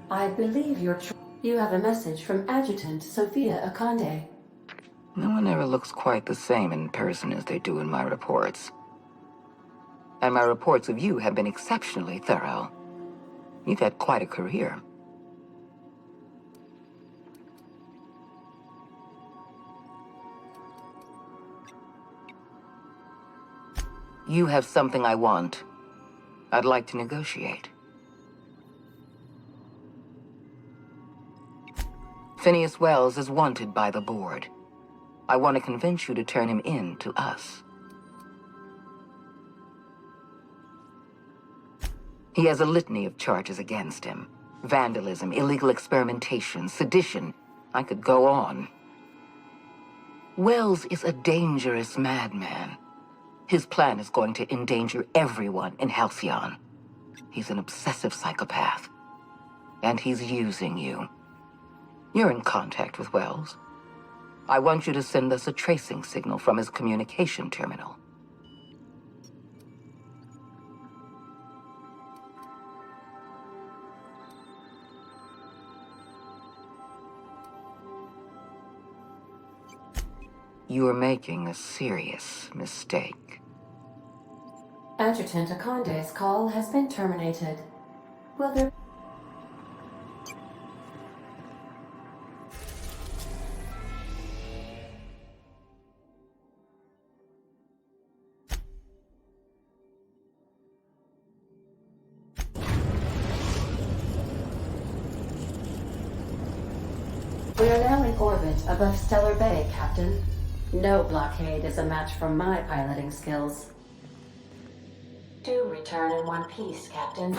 I believe you have a message from Adjutant Sophia Akande. No one ever looks quite the same in person as they do in my reports. And my reports of you have been exceptionally thorough. You've had quite a career. You have something I want. I'd like to negotiate. Phineas Wells is wanted by the board. I want to convince you to turn him in to us. He has a litany of charges against him. Vandalism, illegal experimentation, sedition. I could go on. Wells is a dangerous madman. His plan is going to endanger everyone in Halcyon. He's an obsessive psychopath. And he's using you. You're in contact with Wells. I want you to send us a tracing signal from his communication terminal. You're making a serious mistake. Adjutant Akonde's call has been terminated. Will there... We are now in orbit above Stellar Bay, Captain. No blockade is a match for my piloting skills. Do return in one piece, Captain.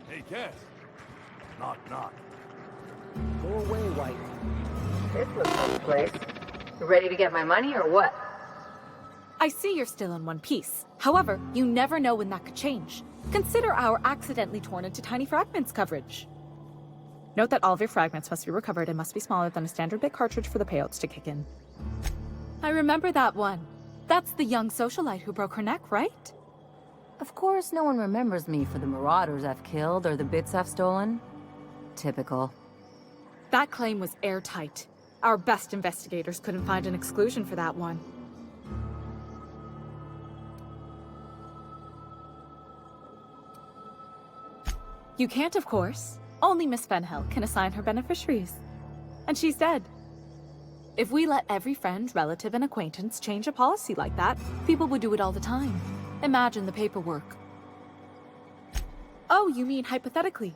Hey, Cass. Knock, knock. Go away, White. This looks like a place. Ready to get my money or what? I see you're still in one piece. However, you never know when that could change. Consider our accidentally torn into tiny fragments coverage. Note that all of your fragments must be recovered and must be smaller than a standard bit cartridge for the payouts to kick in. I remember that one. That's the young socialite who broke her neck, right? Of course, no one remembers me for the marauders I've killed or the bits I've stolen. Typical. That claim was airtight. Our best investigators couldn't find an exclusion for that one. You can't, of course. Only Miss Fenhill can assign her beneficiaries. And she's dead. If we let every friend, relative, and acquaintance change a policy like that, people would do it all the time. Imagine the paperwork. Oh, you mean hypothetically?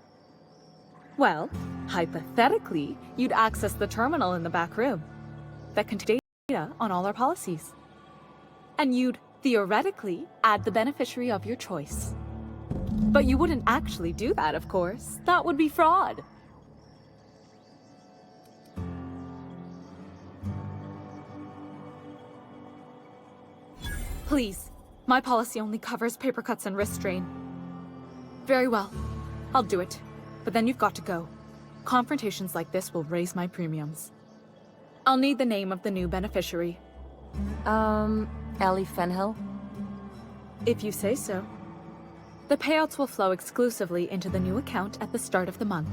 Well, hypothetically, you'd access the terminal in the back room that contains data on all our policies. And you'd, theoretically, add the beneficiary of your choice. But you wouldn't actually do that, of course. That would be fraud. Please, my policy only covers paper cuts and wrist strain. Very well, I'll do it. But then you've got to go. Confrontations like this will raise my premiums. I'll need the name of the new beneficiary. Ellie Fenhill? If you say so. The payouts will flow exclusively into the new account at the start of the month.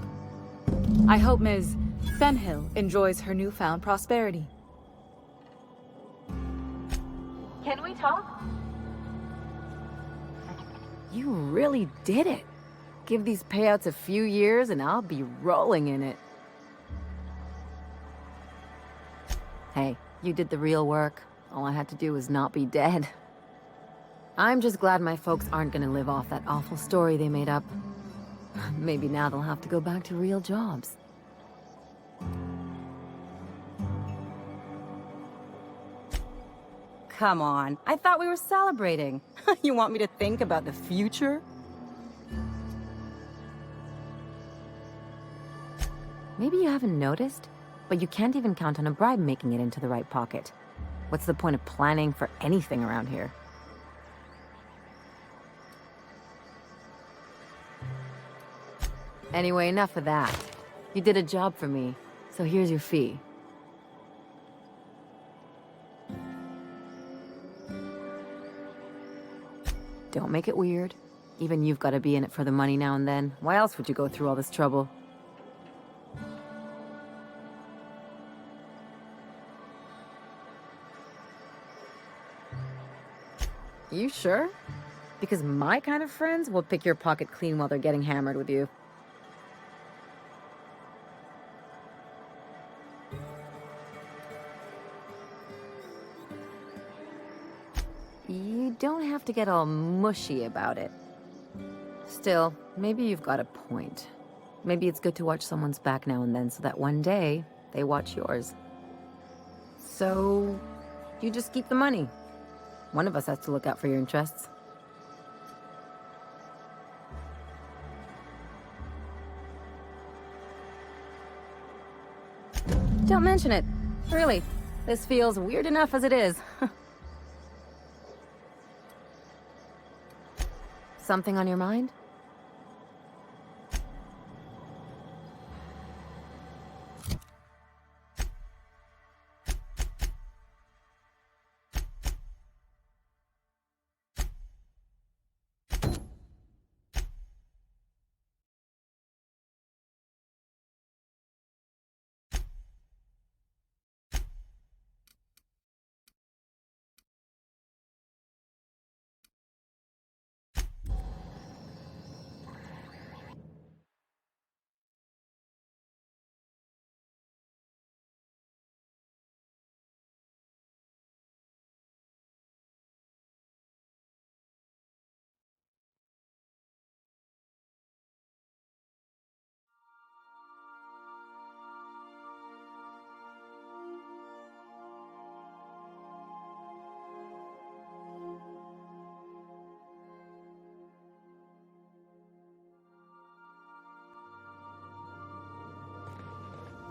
I hope Ms. Fenhill enjoys her newfound prosperity. Can we talk? You really did it. Give these payouts a few years and I'll be rolling in it. Hey, you did the real work. All I had to do was not be dead. I'm just glad my folks aren't gonna live off that awful story they made up. Maybe now they'll have to go back to real jobs. Come on, I thought we were celebrating. You want me to think about the future? Maybe you haven't noticed, but you can't even count on a bribe making it into the right pocket. What's the point of planning for anything around here? Anyway, enough of that. You did a job for me, so here's your fee. Don't make it weird. Even you've got to be in it for the money now and then. Why else would you go through all this trouble? You sure? Because my kind of friends will pick your pocket clean while they're getting hammered with you. You don't have to get all mushy about it. Still, maybe you've got a point. Maybe it's good to watch someone's back now and then so that one day, they watch yours. So, you just keep the money. One of us has to look out for your interests. Don't mention it. Really, this feels weird enough as it is. Something on your mind?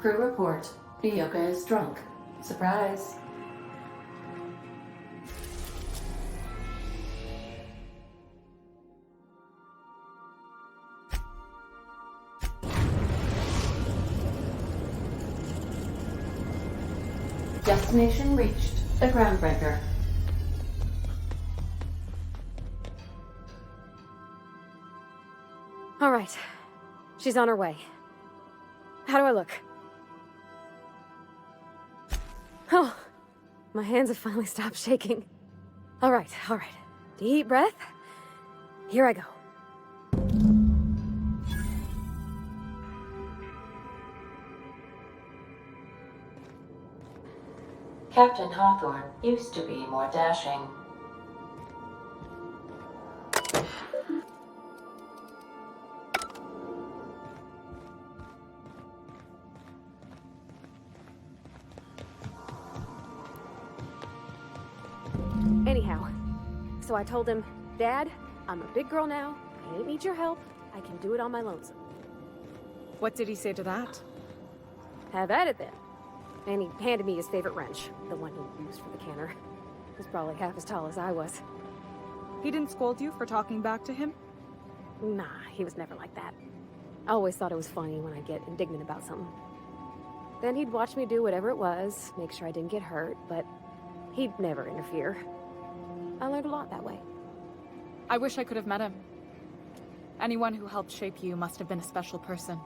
Crew report. Ioka is drunk. Surprise. Destination reached. The groundbreaker. All right. She's on her way. How do I look? Oh, my hands have finally stopped shaking. All right. Deep breath. Here I go. Captain Hawthorne used to be more dashing. Anyhow, so I told him, Dad, I'm a big girl now. I ain't need your help. I can do it on my lonesome. What did he say to that? Have at it then. And he handed me his favorite wrench, the one he used for the canner. He was probably half as tall as I was. He didn't scold you for talking back to him? Nah, he was never like that. I always thought it was funny when I get indignant about something. Then he'd watch me do whatever it was, make sure I didn't get hurt, but he'd never interfere. I learned a lot that way. I wish I could have met him. Anyone who helped shape you must have been a special person.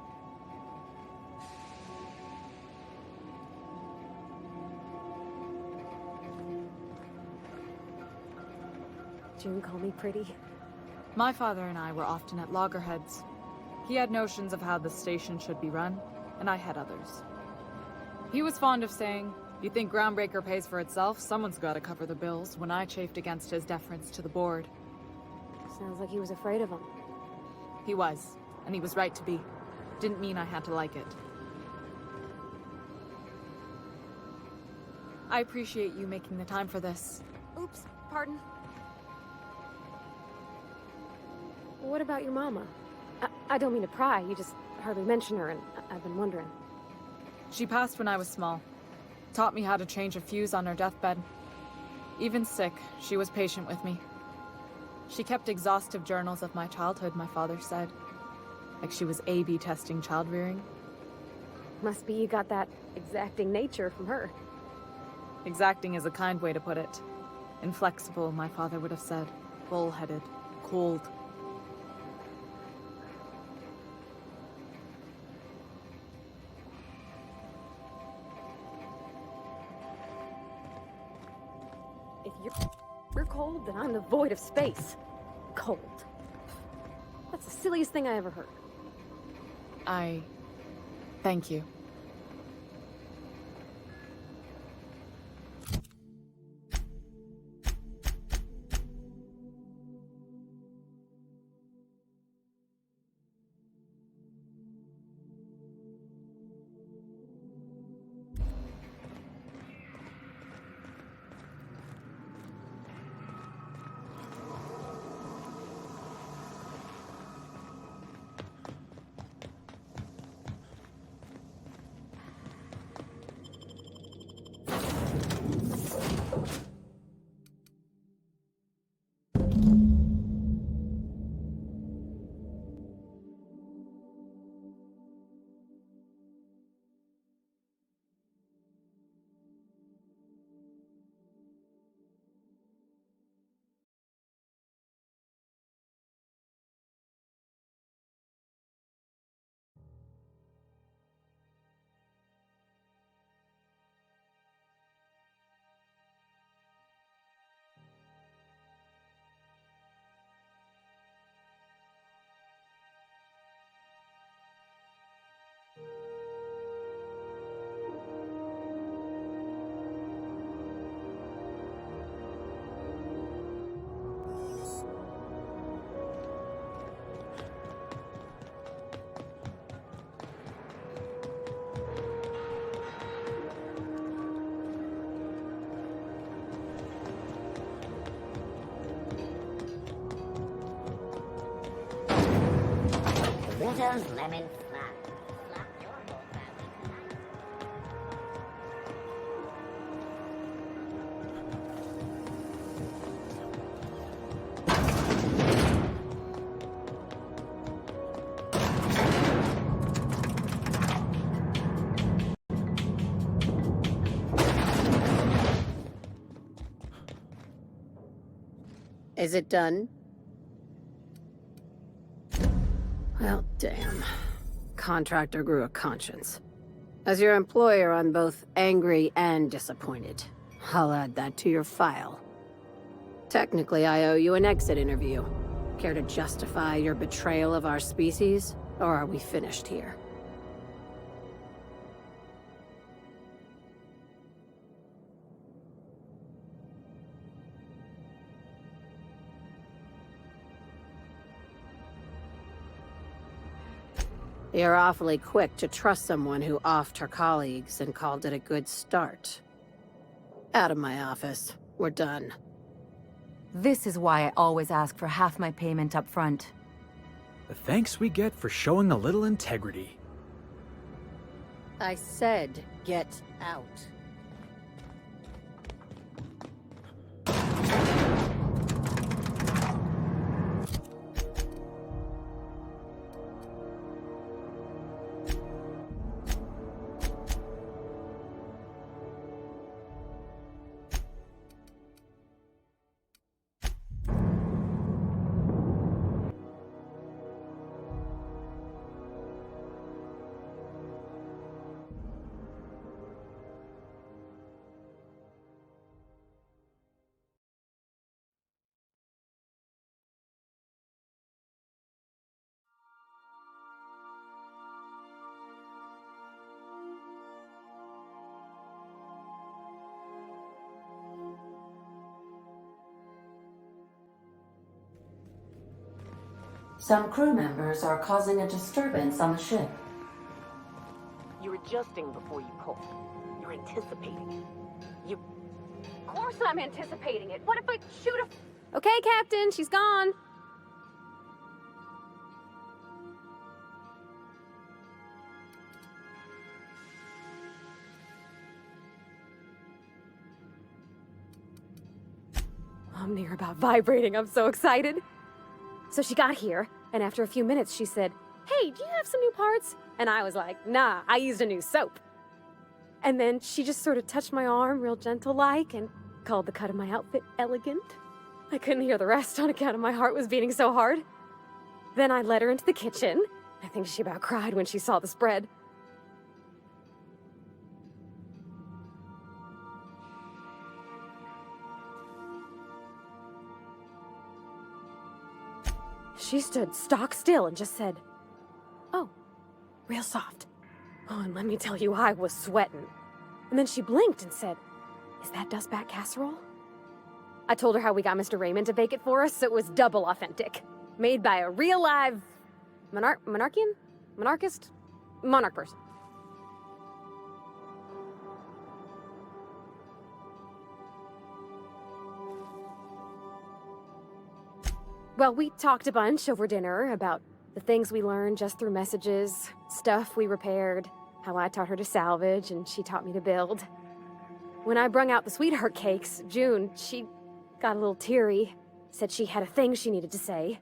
June call me pretty. My father and I were often at loggerheads. He had notions of how the station should be run, and I had others. He was fond of saying, You think Groundbreaker pays for itself? Someone's gotta cover the bills when I chafed against his deference to the board. Sounds like he was afraid of him. He was, and he was right to be. Didn't mean I had to like it. I appreciate you making the time for this. Oops, pardon. What about your mama? I don't mean to pry, you just hardly mention her, and I've been wondering. She passed when I was small. Taught me how to change a fuse on her deathbed. Even sick, she was patient with me. She kept exhaustive journals of my childhood, my father said. Like she was A/B testing child rearing. Must be you got that exacting nature from her. Exacting is a kind way to put it. Inflexible, my father would have said. Bull-headed. Cold. If you're cold, then I'm the void of space. Cold. That's the silliest thing I ever heard. Thank you. Winter's lemon snap. Slap your whole family. Is it done? Well, damn. Contractor grew a conscience. As your employer, I'm both angry and disappointed. I'll add that to your file. Technically, I owe you an exit interview. Care to justify your betrayal of our species? Or are we finished here? You're awfully quick to trust someone who offed her colleagues and called it a good start. Out of my office. We're done. This is why I always ask for half my payment up front. The thanks we get for showing a little integrity. I said, get out. Some crew members are causing a disturbance on the ship. You're adjusting before you call. You're anticipating. You... Of course I'm anticipating it. What if I shoot a... Okay, Captain, she's gone. I'm near about vibrating. I'm so excited. So she got here, and after a few minutes, she said, "Hey, do you have some new parts?" And I was like, "Nah, I used a new soap." And then she just sort of touched my arm real gentle-like and called the cut of my outfit elegant. I couldn't hear the rest on account of my heart was beating so hard. Then I led her into the kitchen. I think she about cried when she saw the spread. She stood stock still and just said, "Oh, real soft." Oh, and let me tell you, I was sweating. And then she blinked and said, "Is that dustback casserole?" I told her how we got Mr. Raymond to bake it for us, so it was double authentic. Made by a real live monarch person. Well, we talked a bunch over dinner about the things we learned just through messages, stuff we repaired, how I taught her to salvage and she taught me to build. When I brung out the sweetheart cakes, June, she got a little teary, said she had a thing she needed to say.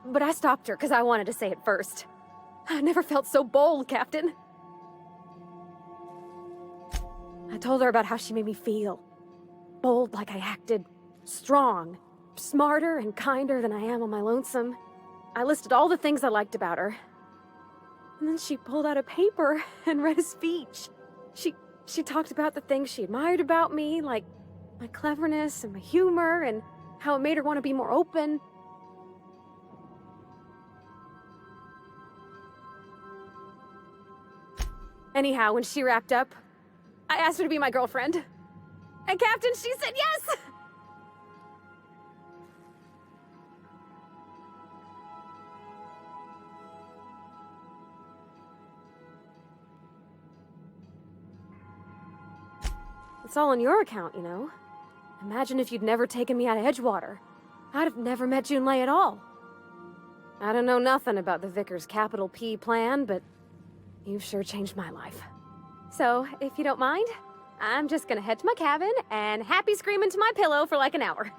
But I stopped her because I wanted to say it first. I never felt so bold, Captain. I told her about how she made me feel. Bold like I acted, strong, smarter and kinder than I am on my lonesome. I listed all the things I liked about her. And then she pulled out a paper and read a speech. She talked about the things she admired about me, like my cleverness and my humor, and how it made her want to be more open. Anyhow, when she wrapped up, I asked her to be my girlfriend. And Captain, she said yes! It's all on your account, you know. Imagine if you'd never taken me out of Edgewater. I'd have never met Junlei at all. I don't know nothing about the Vicar's capital P plan, but you've sure changed my life. So, if you don't mind, I'm just gonna head to my cabin and happy scream into my pillow for like an hour.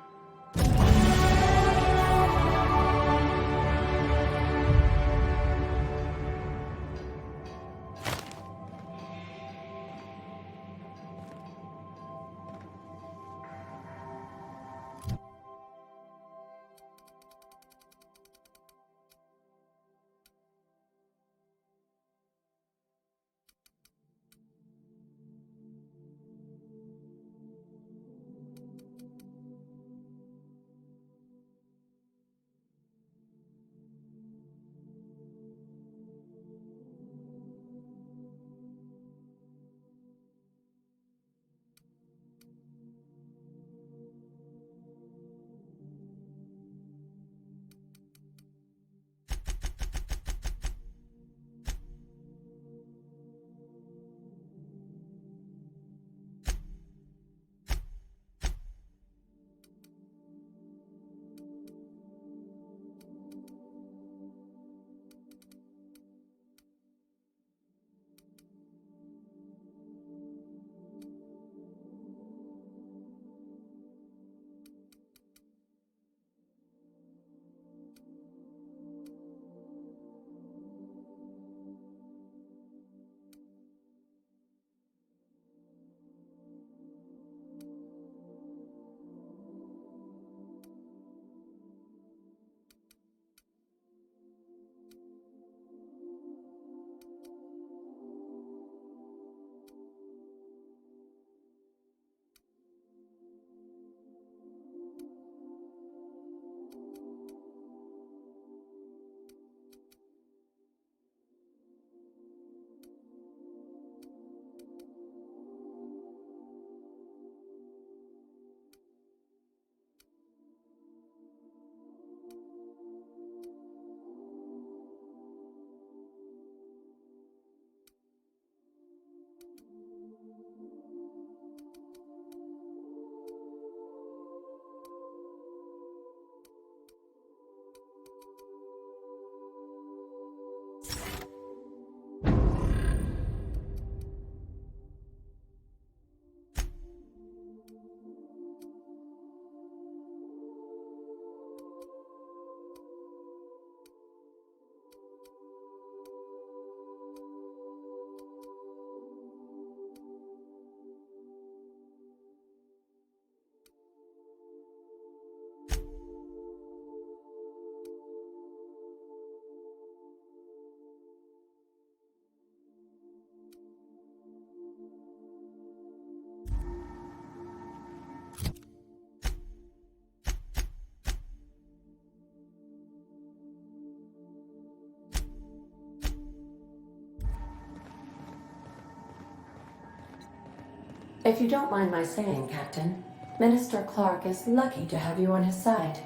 If you don't mind my saying, Captain, Minister Clark is lucky to have you on his side.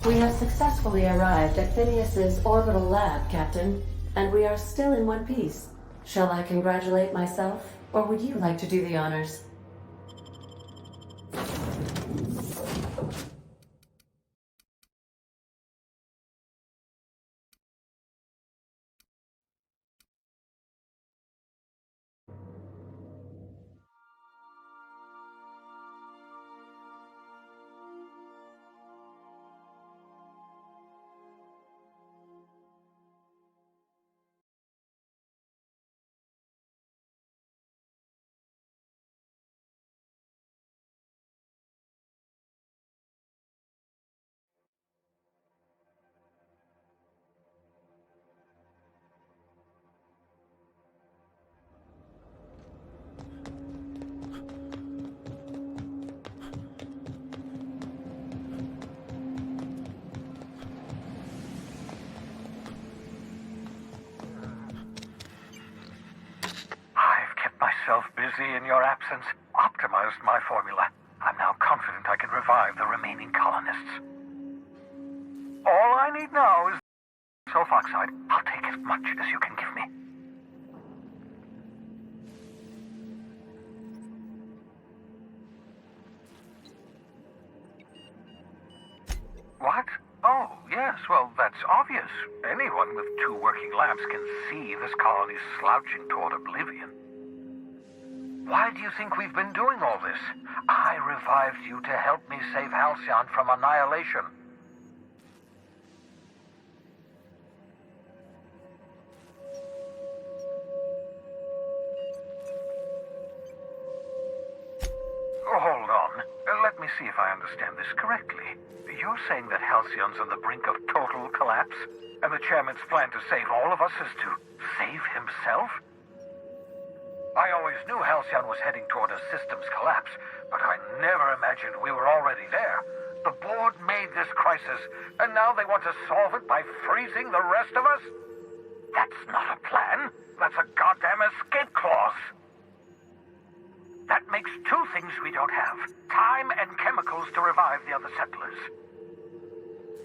We have successfully arrived at Phineas's orbital lab, Captain, and we are still in one piece. Shall I congratulate myself, or would you like to do the honors? Myself busy in your absence, optimized my formula. I'm now confident I can revive the remaining colonists. All I need now is sulfoxide. I'll take as much as you can give me. What? Oh, yes, well, that's obvious. Anyone with 2 working labs can see this colony's slouching toward oblivion. Why do you think we've been doing all this? I revived you to help me save Halcyon from annihilation. Hold on. Let me see if I understand this correctly. You're saying that Halcyon's on the brink of total collapse, and the chairman's plan to save all of us is to save himself? I always knew Halcyon was heading toward a systems collapse, but I never imagined we were already there. The board made this crisis, and now they want to solve it by freezing the rest of us? That's not a plan. That's a goddamn escape clause. That makes 2 things we don't have: time and chemicals to revive the other settlers.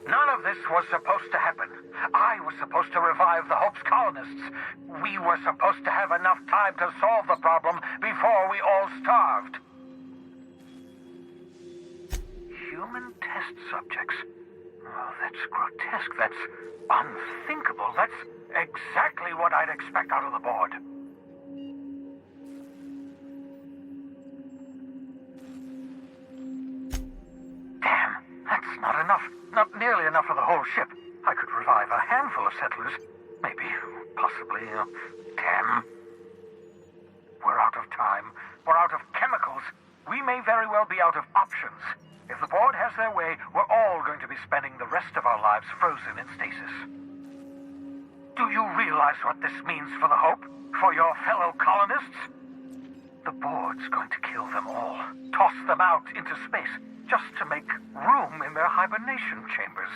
None of this was supposed to happen. I was supposed to revive the Hope's colonists. We were supposed to have enough time to solve the problem before we all starved. Human test subjects? Oh, that's grotesque. That's unthinkable. That's exactly what I'd expect out of the board. Damn, that's not enough. Not nearly enough for the whole ship. I could revive a handful of settlers. Maybe, possibly, damn. We're out of time. We're out of chemicals. We may very well be out of options. If the board has their way, we're all going to be spending the rest of our lives frozen in stasis. Do you realize what this means for the Hope? For your fellow colonists? The board's going to kill them all. Toss them out into space, just to make room in their hibernation chambers.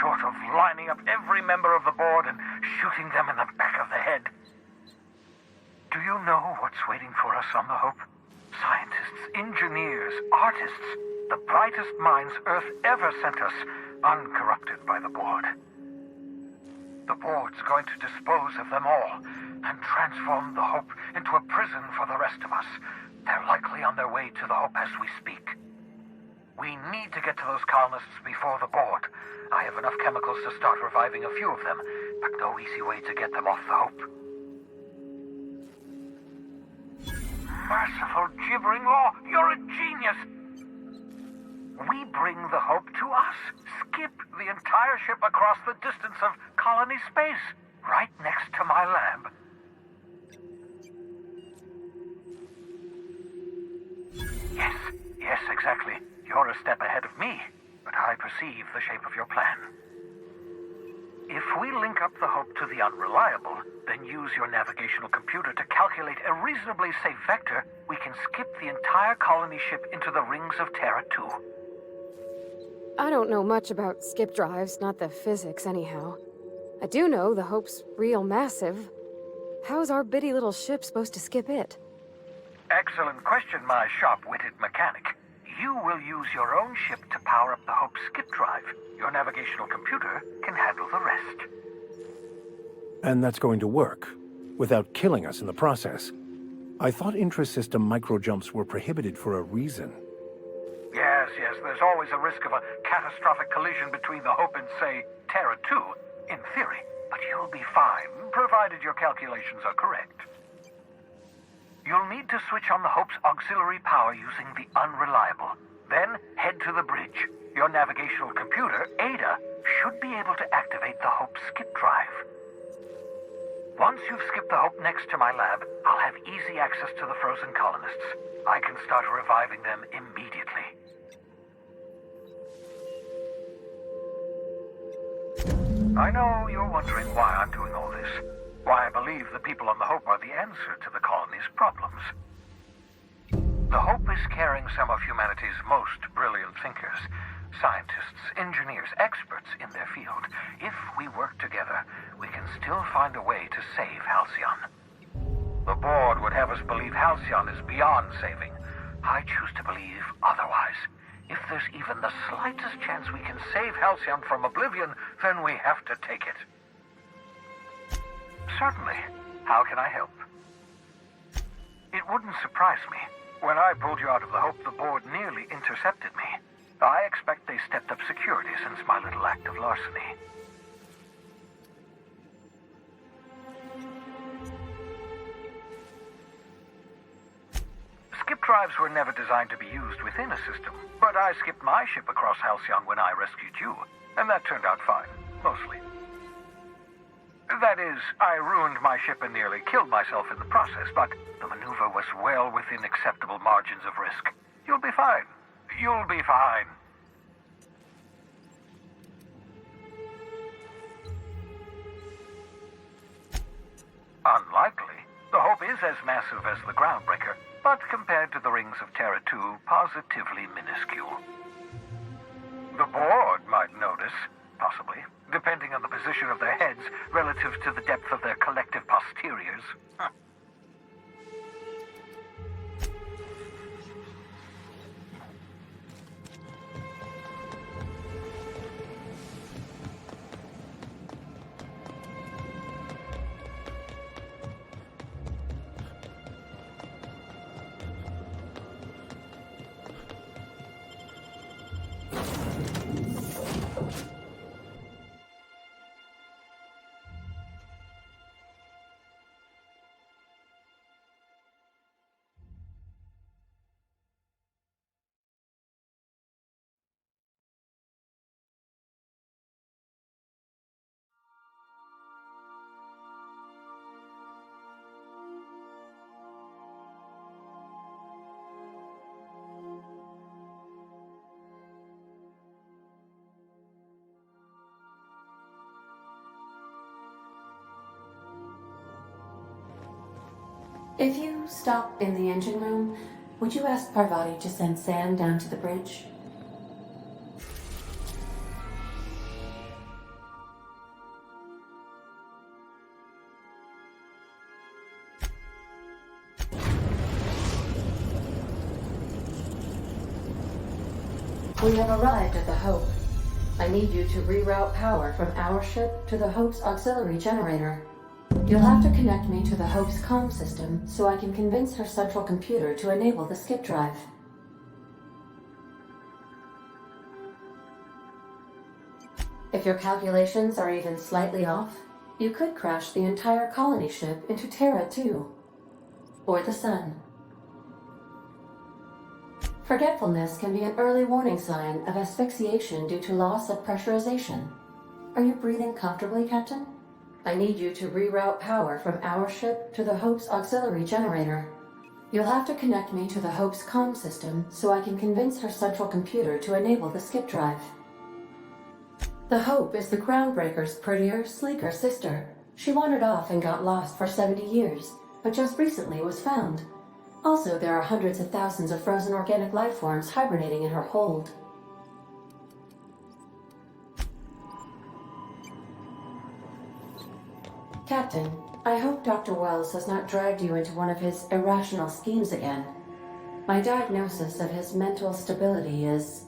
Short of lining up every member of the board and shooting them in the back of the head. Do you know what's waiting for us on the Hope? Scientists, engineers, artists, the brightest minds Earth ever sent us, uncorrupted by the board. The board's going to dispose of them all and transform the Hope into a prison for the rest of us. They're likely on their way to the Hope as we speak. We need to get to those colonists before the board. I have enough chemicals to start reviving a few of them, but no easy way to get them off the Hope. Merciful gibbering law, you're a genius! We bring the Hope to us. Skip the entire ship across the distance of colony space, right next to my lab. Yes, exactly. You're a step ahead of me, but I perceive the shape of your plan. If we link up the Hope to the Unreliable, then use your navigational computer to calculate a reasonably safe vector, we can skip the entire colony ship into the rings of Terra 2. I don't know much about skip drives, not the physics anyhow. I do know the Hope's real massive. How's our bitty little ship supposed to skip it? Excellent question, my sharp-witted mechanic. You will use your own ship to power up the Hope's skip drive. Your navigational computer can handle the rest. And that's going to work, without killing us in the process. I thought intra-system microjumps were prohibited for a reason. Yes, there's always a risk of a catastrophic collision between the Hope and, say, Terra 2, in theory. But you'll be fine, provided your calculations are correct. You'll need to switch on the Hope's auxiliary power using the Unreliable. Then head to the bridge. Your navigational computer, Ada, should be able to activate the Hope's skip drive. Once you've skipped the Hope next to my lab, I'll have easy access to the frozen colonists. I can start reviving them immediately. I know you're wondering why I'm doing all this. Why I believe the people on the Hope are the answer to the colony's problems. The Hope is carrying some of humanity's most brilliant thinkers, scientists, engineers, experts in their field. If we work together, we can still find a way to save Halcyon. The board would have us believe Halcyon is beyond saving. I choose to believe otherwise. If there's even the slightest chance we can save Halcyon from oblivion, then we have to take it. Certainly. How can I help? It wouldn't surprise me. When I pulled you out of the Hope, the board nearly intercepted me. I expect they stepped up security since my little act of larceny. Skip drives were never designed to be used within a system, but I skipped my ship across Halcyon when I rescued you, and that turned out fine, mostly. That is, I ruined my ship and nearly killed myself in the process, but the maneuver was well within acceptable margins of risk. You'll be fine. You'll be fine. Unlikely. The Hope is as massive as the Groundbreaker, but compared to the rings of Terra 2, positively minuscule. The board might notice, possibly, depending on the position of their heads relative to the depth of their collective posteriors. If you stop in the engine room, would you ask Parvati to send Sam down to the bridge? We have arrived at the Hope. I need you to reroute power from our ship to the Hope's auxiliary generator. You'll have to connect me to the Hope's comm system so I can convince her central computer to enable the skip drive. If your calculations are even slightly off, you could crash the entire colony ship into Terra 2, or the Sun. Forgetfulness can be an early warning sign of asphyxiation due to loss of pressurization. Are you breathing comfortably, Captain? I need you to reroute power from our ship to the Hope's auxiliary generator. You'll have to connect me to the Hope's comm system so I can convince her central computer to enable the skip drive. The Hope is the Groundbreaker's prettier, sleeker sister. She wandered off and got lost for 70 years, but just recently was found. Also, there are hundreds of thousands of frozen organic life forms hibernating in her hold. Captain, I hope Dr. Wells has not dragged you into one of his irrational schemes again. My diagnosis of his mental stability is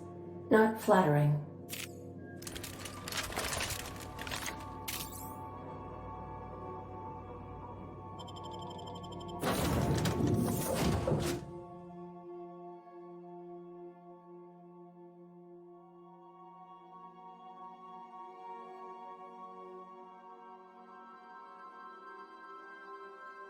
not flattering.